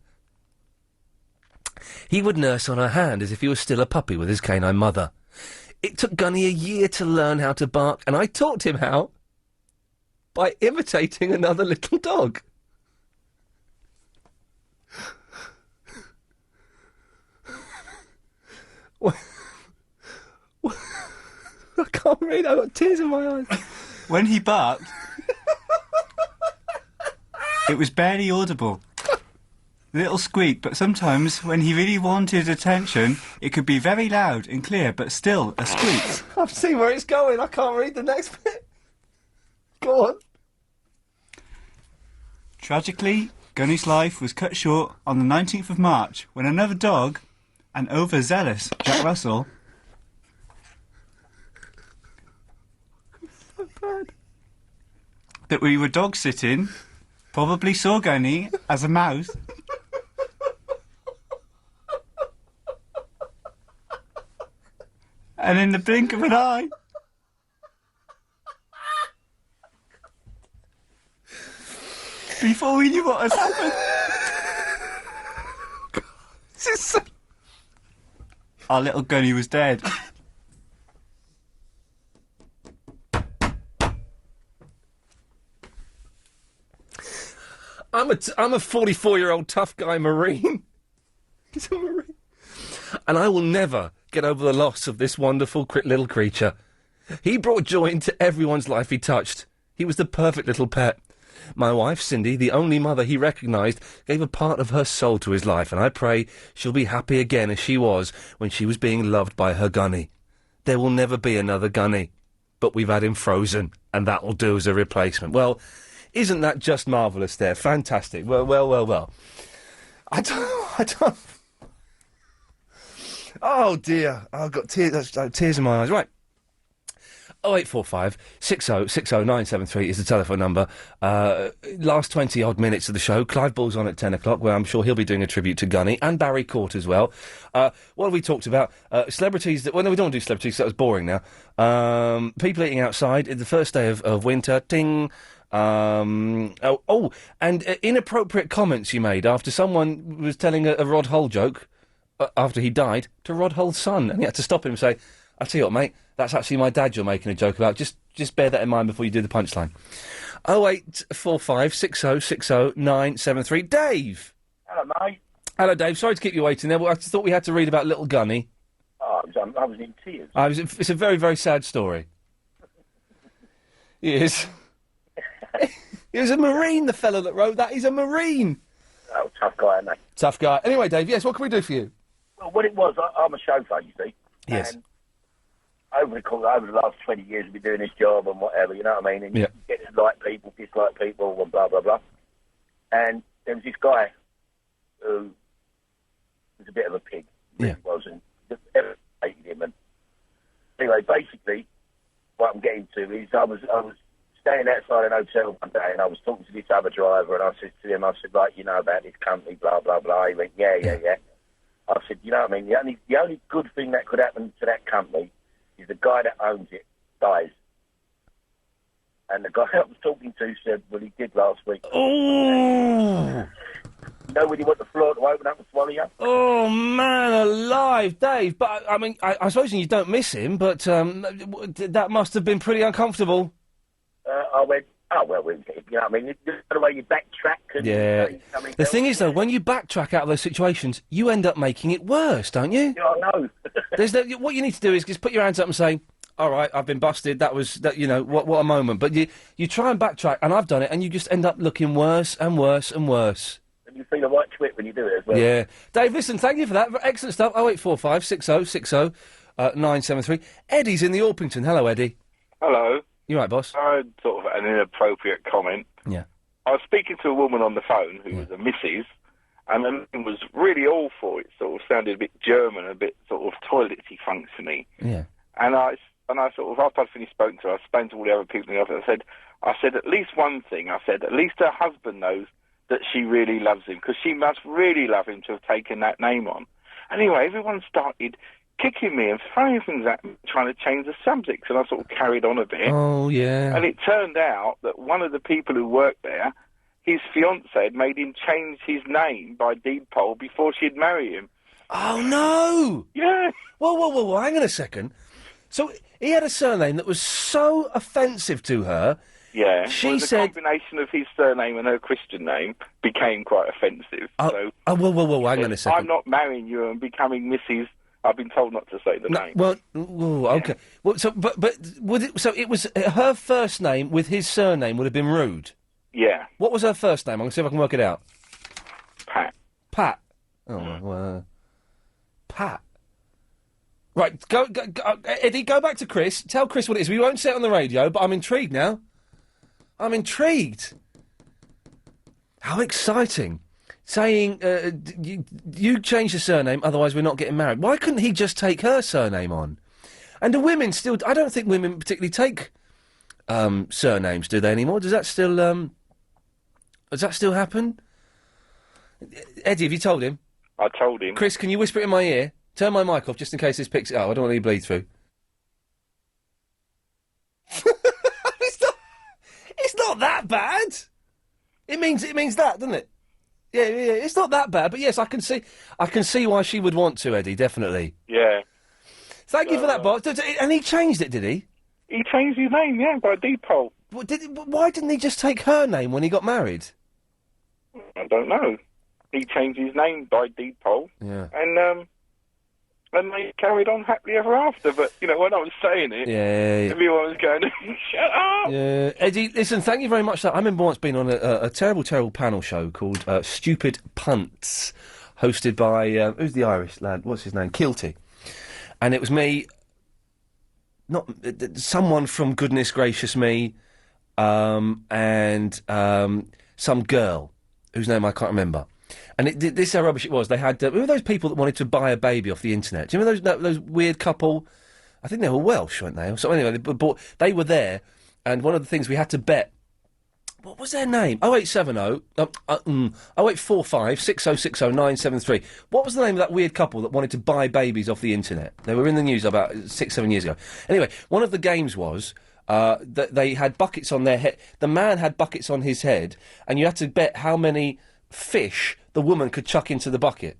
[SPEAKER 3] he would nurse on her hand as if he was still a puppy with his canine mother. It took Gunny a year to learn how to bark, and I taught him how by imitating another little dog. I can't read, I've got tears in my eyes.
[SPEAKER 12] When he barked, it was barely audible. A little squeak, but sometimes when he really wanted attention, it could be very loud and clear, but still a squeak.
[SPEAKER 3] I've seen where it's going, I can't read the next bit. Go on.
[SPEAKER 12] Tragically, Gunny's life was cut short on the 19th of March when another dog, an overzealous Jack Russell, that we were dog sitting, probably saw Gunny as a mouse, and in the blink of an eye, before we knew what had happened, our little Gunny was dead.
[SPEAKER 3] I'm a 44-year-old tough guy Marine. He's a Marine. And I will never get over the loss of this wonderful little creature. He brought joy into everyone's life he touched. He was the perfect little pet. My wife, Cindy, the only mother he recognised, gave a part of her soul to his life, and I pray she'll be happy again as she was when she was being loved by her Gunny. There will never be another Gunny, but we've had him frozen, and that will do as a replacement. Well, isn't that just marvellous there? Fantastic. Well. I don't... Oh, dear. I've got tears in my eyes. Right. 0845 60 60 973 is the telephone number. Last 20-odd minutes of the show. Clive Bull's on at 10 o'clock, where I'm sure he'll be doing a tribute to Gunny, and Barry Court as well. What have we talked about? Celebrities that... Well, no, we don't want to do celebrities, that was boring now. People eating outside. The first day of winter. Ting... and inappropriate comments you made after someone was telling a Rod Hull joke after he died to Rod Hull's son, and he had to stop him and say, I'll tell you what, mate, that's actually my dad you're making a joke about. Just bear that in mind before you do the punchline. 0845 60 60 973. Dave!
[SPEAKER 7] Hello, mate.
[SPEAKER 3] Hello, Dave. Sorry to keep you waiting there. I just thought we had to read about Little Gunny.
[SPEAKER 13] Oh, I was in tears.
[SPEAKER 3] It's a very, very sad story. He is. He was a Marine, the fellow that wrote that. He's a Marine.
[SPEAKER 13] Oh, tough guy, isn't he?
[SPEAKER 3] Tough guy. Anyway, Dave, yes, what can we do for you?
[SPEAKER 13] Well, what it was, I'm a chauffeur, you see.
[SPEAKER 3] Yes.
[SPEAKER 13] And over the last 20 years, we've been doing this job and whatever, you know what I mean? And you get to like people, dislike people, and blah, blah, blah. And there was this guy who was a bit of a pig. He wasn't. Everyone hated him. And anyway, basically, what I'm getting to is I was staying outside an hotel one day, and I was talking to this other driver, and I said to him, like, you know about this company, blah, blah, blah. He went, yeah. I said, you know what I mean? The only good thing that could happen to that company is the guy that owns it dies. And the guy I was talking to said, well, he did last week.
[SPEAKER 3] Oh!
[SPEAKER 13] You know when you want the floor to open up and swallow you?
[SPEAKER 3] Oh, man alive, Dave. But, I mean, I suppose you don't miss him, but that must have been pretty uncomfortable.
[SPEAKER 13] I went, oh, well, you know what I mean? The way you backtrack. And,
[SPEAKER 3] the thing is, though, when you backtrack out of those situations, you end up making it worse, don't you?
[SPEAKER 13] Yeah, I know.
[SPEAKER 3] What you need to do is just put your hands up and say, all right, I've been busted, what a moment. But you try and backtrack, and I've done it, and you just end up looking worse and worse and worse.
[SPEAKER 13] And you feel a right twit when you do it as well.
[SPEAKER 3] Yeah. Dave, listen, thank you for that. Excellent stuff. 0845 60 973. Eddie's in the Orpington. Hello, Eddie.
[SPEAKER 14] Hello.
[SPEAKER 3] You right, boss?
[SPEAKER 14] I had sort of an inappropriate comment.
[SPEAKER 3] Yeah.
[SPEAKER 14] I was speaking to a woman on the phone who was a missus, and the name was really awful. It sort of sounded a bit German, a bit sort of toilety functiony.
[SPEAKER 3] Yeah.
[SPEAKER 14] And I sort of, after I'd finished speaking to her, I spoke to all the other people in the office. I said at least one thing. I said at least her husband knows that she really loves him, because she must really love him to have taken that name on. Anyway, everyone started kicking me and throwing things at me, trying to change the subject, and I sort of carried on a bit.
[SPEAKER 3] Oh, yeah.
[SPEAKER 14] And it turned out that one of the people who worked there, his fiancée had made him change his name by deed poll before she'd marry him.
[SPEAKER 3] Oh, no!
[SPEAKER 14] Yeah.
[SPEAKER 3] Whoa, hang on a second. So he had a surname that was so offensive to her.
[SPEAKER 14] Yeah.
[SPEAKER 3] She
[SPEAKER 14] said... the combination of his surname and her Christian name became quite offensive.
[SPEAKER 3] Whoa, hang on a second.
[SPEAKER 14] I'm not marrying you and becoming Mrs. I've been told not to say the name.
[SPEAKER 3] Well, okay. Well, so, but it was her first name with his surname would have been rude.
[SPEAKER 14] Yeah.
[SPEAKER 3] What was her first name? I'm going to see if I can work it out.
[SPEAKER 14] Pat.
[SPEAKER 3] Oh, well, Pat. Right, go, Eddie, go back to Chris. Tell Chris what it is. We won't say it on the radio, but I'm intrigued now. I'm intrigued. How exciting. Saying, you change the surname, otherwise we're not getting married. Why couldn't he just take her surname on? And do women still... I don't think women particularly take surnames, do they, anymore? Does that still happen? Eddie, have you told him?
[SPEAKER 14] I told him.
[SPEAKER 3] Chris, can you whisper it in my ear? Turn my mic off just in case this picks it up. I don't want any bleed through. It's not that bad. It means that, doesn't it? Yeah, it's not that bad, but yes, I can see why she would want to, Eddie, definitely.
[SPEAKER 14] Yeah.
[SPEAKER 3] Thank you for that, boss. And he changed it, did he?
[SPEAKER 14] He changed his name, yeah, by deed poll.
[SPEAKER 3] Why didn't he just take her name when he got married?
[SPEAKER 14] I don't know. He changed his name by deed poll.
[SPEAKER 3] Yeah.
[SPEAKER 14] And they carried on happily ever after. But, when I was saying it, everyone was going, shut up!
[SPEAKER 3] Yeah. Eddie, listen, thank you very much. I remember once being on a terrible, terrible panel show called Stupid Punts, hosted by, who's the Irish lad? What's his name? Kilty. And it was me, someone from Goodness Gracious Me, and some girl whose name I can't remember. And this is how rubbish it was. They had... who were those people that wanted to buy a baby off the internet? Do you remember those weird couple? I think they were Welsh, weren't they? So anyway, they were there, and one of the things we had to bet... What was their name? 0870... 0845 6060 973. What was the name of that weird couple that wanted to buy babies off the internet? They were in the news about 6-7 years ago. Anyway, one of the games was... that they had buckets on their head. The man had buckets on his head, and you had to bet how many fish the woman could chuck into the bucket.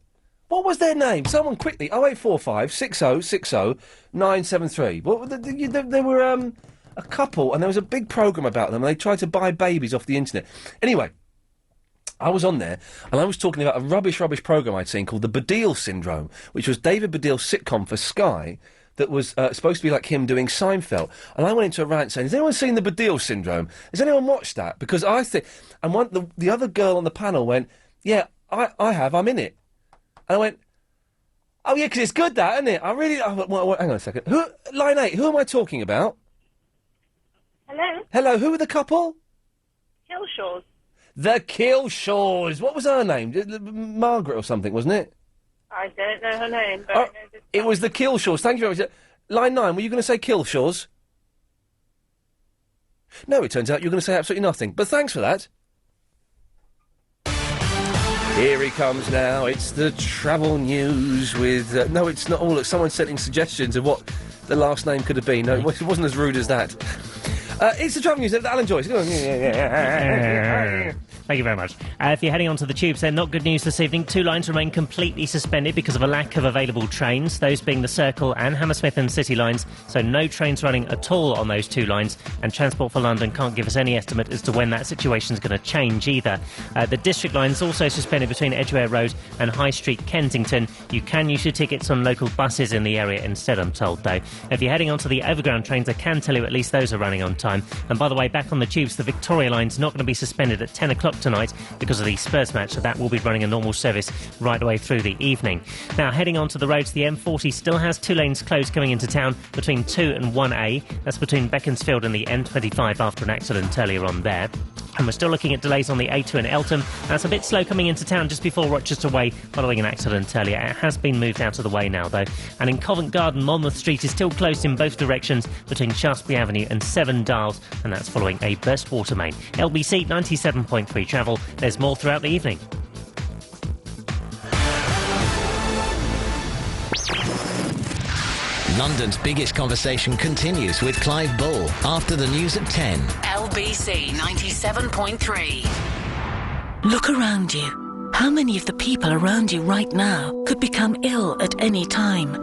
[SPEAKER 3] What was their name? Someone quickly. 0845 6060 973. They were a couple, and there was a big programme about them, and they tried to buy babies off the internet. Anyway, I was on there, and I was talking about a rubbish programme I'd seen called The Baddiel Syndrome, which was David Baddiel's sitcom for Sky that was supposed to be like him doing Seinfeld. And I went into a rant saying, has anyone seen The Baddiel Syndrome? Has anyone watched that? Because I think... And the other girl on the panel went, yeah, I have, I'm in it. And I went, oh, yeah, because it's good, that, isn't it? I really... hang on a second. Line 8, who am I talking about?
[SPEAKER 16] Hello?
[SPEAKER 3] Hello, who are the couple?
[SPEAKER 16] Killshaws.
[SPEAKER 3] The Killshaws. What was her name? Margaret or something, wasn't it?
[SPEAKER 16] I don't know her name, but I know this.
[SPEAKER 3] It was the Killshaws. Thank you very much. Line 9, were you going to say Killshaws? No, it turns out you're going to say absolutely nothing. But thanks for that. Here he comes now. It's the travel news with... no, it's not all... Look, someone's sending suggestions of what the last name could have been. No, it wasn't as rude as that. It's the travel news. Alan Joyce. Go on.
[SPEAKER 8] Thank you very much. If you're heading onto the tubes, then not good news this evening. 2 lines remain completely suspended because of a lack of available trains, those being the Circle and Hammersmith and City lines, so no trains running at all on those 2 lines, and Transport for London can't give us any estimate as to when that situation's going to change either. The District line's also suspended between Edgware Road and High Street, Kensington. You can use your tickets on local buses in the area instead, I'm told, though. If you're heading onto the Overground trains, I can tell you at least those are running on time. And by the way, back on the tubes, the Victoria line's not going to be suspended at 10 o'clock tonight because of the Spurs match, so that will be running a normal service right away through the evening. Now, heading onto the roads, the M40 still has 2 lanes closed coming into town between 2 and 1A. That's between Beaconsfield and the M25 after an accident earlier on there. And we're still looking at delays on the A2 in Eltham. That's a bit slow coming into town just before Rochester Way following an accident earlier. It has been moved out of the way now, though. And in Covent Garden, Monmouth Street is still closed in both directions between Shaftesbury Avenue and Seven Dials, and that's following a burst water main. LBC 97.3 travel. There's more throughout the evening.
[SPEAKER 1] London's biggest conversation continues with Clive Bull after the news at 10.
[SPEAKER 11] LBC 97.3. Look around you. How many of the people around you right now could become ill at any time?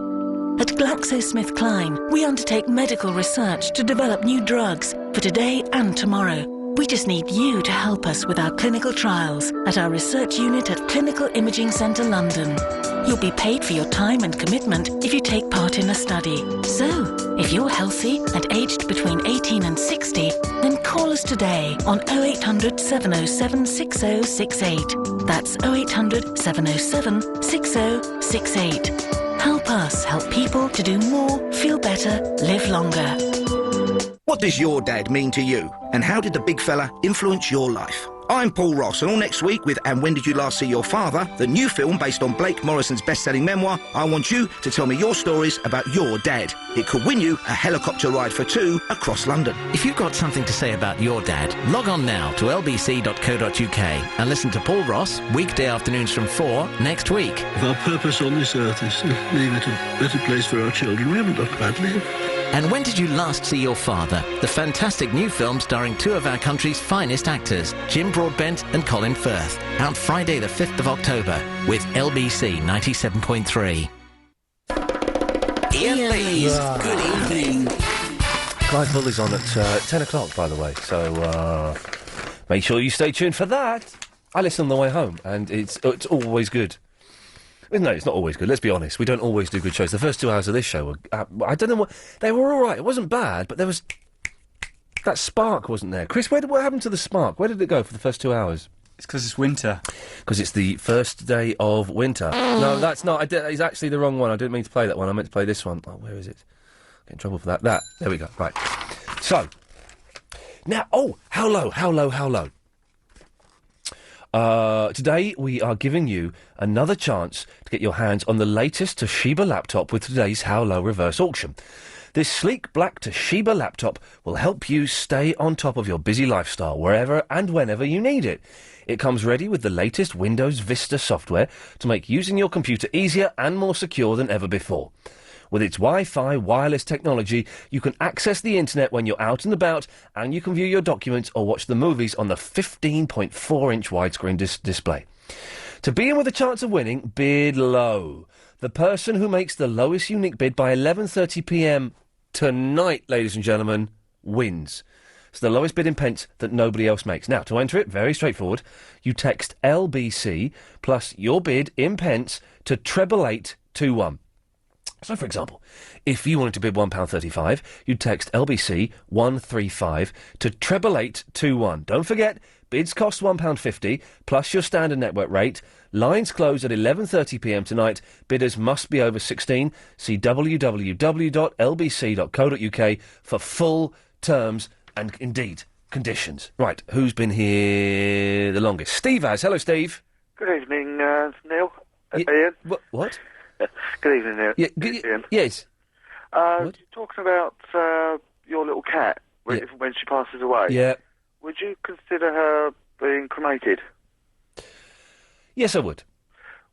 [SPEAKER 11] At GlaxoSmithKline, we undertake medical research to develop new drugs for today and tomorrow. We just need you to help us with our clinical trials at our research unit at Clinical Imaging Centre London. You'll be paid for your time and commitment if you take part in a study. So, if you're healthy and aged between 18 and 60, then call us today on 0800 707 6068. That's 0800 707 6068. Help us help people to do more, feel better, live longer.
[SPEAKER 17] What does your dad mean to you? And how did the big fella influence your life? I'm Paul Ross, and all next week with And When Did You Last See Your Father, the new film based on Blake Morrison's best-selling memoir, I want you to tell me your stories about your dad. It could win you a helicopter ride for 2 across London.
[SPEAKER 1] If you've got something to say about your dad, log on now to lbc.co.uk and listen to Paul Ross, weekday afternoons from 4 next week.
[SPEAKER 18] If our purpose on this earth is to leave it a better place for our children, we haven't done badly.
[SPEAKER 1] And When Did You Last See Your Father? The fantastic new film starring 2 of our country's finest actors, Jim Broadbent and Colin Firth. Out Friday the 5th of October with LBC 97.3.
[SPEAKER 11] Iain Lee's Good Evening.
[SPEAKER 3] Clive Bull is on at 10 o'clock, by the way, so make sure you stay tuned for that. I listen on the way home, and it's always good. No, it's not always good. Let's be honest. We don't always do good shows. The first 2 hours of this show were... I don't know what... They were all right. It wasn't bad, but there was... That spark wasn't there. Chris, what happened to the spark? Where did it go for the first 2 hours?
[SPEAKER 12] It's because it's winter.
[SPEAKER 3] Because it's the first day of winter. No, that's not... It's actually the wrong one. I didn't mean to play that one. I meant to play this one. Oh, where is it? Get in trouble for that. There we go. Right. So. Now... Oh, how low? Today we are giving you another chance to get your hands on the latest Toshiba laptop with today's How Low reverse auction. This sleek black Toshiba laptop will help you stay on top of your busy lifestyle wherever and whenever you need it. It comes ready with the latest Windows Vista software to make using your computer easier and more secure than ever before. With its Wi-Fi wireless technology, you can access the internet when you're out and about, and you can view your documents or watch the movies on the 15.4-inch widescreen display. To be in with a chance of winning, bid low. The person who makes the lowest unique bid by 11:30 p.m. tonight, ladies and gentlemen, wins. So the lowest bid in pence that nobody else makes. Now, to enter it, very straightforward. You text LBC plus your bid in pence to 88821. So, for example, if you wanted to bid £1.35, you'd text LBC 135 to 88821. Don't forget, bids cost £1.50 plus your standard network rate. Lines close at 11:30pm tonight. Bidders must be over 16. See www.lbc.co.uk for full terms and, indeed, conditions. Right, who's been here the longest? Steve has. Hello, Steve.
[SPEAKER 2] Good evening, Neil. Ian.
[SPEAKER 3] What?
[SPEAKER 2] Good evening, Neil.
[SPEAKER 3] Ian. Yes.
[SPEAKER 2] You're talking about your little cat when she passes away.
[SPEAKER 3] Yeah.
[SPEAKER 2] Would you consider her being cremated?
[SPEAKER 3] Yes, I would.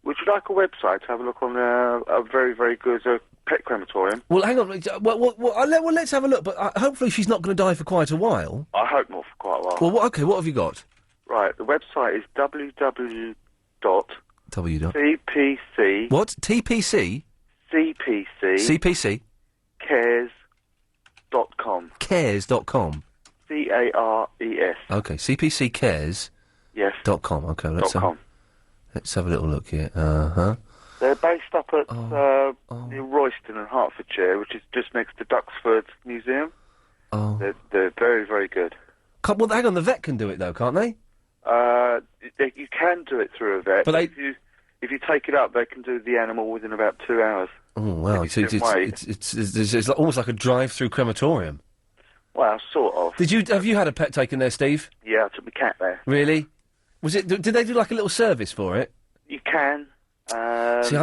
[SPEAKER 2] Would you like a website to have a look on a very, very good pet crematorium?
[SPEAKER 3] Well, hang on. Well, let's have a look, but hopefully she's not going to die for quite a while.
[SPEAKER 2] I hope not for quite a while.
[SPEAKER 3] Well, okay, what have you got?
[SPEAKER 2] Right, the website is www.
[SPEAKER 3] CPC. What? TPC?
[SPEAKER 2] CPC.
[SPEAKER 3] CPC?
[SPEAKER 2] Cares.com.
[SPEAKER 3] Cares.com.
[SPEAKER 2] CARES.
[SPEAKER 3] Okay, CPC Cares.
[SPEAKER 2] Yes.
[SPEAKER 3] .com. Okay, let's have a little look here.
[SPEAKER 2] They're based up at near Royston in Hertfordshire, which is just next to Duxford Museum.
[SPEAKER 3] Oh.
[SPEAKER 2] They're very, very good.
[SPEAKER 3] Well, hang on, the vet can do it though, can't they?
[SPEAKER 2] You can do it through a vet, but if you take it up, they can do the animal within about 2 hours.
[SPEAKER 3] Oh wow! It's almost like a drive-through crematorium.
[SPEAKER 2] Well, sort of.
[SPEAKER 3] Have you had a pet taken there, Steve?
[SPEAKER 2] Yeah, I took my cat there.
[SPEAKER 3] Really? Was it? Did they do like a little service for it?
[SPEAKER 2] You can.
[SPEAKER 3] See,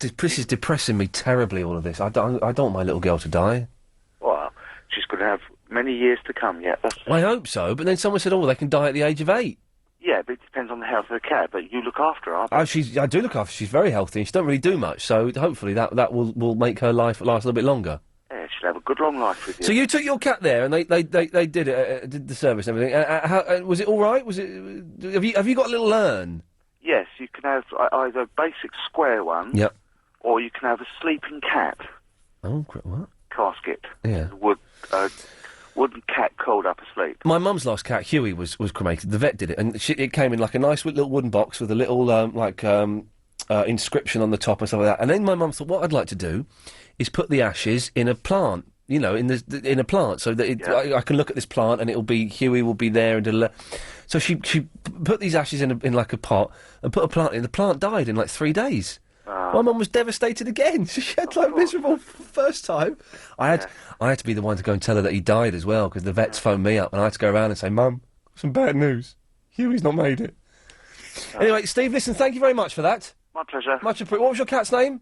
[SPEAKER 3] this is depressing me terribly. All of this. I don't want my little girl to die.
[SPEAKER 2] Well, she's going to have many years to come yet.
[SPEAKER 3] I hope so. But then someone said, they can die at the age of 8.
[SPEAKER 2] Yeah, but it depends on the health of the cat. But you look after her,
[SPEAKER 3] I do look after her. She's very healthy. She don't really do much. So hopefully that will make her life last a little bit longer.
[SPEAKER 2] Yeah, she'll have a good long life with you.
[SPEAKER 3] So you took your cat there, and they did it, did the service and everything. Was it all right? Was it? Have you got a little urn?
[SPEAKER 2] Yes, you can have either a basic square one.
[SPEAKER 3] Yep.
[SPEAKER 2] Or you can have a sleeping cat.
[SPEAKER 3] Oh, what?
[SPEAKER 2] Casket.
[SPEAKER 3] Yeah.
[SPEAKER 2] Wooden cat coiled up asleep.
[SPEAKER 3] My mum's last cat, Huey, was cremated. The vet did it, and it came in like a nice little wooden box with a little inscription on the top and stuff like that. And then my mum thought, what I'd like to do is put the ashes in a plant, in a plant, so that I can look at this plant and Huey will be there and so she put these ashes in like a pot and put a plant in. The plant died in like 3 days. My mum was devastated again. She had miserable first time. I had to be the one to go and tell her that he died as well, because the vets phoned me up and I had to go around and say, Mum, some bad news. Huey's not made it. Anyway, Steve, listen, thank you very much for that.
[SPEAKER 2] My pleasure.
[SPEAKER 3] What was your cat's name?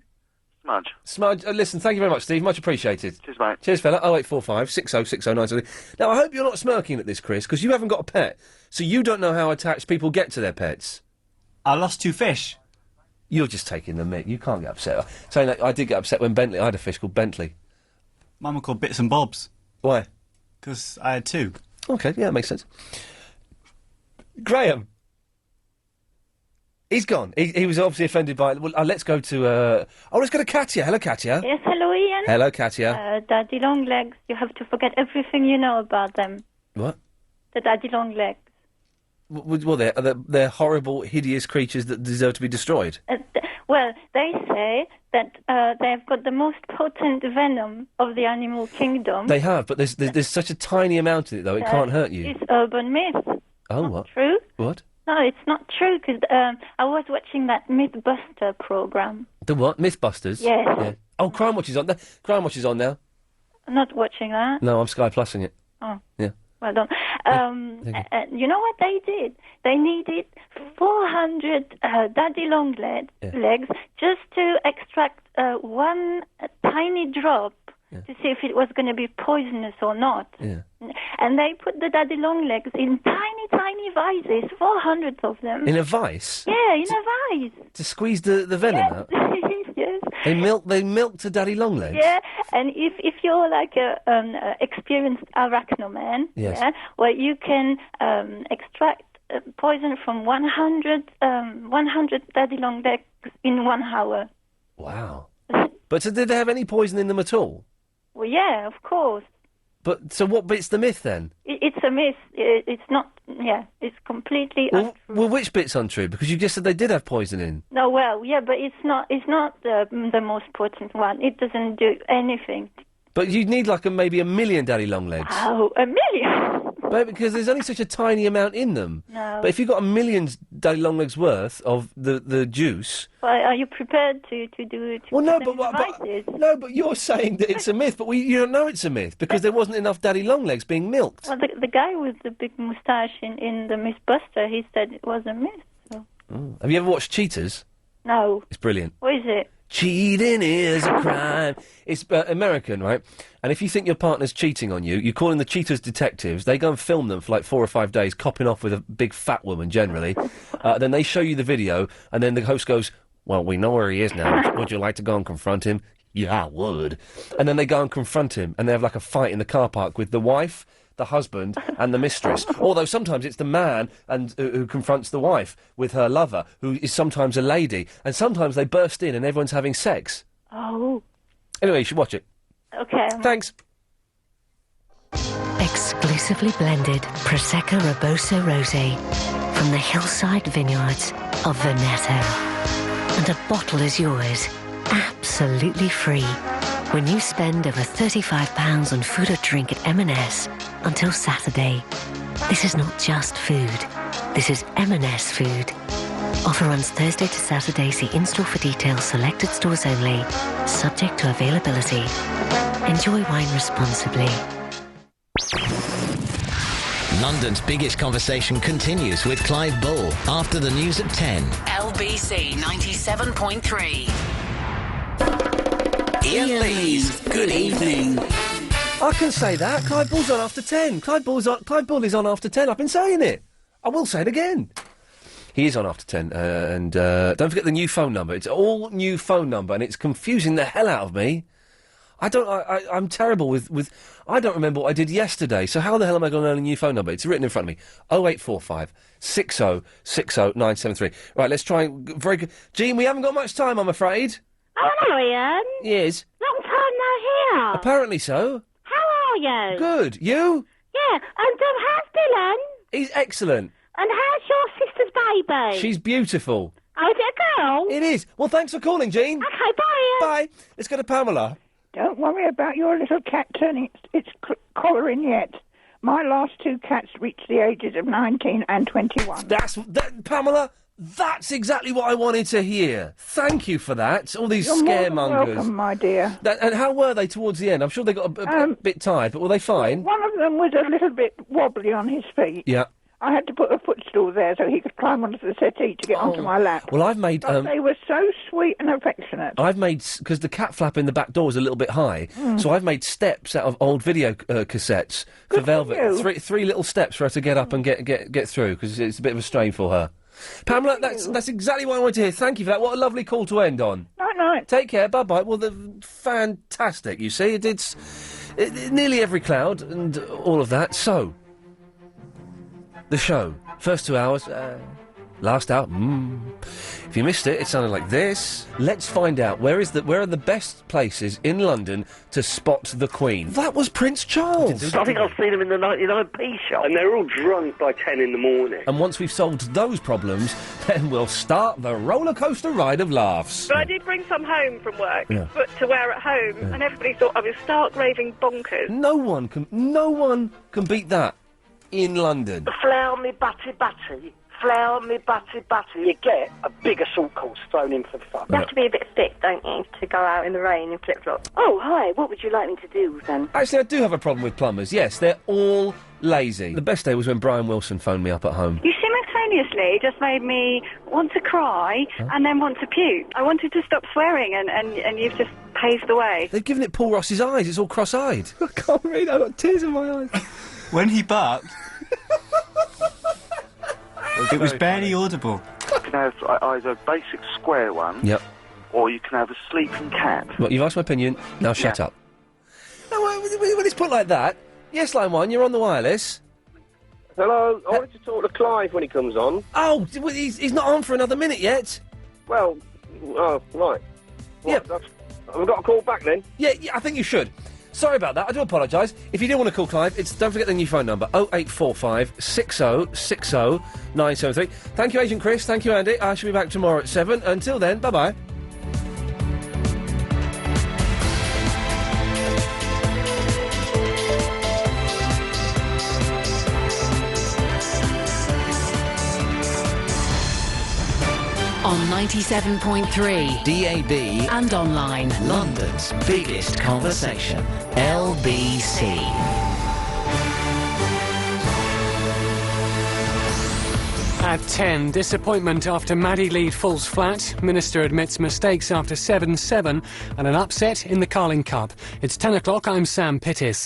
[SPEAKER 2] Smudge.
[SPEAKER 3] Smudge. Listen, thank you very much, Steve. Much appreciated.
[SPEAKER 2] Cheers, mate.
[SPEAKER 3] Cheers, fella. 0845 60 60 970. Now, I hope you're not smirking at this, Chris, because you haven't got a pet, so you don't know how attached people get to their pets.
[SPEAKER 12] I lost 2 fish.
[SPEAKER 3] You're just taking the mick. You can't get upset. Saying that, I did get upset when I had a fish called Bentley.
[SPEAKER 12] Mine were called Bits and Bobs.
[SPEAKER 3] Why?
[SPEAKER 12] Because I had 2.
[SPEAKER 3] Okay, yeah, that makes sense. Graham. He's gone. He was obviously offended by... Well, let's go to... let's go to Katya. Hello, Katya.
[SPEAKER 19] Yes, hello, Ian.
[SPEAKER 3] Hello, Katya.
[SPEAKER 19] Daddy long legs. You have to forget everything you know about them.
[SPEAKER 3] What?
[SPEAKER 19] The daddy long legs.
[SPEAKER 3] Well, they're horrible, hideous creatures that deserve to be destroyed.
[SPEAKER 19] Well, they say that they've got the most potent venom of the animal kingdom.
[SPEAKER 3] They have, but there's such a tiny amount of it, though, it can't hurt you.
[SPEAKER 19] It's urban myth.
[SPEAKER 3] Oh,
[SPEAKER 19] not
[SPEAKER 3] what?
[SPEAKER 19] True?
[SPEAKER 3] What?
[SPEAKER 19] No, it's not true, because I was watching that Mythbuster programme.
[SPEAKER 3] The what? Mythbusters?
[SPEAKER 19] Yes.
[SPEAKER 3] Yeah. Oh, Crime Watch is on. Crime Watch is on now.
[SPEAKER 19] I'm not watching that.
[SPEAKER 3] No, I'm Sky Plusing it.
[SPEAKER 19] Oh.
[SPEAKER 3] Yeah.
[SPEAKER 19] Well done. You know what they did? They needed 400 daddy long legs just to extract one tiny drop to see if it was going to be poisonous or not.
[SPEAKER 3] Yeah.
[SPEAKER 19] And they put the daddy long legs in tiny, tiny vices, 400 of them.
[SPEAKER 3] In a vice?
[SPEAKER 19] Yeah, in a vice.
[SPEAKER 3] To squeeze the venom out?
[SPEAKER 19] Yes.
[SPEAKER 3] They milked a daddy long legs?
[SPEAKER 19] Yeah, and if you're like an experienced arachnoman,
[SPEAKER 3] yes.
[SPEAKER 19] Yeah, well, you can extract poison from 100 daddy long legs in 1 hour.
[SPEAKER 3] Wow. But so did they have any poison in them at all?
[SPEAKER 19] Well, yeah, of course.
[SPEAKER 3] But, so what bit's the myth, then?
[SPEAKER 19] It's a myth. It's not... Yeah, it's completely untrue.
[SPEAKER 3] Well, which bit's untrue? Because you just said they did have poison in.
[SPEAKER 19] No, well, yeah, but it's not the most potent one. It doesn't do anything.
[SPEAKER 3] But you'd need, like, maybe 1 million daddy long legs.
[SPEAKER 19] Oh, 1 million?
[SPEAKER 3] But because there's only such a tiny amount in them.
[SPEAKER 19] No.
[SPEAKER 3] But if you've got 1 million daddy long legs worth of the juice...
[SPEAKER 19] Well, are you prepared to do it?
[SPEAKER 3] Well, no, but you're saying that it's a myth, but you don't know it's a myth, because there wasn't enough daddy long legs being milked.
[SPEAKER 19] Well, the guy with the big moustache in the Mythbuster, he said it was a myth. So.
[SPEAKER 3] Mm. Have you ever watched Cheaters?
[SPEAKER 19] No.
[SPEAKER 3] It's brilliant.
[SPEAKER 19] What is it?
[SPEAKER 3] Cheating is a crime. It's American, right? And if you think your partner's cheating on you, you call in the cheaters detectives. They go and film them for like 4 or 5 days, copping off with a big fat woman, generally. Then they show you the video, and then the host goes, well, we know where he is now. Would you like to go and confront him? Yeah, I would. And then they go and confront him, and they have like a fight in the car park with the wife, the husband, and the mistress. Although sometimes it's the man who confronts the wife with her lover, who is sometimes a lady. And sometimes they burst in and everyone's having sex.
[SPEAKER 19] Oh.
[SPEAKER 3] Anyway, you should watch it.
[SPEAKER 19] Okay.
[SPEAKER 3] Thanks.
[SPEAKER 4] Exclusively blended Prosecco Robusto Rosé from the hillside vineyards of Veneto. And a bottle is yours, absolutely free, when you spend over £35 on food or drink at M&S until Saturday. This is not just food. This is M&S food. Offer runs Thursday to Saturday. See in-store for details. Selected stores only. Subject to availability. Enjoy wine responsibly.
[SPEAKER 1] London's biggest conversation continues with Clive Bull after the news at 10.
[SPEAKER 11] LBC 97.3.
[SPEAKER 1] Iain Lee's Good Evening.
[SPEAKER 3] I can say that. Clive Bull's on after 10. Clive Bull is on after 10. I've been saying it. I will say it again. He is on after 10. And don't forget the new phone number. It's all new phone number, and it's confusing the hell out of me. I'm terrible with... I don't remember what I did yesterday, so how the hell am I going to learn a new phone number? It's written in front of me. 0845 60 60 973. Right, let's try... Very good. Jean, we haven't got much time, I'm afraid.
[SPEAKER 20] Oh, hello, Iain.
[SPEAKER 3] Yes.
[SPEAKER 20] Long time no hear.
[SPEAKER 3] Apparently so.
[SPEAKER 20] How are you?
[SPEAKER 3] Good. You?
[SPEAKER 20] Yeah, and how's Dylan?
[SPEAKER 3] He's excellent.
[SPEAKER 20] And how's your sister's baby?
[SPEAKER 3] She's beautiful.
[SPEAKER 20] Oh, is it a girl?
[SPEAKER 3] It is. Well, thanks for calling, Jean.
[SPEAKER 20] Okay, bye,
[SPEAKER 3] Bye.
[SPEAKER 20] Iain.
[SPEAKER 3] Let's go to Pamela.
[SPEAKER 21] Don't worry about your little cat turning its collar in yet. My last 2 cats reached the ages of 19 and 21.
[SPEAKER 3] Pamela, that's exactly what I wanted to hear. Thank you for that. All these
[SPEAKER 21] You're
[SPEAKER 3] scaremongers.
[SPEAKER 21] more than welcome, my dear.
[SPEAKER 3] And how were they towards the end? I'm sure they got a bit tired, but were they fine?
[SPEAKER 21] One of them was a little bit wobbly on his feet.
[SPEAKER 3] Yeah.
[SPEAKER 21] I had to put a footstool there so he could climb onto the settee to get onto my lap.
[SPEAKER 3] Well, I've made...
[SPEAKER 21] But they were so sweet and affectionate.
[SPEAKER 3] I've made... Because the cat flap in the back door is a little bit high, so I've made steps out of old video cassettes for Velvet. Three little steps for her to get up and get through, because it's a bit of a strain for her. Pamela, that's exactly what I wanted to hear. Thank you for that. What a lovely call to end on.
[SPEAKER 21] Night.
[SPEAKER 3] Take care. Bye-bye. Well, fantastic, you see. It's nearly every cloud and all of that. So... The show. First 2 hours, last hour, If you missed it, it sounded like this. Let's find out where are the best places in London to spot the Queen. That was Prince Charles.
[SPEAKER 22] I think I've seen him in the 99p shop. And they're all drunk by 10 in the morning.
[SPEAKER 3] And once we've solved those problems, then we'll start the roller coaster ride of laughs.
[SPEAKER 16] But I did bring some home from work
[SPEAKER 3] Yeah.
[SPEAKER 16] but to wear at home, and everybody thought I was stark raving bonkers.
[SPEAKER 3] No one can beat that in London.
[SPEAKER 7] Flour me batty batty, flour me batty batty. You get a big assault course thrown in for fun.
[SPEAKER 16] You have to be a bit thick, don't you, to go out in the rain in flip-flops?
[SPEAKER 7] Oh, hi, what would you like me to do then?
[SPEAKER 3] Actually, I do have a problem with plumbers. Yes, they're all lazy. The best day was when Brian Wilson phoned me up at home.
[SPEAKER 15] You simultaneously just made me want to cry and then want to puke. I wanted to stop swearing and you've just paved the way.
[SPEAKER 3] They've given it Paul Ross's eyes. It's all cross-eyed. I can't read. I've got tears in my eyes.
[SPEAKER 12] When he barked, it was barely audible.
[SPEAKER 2] You can have either a basic square one,
[SPEAKER 3] Yep.
[SPEAKER 2] or you can have a sleeping cat.
[SPEAKER 3] Well, you've asked my opinion. Now shut up. No, when it's put like that, yes, line 1, you're on the wireless.
[SPEAKER 25] Hello, I wanted to talk to Clive when he comes on.
[SPEAKER 3] Oh, he's not on for another minute yet.
[SPEAKER 25] Well, oh, right.
[SPEAKER 3] Yeah.
[SPEAKER 25] Have we got a call back then?
[SPEAKER 3] Yeah, I think you should. Sorry about that. I do apologise. If you do want to call Clive, don't forget the new phone number, 0845 60 60 973. Thank you, Agent Chris. Thank you, Andy. I shall be back tomorrow at 7. Until then, bye-bye.
[SPEAKER 11] On 97.3
[SPEAKER 1] DAB
[SPEAKER 11] and online.
[SPEAKER 1] London's biggest conversation. LBC.
[SPEAKER 5] At 10, disappointment after Maddie Lead falls flat. Minister admits mistakes after 7-7 and an upset in the Carling Cup. It's 10 o'clock, I'm Sam Pittis.